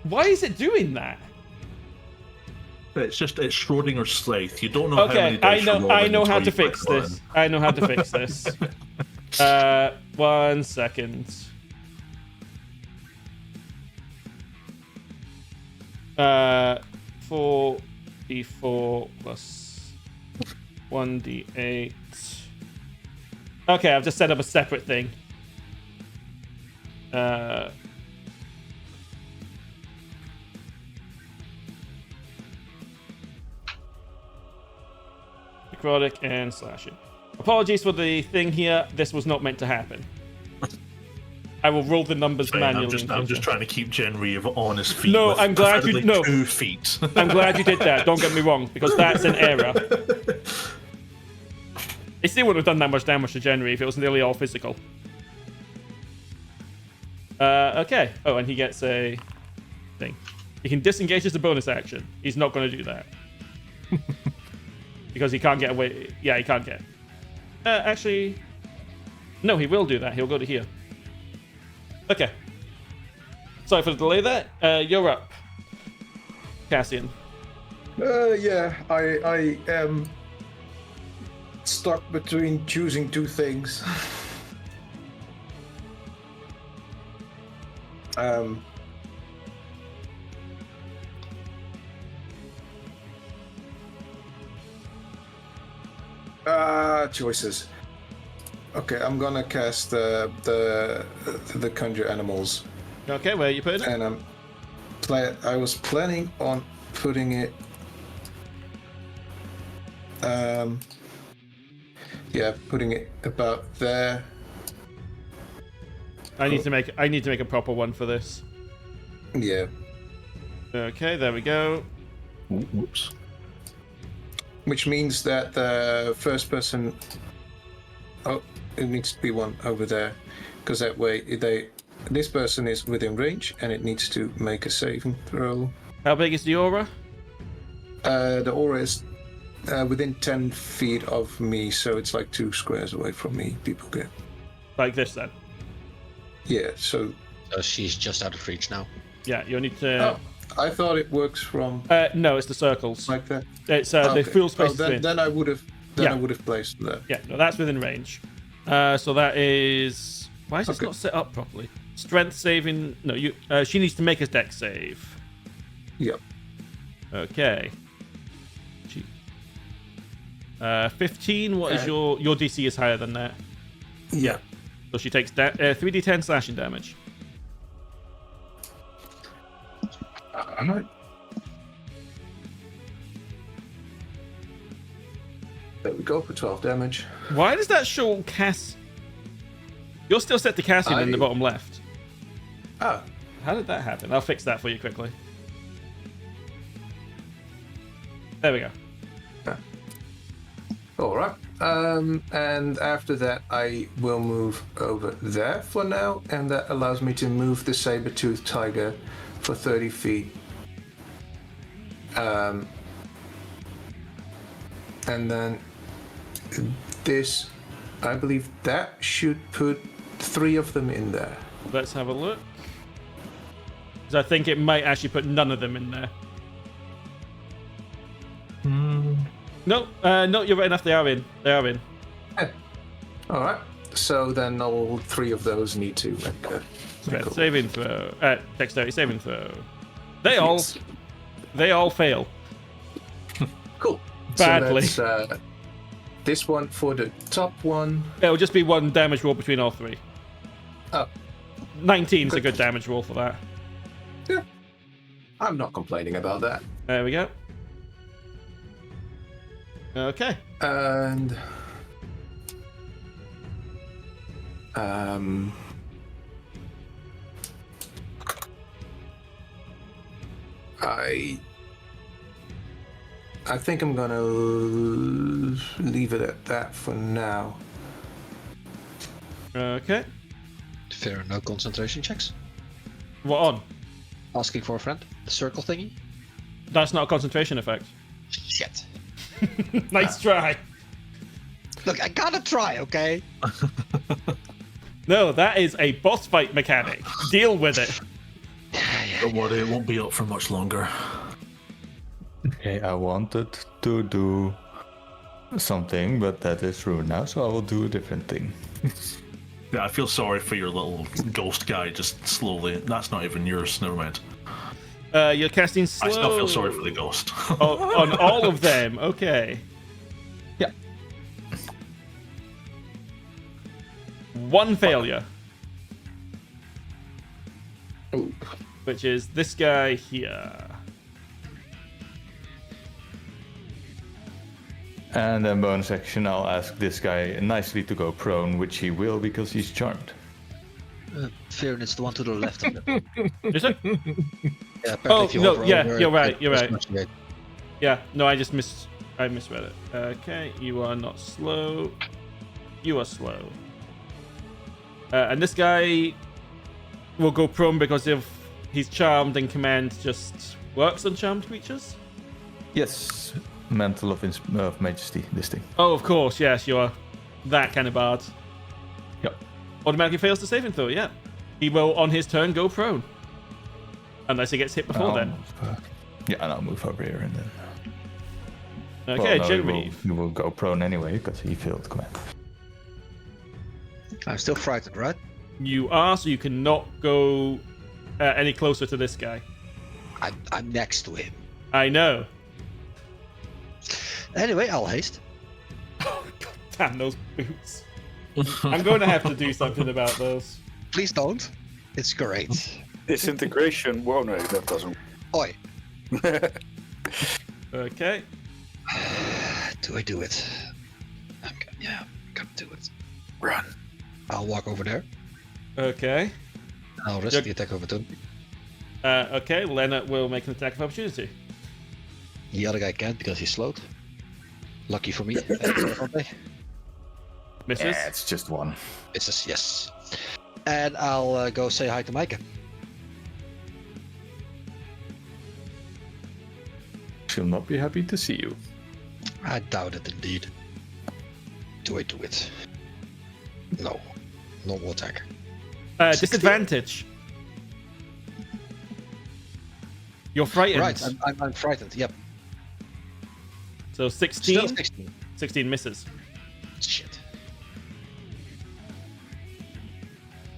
Why is it doing that? It's Schrodinger's scythe. You don't know how many Okay, dice I know how to fix this. I know how to fix this. 1 second. 4d4 plus 1d8. Okay, I've just set up a separate thing. Necrotic and slashing. Apologies for the thing here. This was not meant to happen. I will roll the numbers manually. I'm just trying to keep Genraev on his feet. No, I'm glad you... No. 2 feet. I'm glad you did that. Don't get me wrong, because that's an error. It still wouldn't have done that much damage to Genraev if it was nearly all physical. Okay. Oh, and he gets a thing. He can disengage as a bonus action. He's not going to do that. Because he can't get away. Yeah, he can't get. Actually, no, he will do that. He'll go to here. Okay. Sorry for the delay there. You're up, Cassian. Yeah, I am stuck between choosing 2 things. Choices. Okay, I'm gonna cast the conjure animals. Okay, where are you putting it? And I was planning on putting it. Yeah, putting it about there. I need to make a proper one for this. Yeah. Okay, there we go. Whoops. Which means that the first person... Oh, it needs to be one over there. Because that way, this person is within range, and it needs to make a saving throw. How big is the aura? The aura is within 10 feet of me, so it's like 2 squares away from me. People get... Like this, then? Yeah, so... So she's just out of reach now. Yeah, you'll need to... Oh, I thought it works from... no, it's the circles. Like that? It's the full space. Then I would have... I would have placed that. Yeah, no, that's within range. So that is... Why is this not set up properly? Strength saving... No, she needs to make a dex save. Yep. Okay. 15. What is your DC is higher than that? Yeah. So she takes 3d10 slashing damage. Alright. There we go for 12 damage. Why does that show Cass? You're still set to Cassian in the bottom left. Ah. How did that happen? I'll fix that for you quickly. There we go. Alright. And after that, I will move over there for now, and that allows me to move the saber-toothed tiger for 30 feet. And then this, I believe that should put 3 of them in there. Let's have a look. Because I think it might actually put none of them in there. No, no, you're right enough. They are in. They are in. All right. So then all 3 of those need to make a Strength saving throw. Dexterity saving throw. They all fail. Cool. Badly. So that's, this one for the top one. It'll just be 1 damage roll between all 3. Oh. 19's a good damage roll for that. Yeah. I'm not complaining about that. There we go. Okay. And I think I'm gonna leave it at that for now. Okay. Fair, no concentration checks. What on? Asking for a friend. The circle thingy. That's not a concentration effect. Shit. Nice try. Look, I gotta try, okay? No, that is a boss fight mechanic. Deal with it. Don't worry, it won't be up for much longer. Okay, I wanted to do something, but that is ruined now, so I will do a different thing. Yeah, I feel sorry for your little ghost guy, just slowly. That's not even yours, never mind. You're casting slow. I still feel sorry for the ghost. On all of them, okay. Yeah. 1 failure. Ooh. Which is this guy here. And then bonus action, I'll ask this guy nicely to go prone, which he will because he's charmed. Fair, it's the one to the left of it. Is it? Yeah, apparently Oh, if you no, hover yeah, over you're it, right, you're it's right. much great. Yeah, no, I misread it. Okay, you are not slow. You are slow. And this guy will go prone because if he's charmed and command just works on charmed creatures? Yes, Mantle of Majesty, this thing. Oh, of course, yes, you are that kind of bard. Yep. Automatically fails the saving throw, yeah. He will, on his turn, go prone. Unless he gets hit before then. Yeah, and I'll move over here and then. Okay, well, no, Genraev. he will go prone anyway because he failed command. I'm still frightened, right? You are, so you cannot go any closer to this guy. I'm next to him. I know. Anyway, I'll haste. God damn those boots. I'm going to have to do something about those. Please don't. It's great. Disintegration. Whoa, no, that doesn't. Oi. Okay. Do I do it? I'm gonna do it. Run. I'll walk over there. Okay. I'll risk the attack of opportunity. Okay, Leonard will make an attack of opportunity. The other guy can't because he's slowed. Lucky for me. Misses. Yeah, it's just 1. It's just yes. And I'll go say hi to Micah. She'll not be happy to see you. I doubt it indeed. Do I do it? No. Normal attack. 16. Disadvantage. You're frightened. Right, I'm frightened, yep. So 16? Still 16. 16 misses. Shit.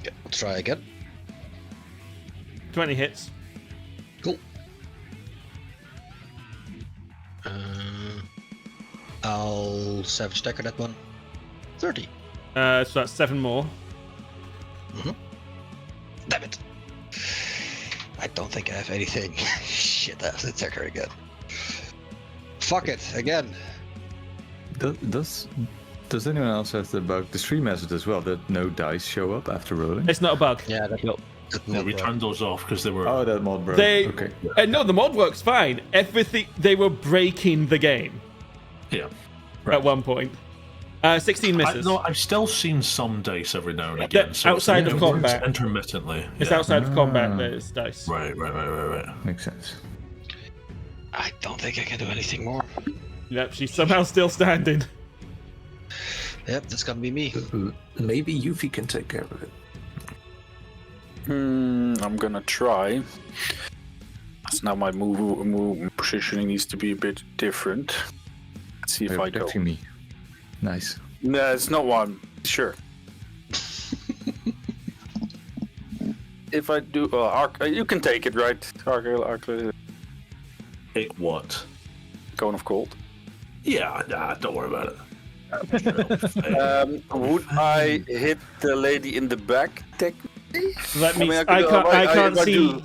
Okay, we'll try again. 20 hits. Cool. I'll Savage Dagger that one. 30. So that's 7 more. Damn it. I don't think I have anything. Shit, I have to attack her again. Fuck it, again. Does anyone else have the bug? The stream has it as well, that no dice show up after rolling? It's not a bug. Yeah, that Yeah, we turned those off because they were. Oh, that mod broke. They, Okay. no, the mod works fine. Everything, they were breaking the game Yeah. at one point. 16 misses. I've still seen some dice every now and again. So outside of it works combat. intermittently. It's yeah. outside of combat, there's dice. Right. Makes sense. I don't think I can do anything more. Yep, she's somehow still standing. Yep, that's gonna be me. Maybe Yuphi can take care of it. I'm gonna try. So now my move positioning needs to be a bit different. Let's see if You're I go. protecting me. Nice. No, it's not one. Sure. If I do, you can take it, right? Take what? Cone of Cold. Yeah, nah, don't worry about it. Would I hit the lady in the back? Technically? Let me. I can't see.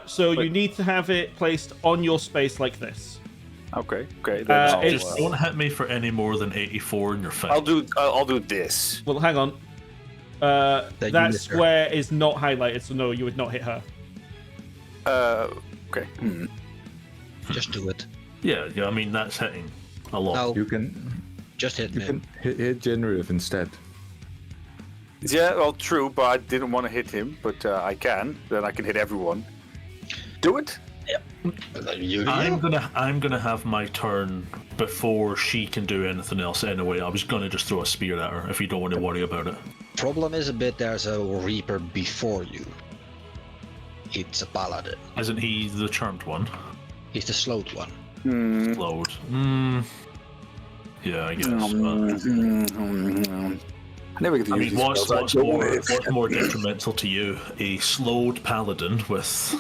So you need to have it placed on your space like this. Okay. Then Just don't hit me for any more than 84 in your face. I'll do this. Well, hang on. That square is not highlighted, so no, you would not hit her. Okay. Just do it. Yeah, I mean, that's hitting a lot. No, You can just hit me. hit Genraev instead. Yeah, well, true, but I didn't want to hit him, but I can. Then I can hit everyone. Do it. I'm gonna have my turn before she can do anything else anyway. I was gonna just throw a spear at her if you don't want to worry about it. Problem is a bit there's a Reaper before you. It's a Paladin. Isn't he the charmed one? He's the slowed one. Slowed. Yeah, I guess. I never get to I use mean, these what's spells. I don't wanna hit. more detrimental to you? A slowed paladin with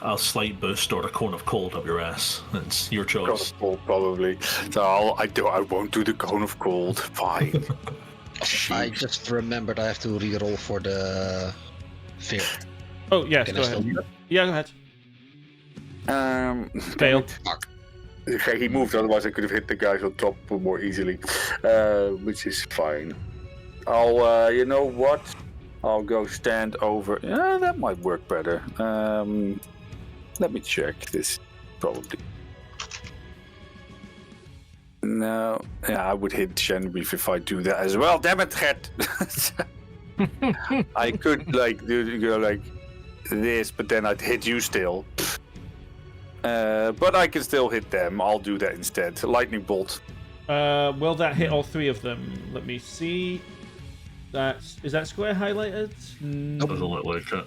a slight boost or a cone of cold up your ass? It's your Cone choice. of Cold, probably. So I won't do the Cone of Cold. Fine. I just remembered I have to reroll for the fear. Oh yes, Can go I still ahead. do that? Yeah, go ahead. Failed. Okay, he moved, otherwise I could have hit the guys on top more easily, which is fine. I'll, you know what? I'll go stand over. Yeah, that might work better. Let me check this. Probably. No, yeah, I would hit Genraev if I do that as well. Damn it, Gert! I could go like this, but then I'd hit you still. But I can still hit them. I'll do that instead. Lightning bolt. Will that hit all three of them? Let me see. Is that square highlighted? Doesn't look like it.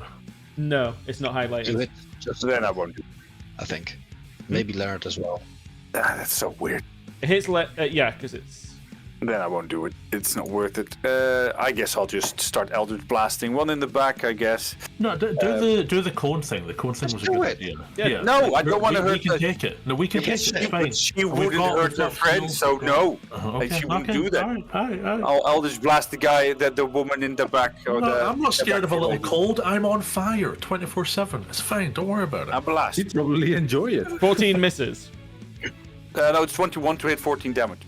No, it's not highlighted. Do it. Just Then I won't do. I think. Maybe Leonard as well. That's so weird. It hits yeah, because it's. Then I won't do it. It's not worth it. I guess I'll just start Eldritch Blasting. One in the back, I guess. No, do the cone thing. The cone thing was a do good it. idea. Yeah. No, I don't want to hurt We can her. take it. No, we can take it. It's fine. But she wouldn't hurt her friend, so no. Okay, She wouldn't do that. All right. I'll just blast the guy, the woman in the back. Or I'm not scared of a little cold. cold. I'm on fire 24/7. It's fine. Don't worry about it. I blast. You'd probably enjoy it. 14 misses. No, it's 21 to hit 14 damage.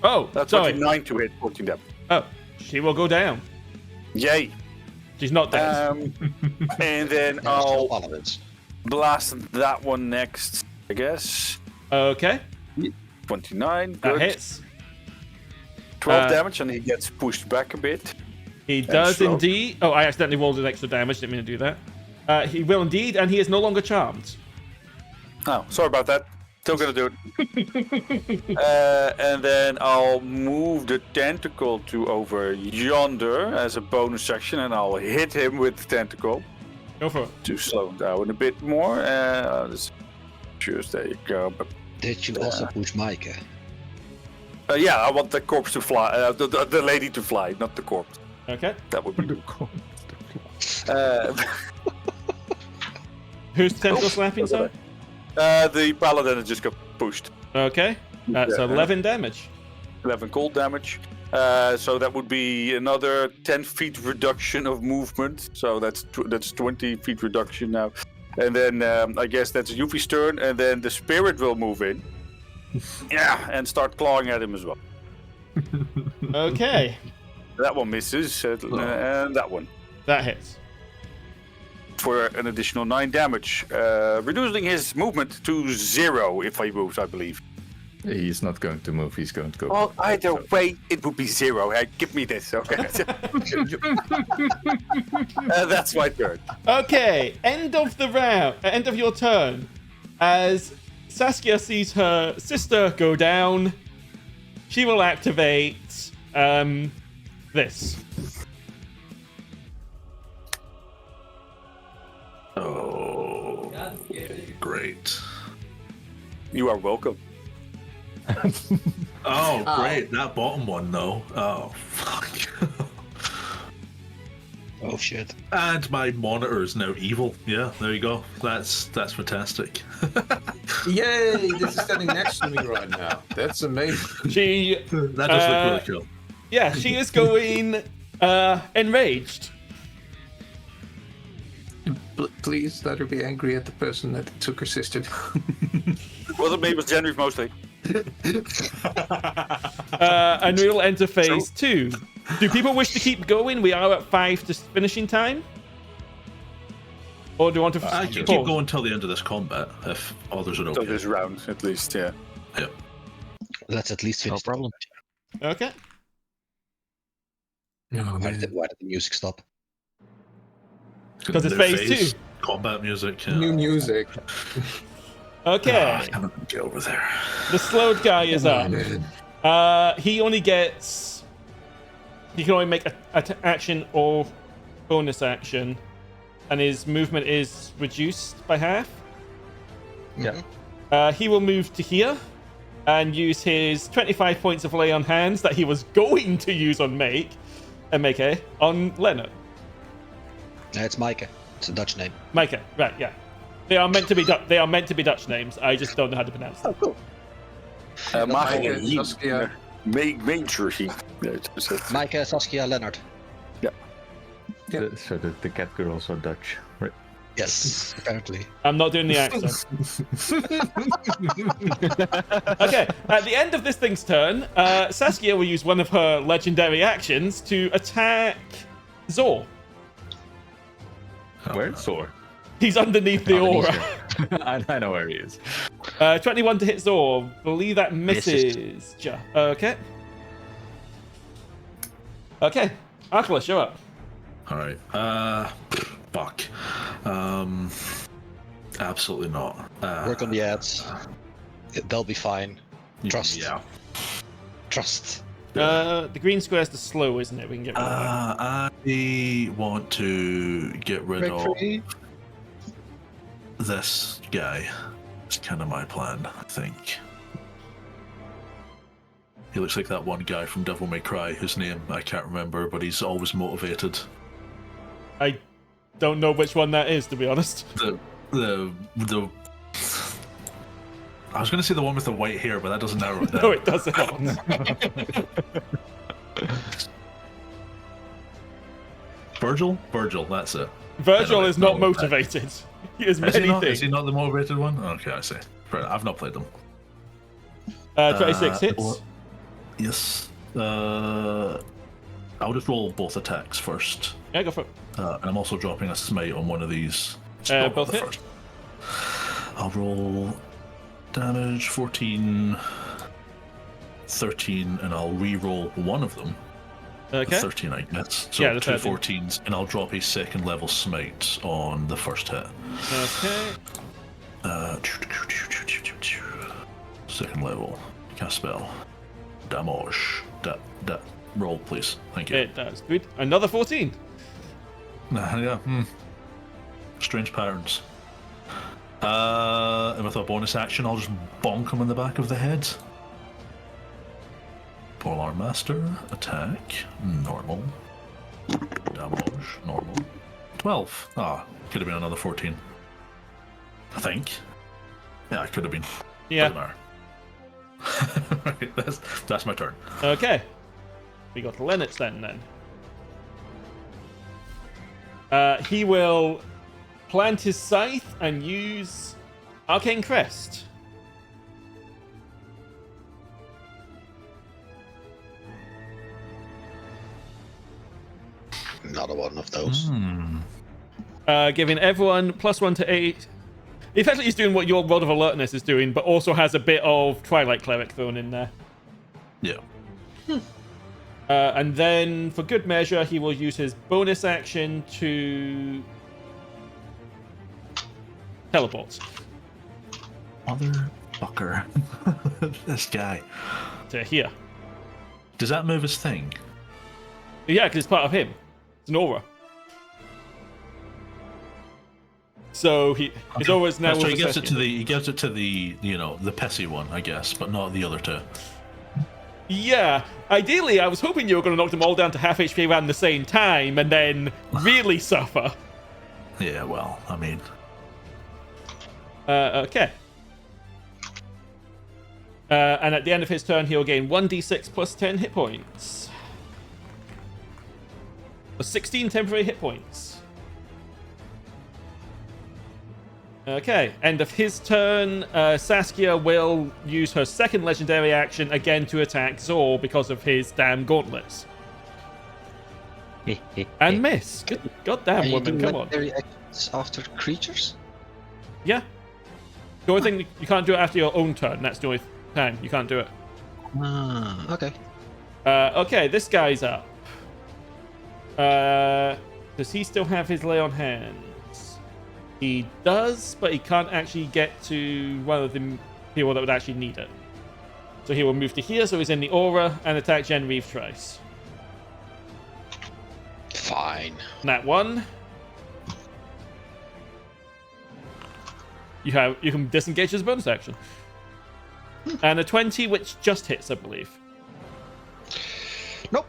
Oh, That's sorry. 29 to hit 14 damage. Oh, she will go down. Yay. She's not dead. And then There's I'll no Paladins. blast that one next, I guess. Okay, 29, that good. hits. 12 damage, and he gets pushed back a bit. He does slow. indeed. Oh, I accidentally rolled an extra damage. Didn't mean to do that. He will indeed, and he is no longer charmed. Oh, sorry about that. Still gonna do it. And then I'll move the tentacle to over yonder as a bonus action, and I'll hit him with the tentacle Go for it. to slow him down a bit more. Just there you go. Did you also push Micah? Yeah, I want the corpse to fly, the lady to fly, not the corpse. Okay. That would be. Who's tentacle slapping, sorry? The paladin has just got pushed. Okay. That's 11 damage. 11 cold damage. So that would be another 10 feet reduction of movement. So that's 20 feet reduction now. And then I guess that's Yuphi's turn, and then the spirit will move in. Yeah, and start clawing at him as well. Okay. That one misses, and that one. That hits. For an additional 9 damage. Reducing his movement to 0 if he moves, I believe. He's not going to move. He's going to go. Well, either way, it would be 0. Hey, give me this, okay? That's my turn. Okay. End of the round. End of your turn. As Saskia sees her sister go down. She will activate this. Oh, great. You are welcome. Oh, great. That bottom one, though. Oh, fuck. Oh shit. And my monitor is now evil. Yeah, there you go. That's fantastic. Yay! This is standing next to me right now. That's amazing. She, That does look really cool. yeah, she is going enraged. Please let her be angry at the person that took her sister down. Wasn't me, it was Genraev mostly. And we'll enter phase 2. Do people wish to keep going? We are at 5 to finishing time. Or do you want to I can keep pause? going until the end of this combat if others are So okay. this round, at least, yeah. Yeah. Let's at least No finish. problem. Okay. Why did the music stop? Because it's New phase 2. Combat music. Yeah. New music. Okay. I can't get over there. The slowed guy is up. He only gets... He can only make an action or bonus action. And his movement is reduced by half. Yeah. He will move to here. And use his 25 points of lay on hands that he was going to use on Make on Leonard. It's Micah. It's a Dutch name. Micah, right? Yeah, they are meant to be. They are meant to be Dutch names. I just don't know how to pronounce them. Cool. Micah, Saskia. Magerehein. Micah, Saskia, Leonard. Yeah. So the cat girls are Dutch, right? Yes, apparently. I'm not doing the accent. Okay, at the end of this thing's turn, Saskia will use one of her legendary actions to attack Zor. Where's Zor? He's underneath the aura. I know where he is. 21 to hit Zor. Believe that misses. Okay. Okay. Archilaus, you're up. Alright. Fuck. Absolutely not. Work on the ads. They'll be fine. Trust. Yeah. Trust. The green square's the slow, isn't it? We can get rid of that. I want to get rid Break of free. this guy. It's kind of my plan, I think. He looks like that one guy from Devil May Cry, whose name I can't remember, but he's always motivated. I don't know which one that is, to be honest. The I was going to say the one with the white hair, but that doesn't narrow it down. No, it doesn't. Virgil, that's it. Virgil Anyway, is not no, motivated. He is Is many he, not, things. is he not the motivated one? Okay, I see. Right, I've not played them. 26 hits. Well, yes. I'll just roll both attacks first. Yeah, go for it. And I'm also dropping a smite on one of these. Both the hit. first. I'll roll damage 14, 13, and I'll re-roll one of them. Okay. 13, I guess. So Yeah, the two 13. 14s, and I'll drop a second level smite on the first hit. Okay. Second level. Cast spell. Damage. Roll, please. Thank you. It does. Good. Another 14. Yeah. Strange patterns. And with a bonus action, I'll just bonk him in the back of the head. Polearm Master. Attack. Normal. Damage. Normal. 12. Could have been another 14. I think. Yeah, it could have been. Yeah. Doesn't matter. Right, that's my turn. Okay. We got Lennox then. He will plant his scythe and use Arcane Crest. Another one of those. Giving everyone +1 to 8. Effectively, he's doing what your Rod of Alertness is doing, but also has a bit of Twilight Cleric thrown in there. Yeah. And then, for good measure, he will use his bonus action to teleport. fucker. This guy. To here. Does that move his thing? Yeah, because it's part of him. It's an aura. So his aura is now. So he with gives it to Saskia. the the pissy one, I guess, but not the other two. Yeah, ideally, I was hoping you were going to knock them all down to half HP around the same time and then really suffer. Yeah, well, I mean, Okay. And at the end of his turn, he'll gain 1d6 plus 10 hit points. 16 temporary hit points. Okay, end of his turn, Saskia will use her second legendary action again to attack Zor because of his damn gauntlets. And miss. Good goddamn woman, come on. Legendary actions after creatures? Yeah. The only thing, you can't do it after your own turn. That's the only time you can't do it. Ah, okay. Okay, this guy's up. Does he still have his lay on hands? He does, but he can't actually get to one of the people that would actually need it. So he will move to here, so he's in the aura, and attack Genraev twice. Fine. That one. You can disengage as a bonus action. And a 20, which just hits, I believe. Nope.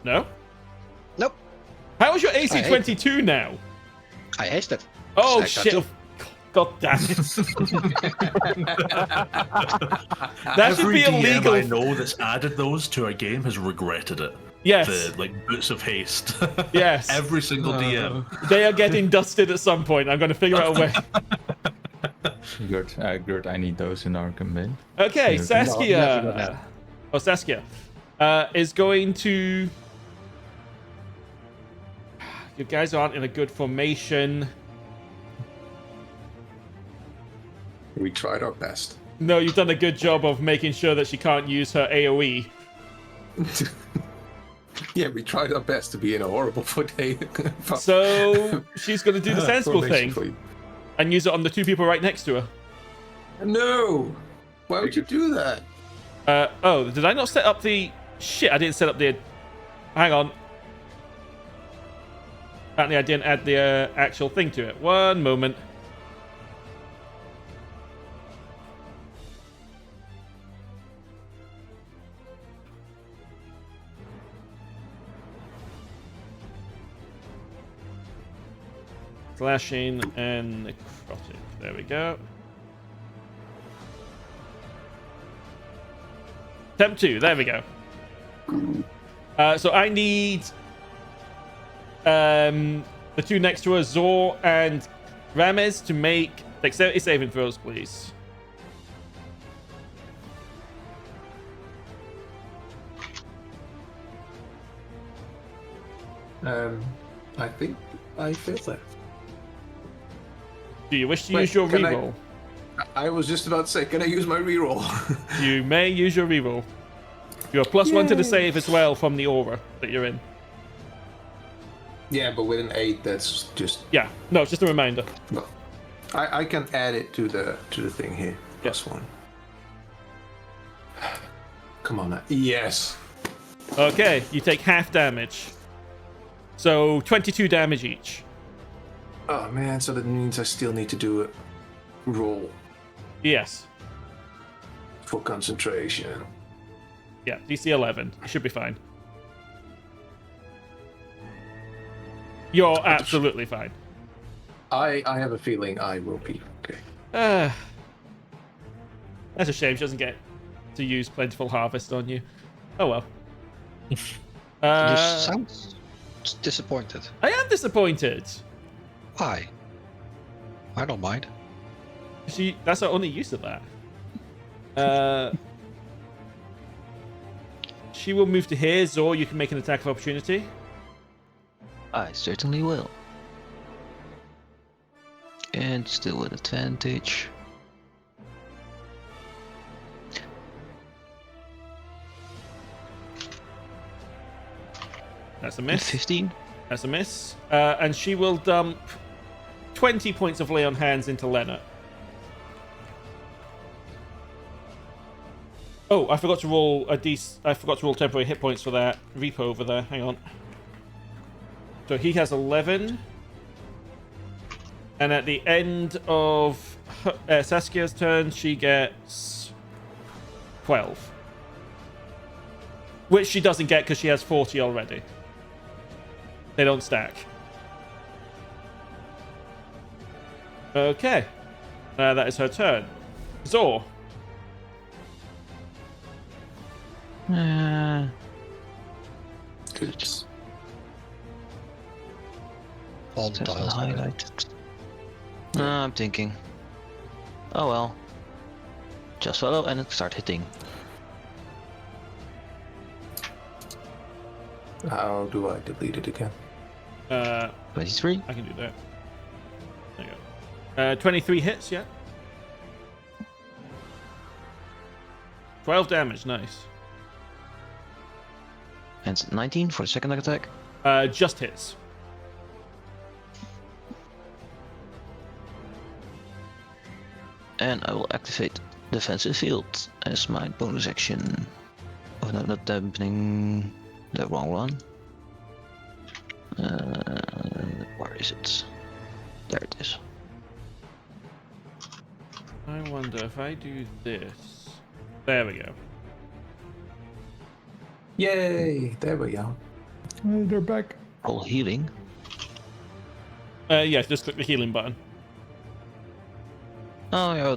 No? Nope. How is your AC I hate 22 now? I aced it. Oh, I got shit. two. God damn it. That should every be DM illegal. I know that's added those to a game has regretted it. Yes. The boots of haste. Yes. Every single DM. They are getting dusted at some point. I'm going to figure out a way. Gert, I need those in our campaign. Okay, Yeah. Saskia. Saskia is going to. You guys aren't in a good formation. We tried our best. No, you've done a good job of making sure that she can't use her AoE. Yeah, we tried our best to be in a horrible formation. So she's going to do the sensible thing and use it on the two people right next to her. No! Why would you do that? Oh, did I not set up the... Shit, I didn't set up the... Hang on. Apparently I didn't add the actual thing to it. One moment. Slashing and necrotic. There we go. Temp 2, there we go. So I need the two next to her, Zor and Ramez, to make dexterity saving throws, please. I think I failed that. Do you wish to Wait, use your can I- reroll? I was just about to say, can I use my reroll? You may use your reroll. You're +1 to the save as well from the aura that you're in. Yeah, but with an 8, that's just... Yeah, no, it's just a reminder. Well, I can add it to the thing here. +1. Come on now. Yes. Okay, you take half damage. So 22 damage each. Oh man, so that means I still need to do a roll Yes. for concentration. Yeah, DC 11. You should be fine. You're absolutely fine. I have a feeling I will be okay. That's a shame she doesn't get to use Plentiful Harvest on you. Oh well. You sound disappointed. I am disappointed. Why? I don't mind. That's her only use of that. She will move to here. Zor, you can make an attack of opportunity. I certainly will. And still with advantage. That's a miss. 15. That's a miss. And she will dump 20 points of lay on hands into Lena. Oh, I forgot to roll I forgot to roll temporary hit points for that Reaper over there. Hang on. So he has 11. And at the end of Saskia's turn, she gets 12. Which she doesn't get because she has 40 already. They don't stack. Okay. That is her turn. Zor. Oops. All the tiles are highlighted. I'm thinking. Oh well. Just follow and start hitting. How do I delete it again? 23. I can do that. There you go. 23 hits, yeah. 12 damage, nice. And 19 for the second attack. Just hits. And I will activate Defensive Field as my bonus action. Oh no, not dampening. The wrong one. Where is it? There it is. I wonder if I do this. There we go. Yay! There we go. They're back. Roll healing. Yeah, just click the healing button. Oh, yeah,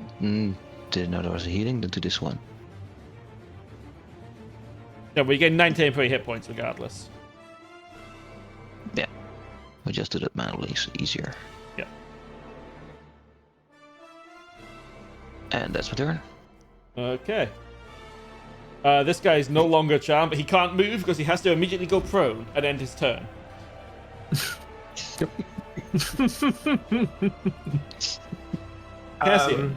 didn't know there was a healing. Then do this one. Yeah, we get 9 temporary hit points regardless. Yeah, we just do that manually, so easier. Yeah. And that's my turn. Okay. This guy is no longer charmed, but he can't move because he has to immediately go prone and end his turn. Cassius.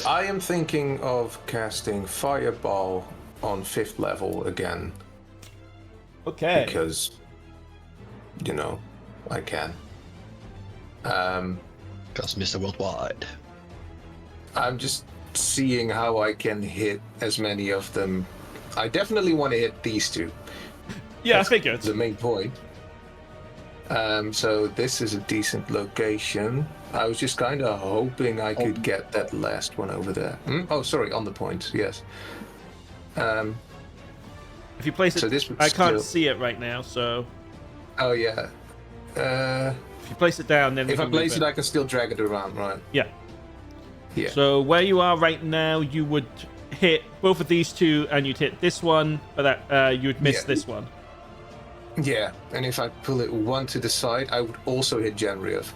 I am thinking of casting Fireball on 5th level again. Okay. Because, you know, I can. Because Mr. Worldwide. I'm just seeing how I can hit as many of them. I definitely want to hit these two. Yeah, That's I figured. the main point. So this is a decent location. I was just kind of hoping I could get that last one over there. Oh, sorry, on the point, yes. If you place it, So this would I can't still- see it right now, so Oh, yeah. if you place it down, then we If I can move place it, I can still drag it around, right? Yeah. Yeah. So where you are right now, you would hit both of these two, and you'd hit this one, but that you would miss Yeah. this one. Yeah, and if I pull it one to the side, I would also hit Genraev.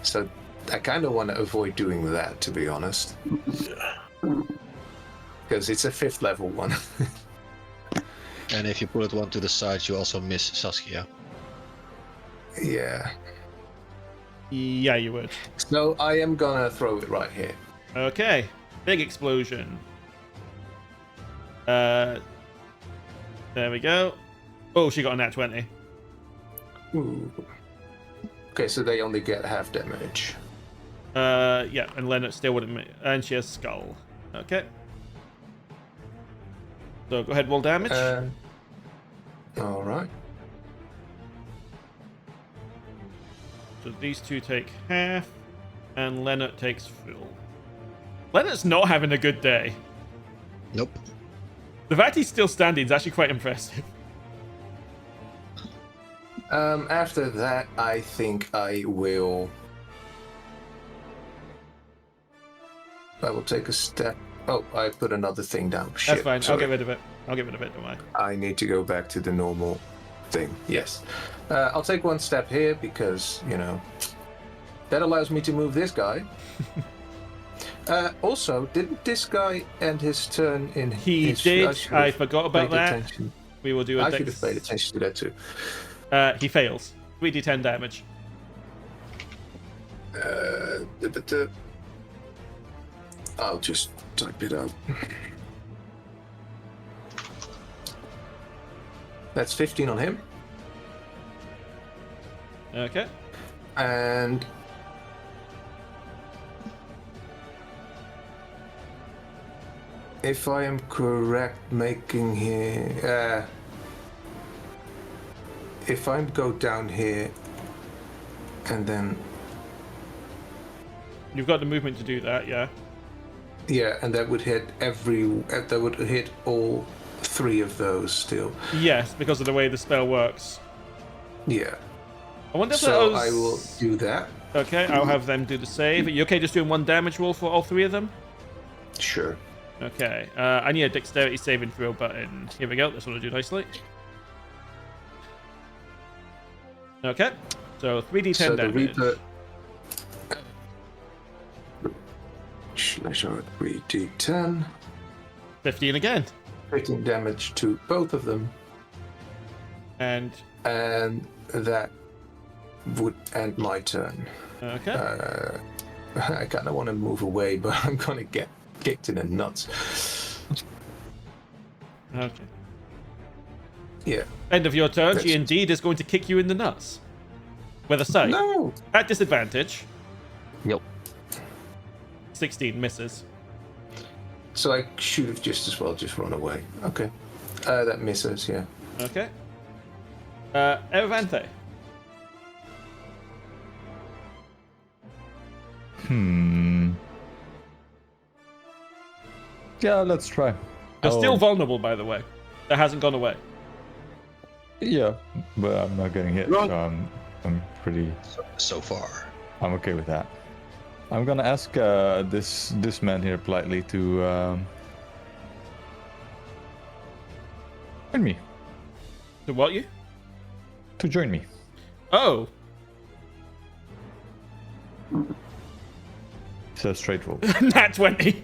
So I kind of want to avoid doing that, to be honest. Because it's a 5th level one. And if you pull it one to the side, you also miss Saskia. Yeah. Yeah, you would. So I am gonna throw it right here. Okay. Big explosion. There we go. Oh, she got a nat 20. Ooh. Okay, so they only get half damage. Yeah, and Leonard still wouldn't. And she has skull. Okay. So go ahead, roll damage. All right. So these two take half, and Leonard takes full. Leonard's not having a good day. Nope. The fact he's still standing is actually quite impressive. After that, I think I will take a step. Oh, I put another thing down. Shit, That's fine. sorry. I'll get rid of it. Don't worry. I need to go back to the normal thing. Yes. I'll take one step here because, you know, that allows me to move this guy. Also, didn't this guy end his turn in He his... did. should I have forgot about paid that. attention. We will do a I dex. should have paid attention to that too. He fails. 3d10 damage. I'll just type it out. That's 15 on him. Okay. And if I am correct, making here. If I go down here, and then You've got the movement to do that, yeah. yeah, and that would hit that would hit all 3 of those still. Yes, because of the way the spell works. Yeah. I wonder if So those... I will do that. Okay, I'll have them do the save. Are you okay just doing 1 damage roll for all 3 of them? Sure. Okay, I need a dexterity saving throw button. Here we go, this one will do nicely. Okay, so 3d10 So the damage. Reaper. Slash 3d10. 15 again. 15 damage to both of them. And, that would end my turn. okay. I kind of want to move away, but I'm gonna get kicked in the nuts. Okay. Yeah. End of your turn, she That's- indeed is going to kick you in the nuts. With a sight. No. At disadvantage. Yep. 16 misses. So I should have just as well just run away. Okay. That misses. Yeah. Okay. Erevanthe. Yeah, let's try. You're still vulnerable, by the way. That hasn't gone away. Yeah, but I'm not getting hit, Run. so I'm pretty. So far. I'm okay with that. I'm gonna ask this man here politely to join me. To what you? To join me. Oh. It's a straight roll. Nat 20.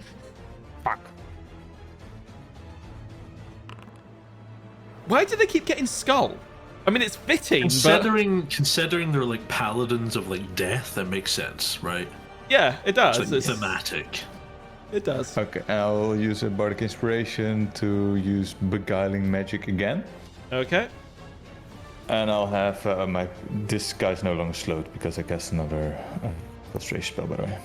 Fuck. Why do they keep getting skull? I mean, it's fitting, Considering they're like paladins of like death, that makes sense, right? but yeah, it does. It's like It's- thematic. it does. Okay, I'll use a bardic inspiration to use beguiling magic again, Okay. and I'll have my. This guy's no longer slowed because I cast another concentration spell, by the way.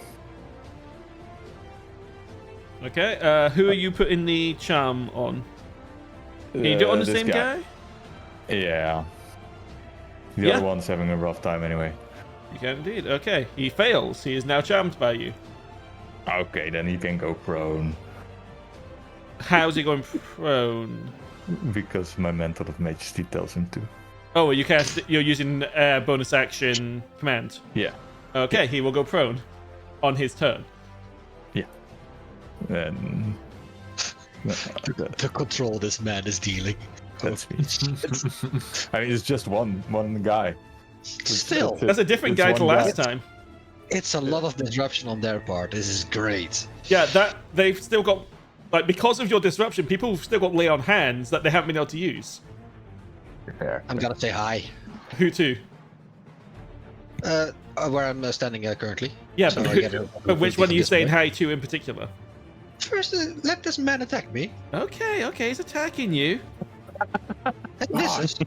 Okay. Who are you putting the charm on? Can you do it on the This same guy? Yeah. The Yeah. other one's having a rough time anyway. You can indeed. Okay. He fails. He is now charmed by you. Okay, then he can go prone How's he going prone? because my Mantle of Majesty tells him to. Oh, you're using bonus action command. Yeah. Okay, he will go prone on his turn. And The control this man is dealing. that's me. I mean, it's just one guy. Still, That's a different it's guy to one last guy. time. it's a lot of disruption on their part. This is great. Yeah, that they've still got, like, because of your disruption, people have still got lay on hands that they haven't been able to use. I'm gonna say hi. Who to? Where I'm standing currently. Yeah, So but, I get a- but which one are you this saying way. hi to in particular? First, let this man attack me. Okay, he's attacking you. And misses.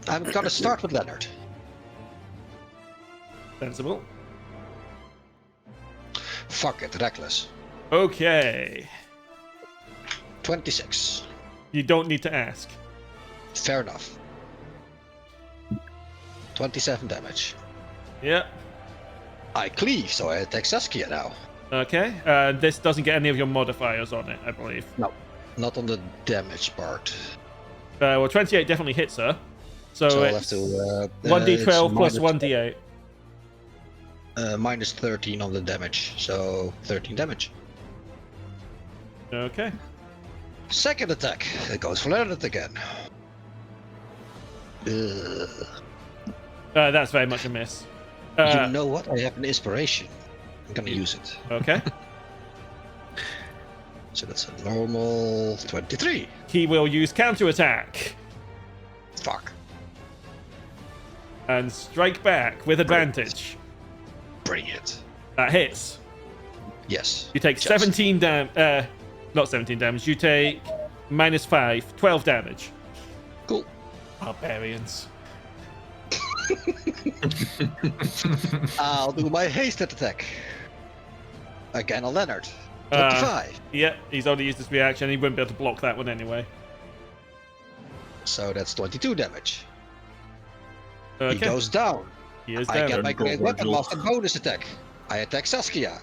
I'm gonna start with Leonard. Sensible. Fuck it, reckless. Okay. 26. You don't need to ask. Fair enough. 27 damage. Yeah. I cleave, so I attack Saskia now. Okay. This doesn't get any of your modifiers on it, I believe. Not on the damage part. Well, 28 definitely hits her. So, So I'll have it's to. 1d12 plus minus- 1d8. Minus 13 on the damage, so 13 damage. Okay. Second attack. It goes for Leonard again. Ugh. That's very much a miss. You know what? I have an inspiration. I'm gonna use it. Okay. So that's a normal 23. He will use counterattack Fuck. and strike back with advantage. Bring it. That hits. Yes. You take Just. 17 damage. Not 17 damage. You take minus 5, 12 damage. Cool. Barbarians. I'll do my hasted attack. Again on Leonard. 25. Yeah, he's already used his reaction. He wouldn't be able to block that one anyway. So that's 22 damage. Okay. He goes down. He is I down. get my Go, great weapon Virgil. master bonus attack. I attack Saskia.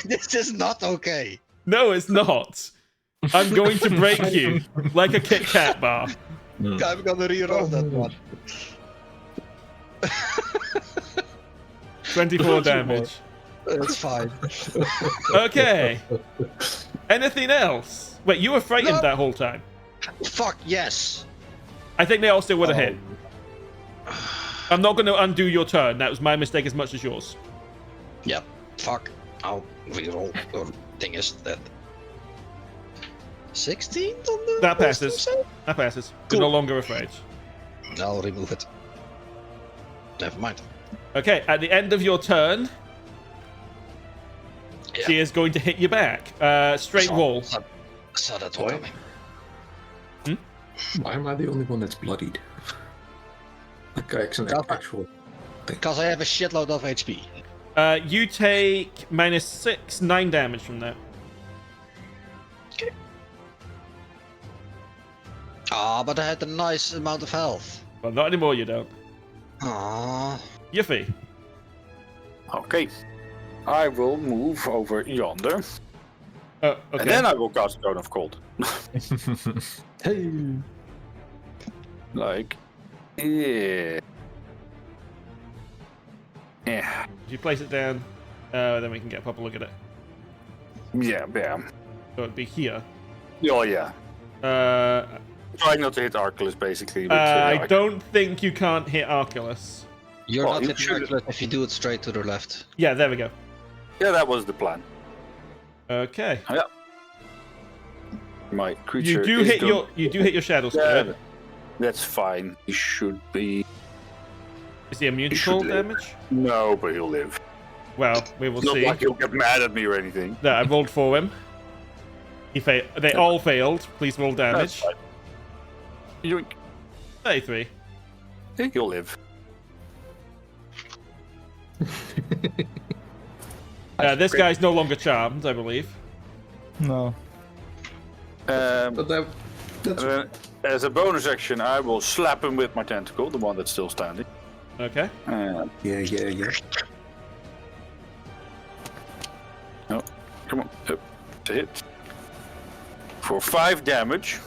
This is not okay. No, it's not. I'm going to break you like a Kit Kat bar. I'm gonna reroll that one. 24 damage. It's fine. Okay. Anything else? Wait, you were frightened No. that whole time. Fuck yes. I think they all still would have hit. I'm not going to undo your turn. That was my mistake as much as yours. Yep. Fuck. I'll reroll. Or thing is that 16 on the That wisdom passes. save? That passes. Cool. You're no longer afraid. I'll remove it. Never mind. Okay, at the end of your turn, Yeah. she is going to hit you back. Straight roll. Saw that one coming. Why am I the only one that's bloodied? Like, actual. Because I have a shitload of HP. You take -6, 9 damage from that. Ah, but I had a nice amount of health. Well, not anymore, you don't. Ah. Yuffie. Okay. I will move over yonder. Oh, okay. And then I will cast Cone of Cold. Hey. Like, yeah. Yeah. If you place it down, then we can get a proper look at it. Yeah, yeah. So it'd be here. Oh, yeah. Uh, Trying not to hit Archilaus, basically. But, I don't think you can't hit Archilaus. You're Well, not you hitting should- Archilaus if you do it straight to the left. Yeah, there we go. Yeah, that was the plan. Okay. My creature You do is hit done. your shadow Yeah, spirit. that's fine. He should be... Is he immune to should cold live. damage? No, but he'll live. Well, we will It's not see. like he'll get mad at me or anything. No, I rolled for him. He failed. They all failed. Please roll That's damage. fine. You, 33. he'll live. This guy's no longer charmed, I believe. No. But that's And then, as a bonus action, I will slap him with my tentacle, the one that's still standing. Okay. yeah. No, come on, up to hit for 5 damage.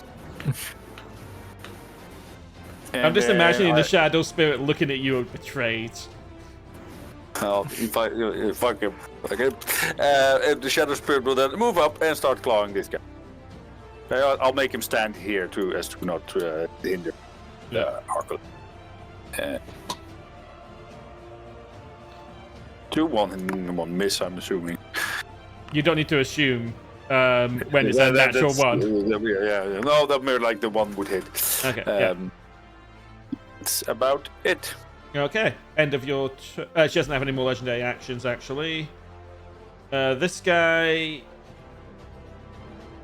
I'm just imagining the shadow spirit looking at you betrayed. Fuck him. Okay. And the shadow spirit will then move up and start clawing this guy. Okay, I'll make him stand here too, as to not hinder Archilaus. 2-1 miss, I'm assuming. You don't need to assume when it's a natural one. Yeah. No, that more like the one would hit. Okay. Yeah. That's about it. Okay. End of your. She doesn't have any more legendary actions, actually. This guy.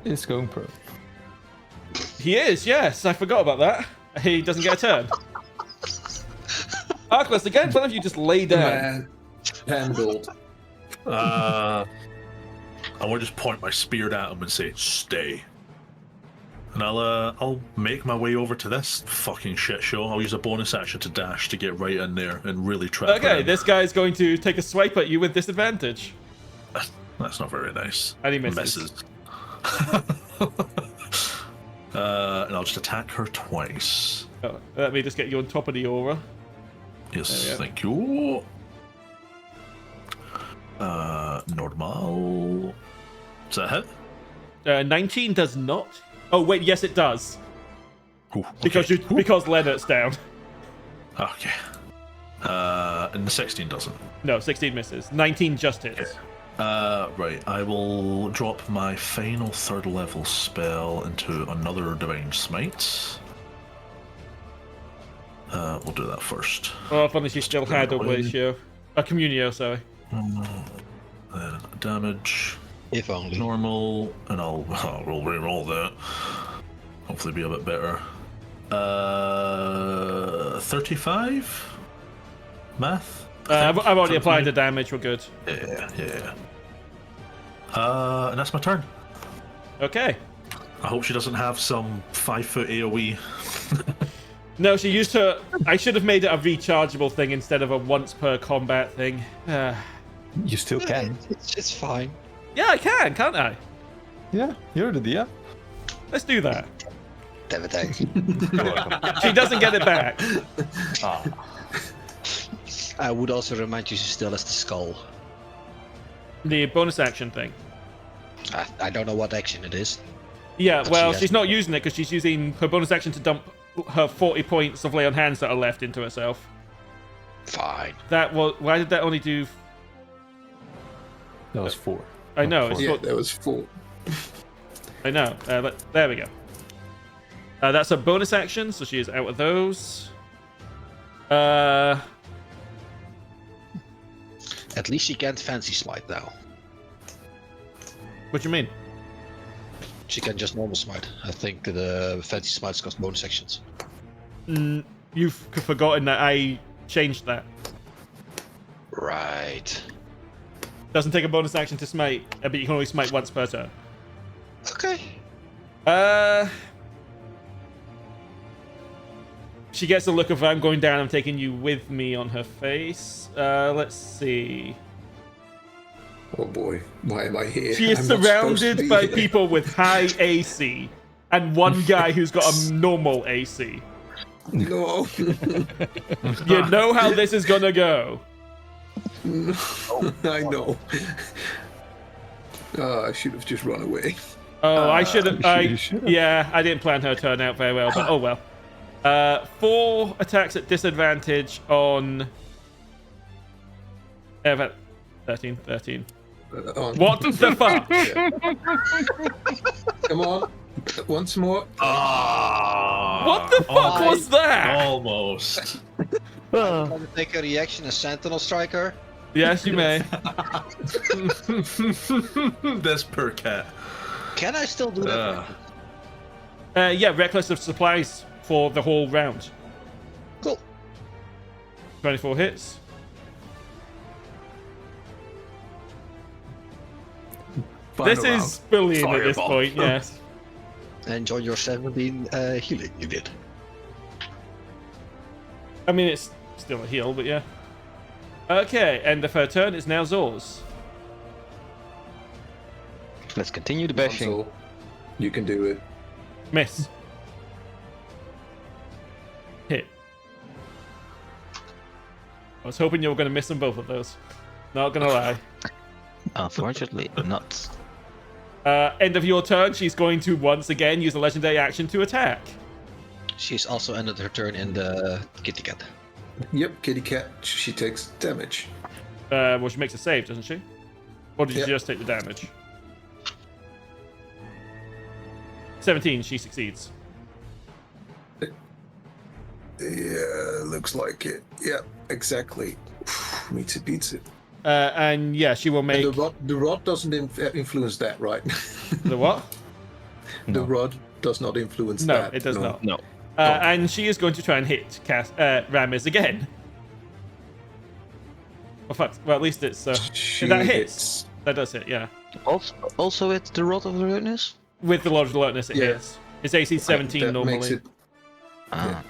It's going pro. He is, yes. I forgot about that. He doesn't get a turn. Archilaus, again, one of you just lay down. Man, handled. I want to just point my spear at him and say, "Stay." And I'll make my way over to this fucking shit show. I'll use a bonus action to dash to get right in there and really trap her Okay, in. this guy's going to take a swipe at you with disadvantage. That's not very nice. And he misses. And I'll just attack her twice. Oh, let me just get you on top of the aura. Yes, There we thank you. Normal. Is that a hit? 19 does not. Oh wait, yes it does. Ooh, Because okay. because Leonard's down. Okay. And the 16 doesn't. No, 16 misses. 19 just hits. Right. I will drop my final 3rd level spell into another Divine Smite. We'll do that first. Oh, if only she still had Oblatio. Communio, sorry. Then damage. If only. Normal, and I'll re-roll that. Hopefully be a bit better. 35? Math? I've already applied the damage. We're good. Yeah. And that's my turn. Okay. I hope she doesn't have some 5-foot AoE. No, she used her. I should have made it a rechargeable thing instead of a once per combat thing. You still can. It's fine. Yeah, I can, can't I? Yeah, you're the DM. Let's do that. Damn it, She doesn't get it back. I would also remind you she still has the skull. The bonus action thing. I don't know what action it is. Yeah, well, She she's not using it because she's using her bonus action to dump her 40 points of lay on hands that are left into herself. Fine. That was. Why did that only do? That was 4. I know. It's Yeah, not, there was 4. I know. But there we go. That's a bonus action, so she is out of those. At least she can't fancy slide now. What do you mean? She can just normal smite. I think the fancy smites cost bonus actions. You've forgotten that I changed that. Right. Doesn't take a bonus action to smite, but you can only smite once per turn. Okay. She gets a look of I'm going down, I'm taking you with me on her face. Let's see. Oh boy, why am I here? She is I'm not supposed to surrounded be by here. people with high AC and one guy who's got a normal AC. No. You know how this is gonna go. I know. I should have just run away. Oh, I should have. you should've. Yeah, I didn't plan her turn out very well, but oh well. 4 attacks at disadvantage on. 13. What the fuck? Come on, once more. What the fuck was that? Almost. Want to take a reaction as Sentinel Striker? Yes, you may. This poor cat. Can I still do that? Yeah, reckless of supplies for the whole round. Cool. 24 hits. This is bullying at this Fireball. point, yes. Enjoy your 17 healing you did. I mean, it's still a heal, but yeah. Okay, end of her turn. It's now Zor's. Let's continue the bashing. Console, you can do it. Miss. Hit. I was hoping you were going to miss on both of those. Not going to lie. Unfortunately, not. End of your turn, she's going to once again use a legendary action to attack. She's also ended her turn in the kitty cat. Yep, kitty cat. She takes damage. Well, she makes a save, doesn't she? Or did Yep. you just take the damage? 17, she succeeds. Yeah, looks like it. Yep, exactly. Meets it, beats it. And yeah, she will make And the rod doesn't influence that, right? the what? The rod does not influence No, that. it does not. No. And she is going to try and hit Ramis again. Oh fuck! Well, at least it's She that hits. That does hit, yeah. Also with the Rod of Alertness? With the Lodge Alertness, it Yeah. hits. It's AC 17 that normally Makes it, Ah.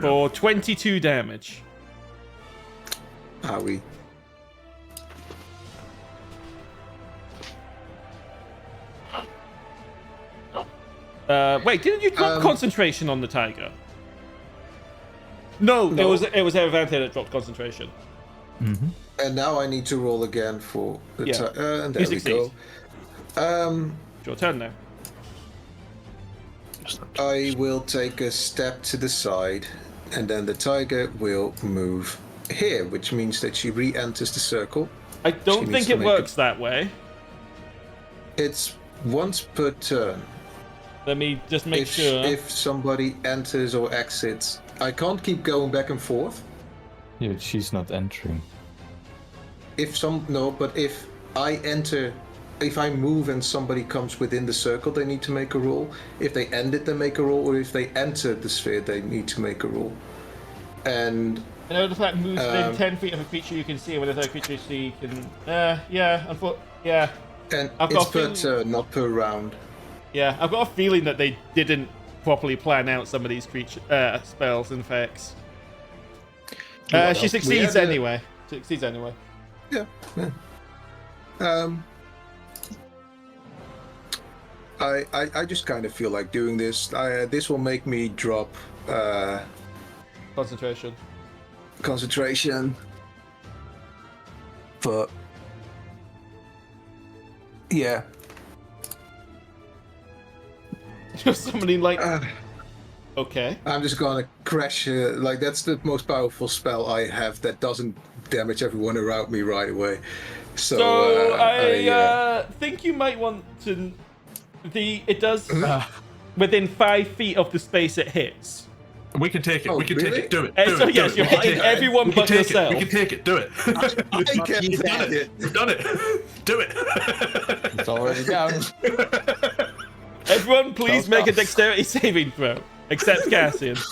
for 22 damage. Owie. Wait, didn't you drop concentration on the tiger? No, No. it was Erevanthe that dropped concentration. And now I need to roll again for the Yeah. and You there we succeed. go. It's your turn now. I will take a step to the side, and then the tiger will move here, which means that she re-enters the circle. I don't needs think to it make works that way. It's once per turn. Let me just make sure. If somebody enters or exits, I can't keep going back and forth. Yeah, she's not entering. If I enter, if I move and somebody comes within the circle, they need to make a roll. If they end it, they make a roll, or if they enter the sphere, they need to make a roll. And Another fact moves within 10 feet of a creature you can see, with another creature you see can. Yeah. And I've it's got not per round. Yeah, I've got a feeling that they didn't properly plan out some of these creature spells and effects. She succeeds anyway. Yeah. I just kind of feel like doing this. This will make me drop concentration. But yeah. Just somebody like. Okay. I'm just gonna crash. Like that's the most powerful spell I have that doesn't damage everyone around me right away. So I think you might want to. It does within 5 feet of the space it hits. We can take it. Oh, we can really? take it. Do it. So yes, you're hitting everyone but yourself. We can take it. Do it. I can't You've done it. You've done it. Do it. It's already down. Everyone, please make a dexterity saving throw, except Cassius.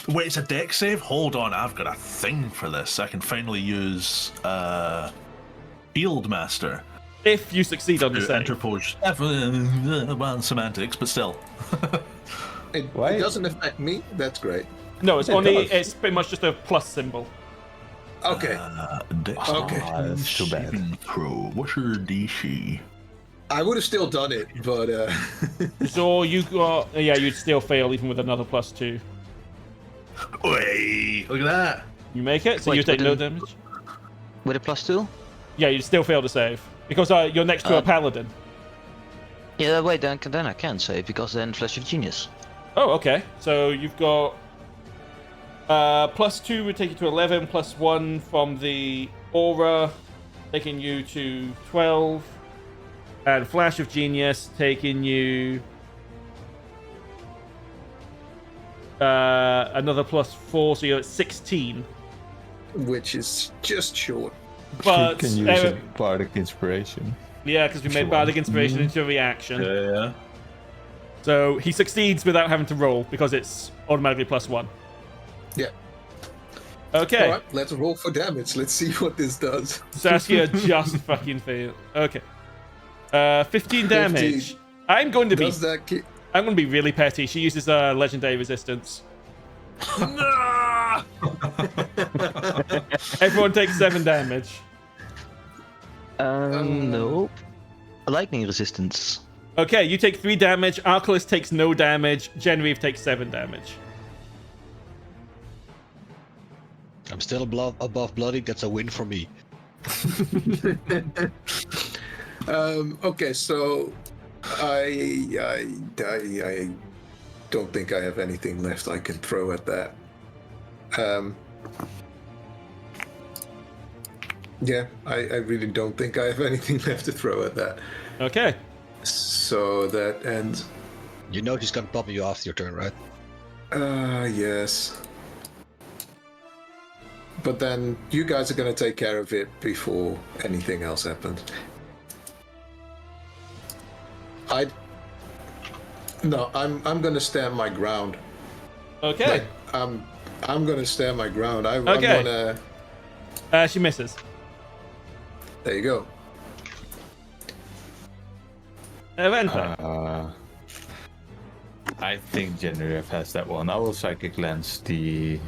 Wait, it's a dex save? Hold on, I've got a thing for this. I can finally use Field Master. If you succeed on the save. Interpose. Well, semantics, but still. It doesn't affect me. That's great. No, it's it's pretty much just a plus symbol. Okay. That's too bad. What's your DC? I would have still done it, but So you got you'd still fail even with another +2. Wait, look at that. You make it, so Wait, you take no with damage. With a +2? Yeah, you'd still fail to save because you're next to a paladin. Yeah, wait, then I can save because then Flash of Genius. Oh, okay. So you've got +2 would take you to 11, +1 from the aura, taking you to 12, and Flash of Genius taking you another +4, so you're at 16. which is just short. But You can use a bardic inspiration. yeah, because we made Bardic Inspiration into a reaction. Yeah. So he succeeds without having to roll because it's automatically +1. Yeah. Okay. All right, let's roll for damage. Let's see what this does. Saskia just fucking failed. Okay. 15 damage. I'm going to be. Does that I'm going to be really petty. She uses legendary resistance. Everyone takes 7 damage. Nope. Lightning resistance. Okay, you take 3 damage. Archilaus takes no damage. Genraev takes 7 damage. I'm still above bloody. That's a win for me. Okay, so I don't think I have anything left I can throw at that. Yeah, I really don't think I have anything left to throw at that. Okay. So that ends. You know he's gonna pop you after your turn, right? Yes. But then you guys are gonna take care of it before anything else happens. I'm gonna stand my ground. Okay. I'm gonna stand my ground. I'm Okay. gonna. She misses. There you go. Erevanthe. I think Genraev has that one. I will psychic lens the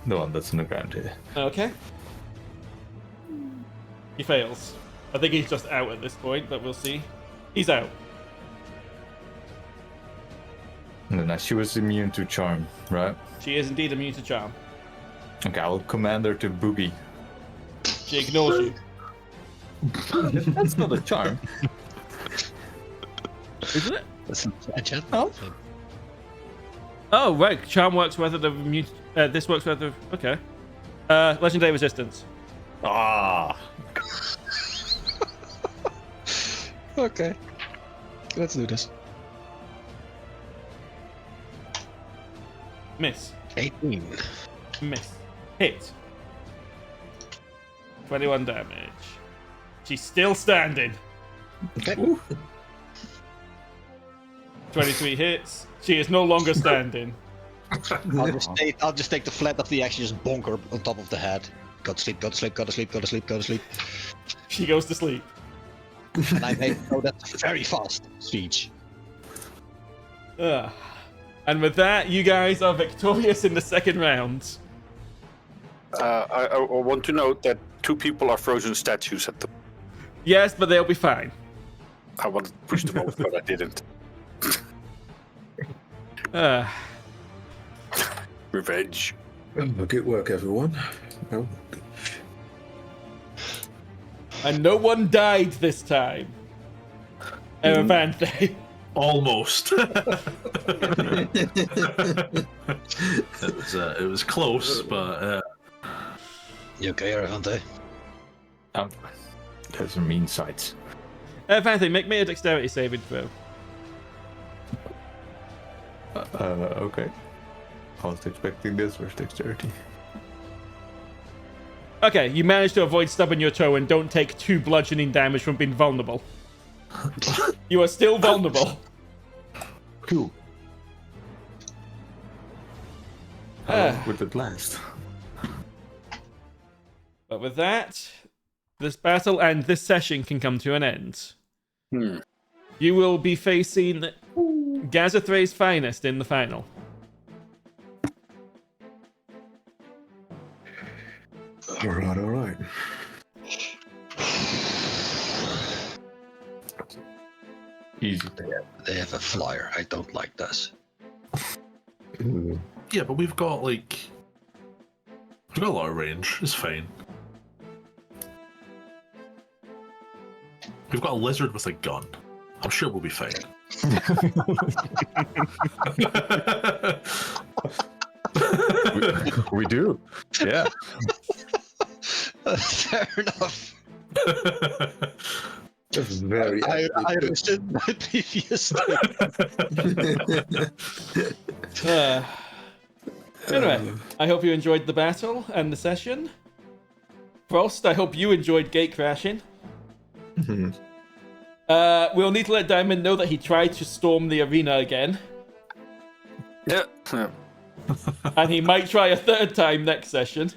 one that's on the ground here. Okay. He fails. I think he's just out at this point, but we'll see. He's out. No, she was immune to charm, right? She is indeed immune to charm. Okay, I will command her to boogie. She ignores you. That's not a charm. Isn't it? That's a chat. Oh, right. Charm works whether the immune... this works whether... Okay. Legendary resistance. Ah. Okay. Let's do this. Miss. 18. Miss. Hit. 21 damage. She's still standing. Okay. 23 hits. She is no longer standing. I'll just take the flat of the action, just bonker on top of the head. Go to sleep, go to sleep, go to sleep, go to sleep, go to sleep. She goes to sleep. And I made that's a very fast speech. And with that, you guys are victorious in the second round. I want to note that 2 people are frozen statues at the. Yes, but they'll be fine. I wanted to push them off, but I didn't. Revenge. Good work, everyone. Oh. And no one died this time. Erevanthe. Almost. It was close, but. You okay, Erevanthe? Those are mean sights. Erevanthe, make me a dexterity saving throw. Okay. I was expecting this. Where's dexterity? Okay, you managed to avoid stubbing your toe and don't take 2 bludgeoning damage from being vulnerable. You are still vulnerable. Cool. How long would it last? But with that, this battle and this session can come to an end. You will be facing Gazathre's finest in the final. All right. Easy. They have a flyer. I don't like this. Yeah, but we've got a lot of range. It's fine. We've got a lizard with a gun. I'm sure we'll be fine. we do. Yeah. Fair enough. That's very. I understood my previous Anyway, I hope you enjoyed the battle and the session. Frost, I hope you enjoyed gate crashing. We'll need to let Diamond know that he tried to storm the arena again. Yeah. And he might try a 3rd time next session.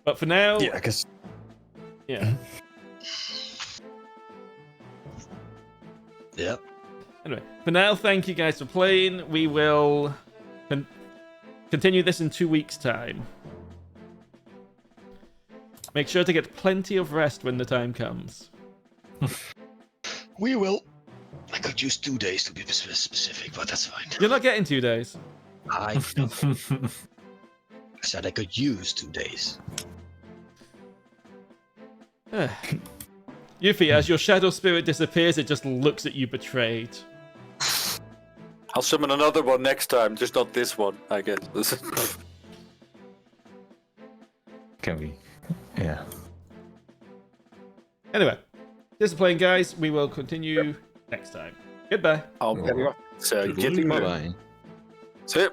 But for now... Yeah, I guess. Yeah. Yep. Anyway, for now, thank you guys for playing. We will continue this in 2 weeks' time. Make sure to get plenty of rest when the time comes. We will. I could use 2 days to be specific, but that's fine. You're not getting 2 days. I said I could use 2 days. Yuphi, as your shadow spirit disappears, it just looks at you betrayed. I'll summon another one next time, just not this one, I guess. Can we? Yeah. Anyway, this is playing, guys. We will continue next time. Goodbye. I'll get it. So, getting Bye-bye. See ya.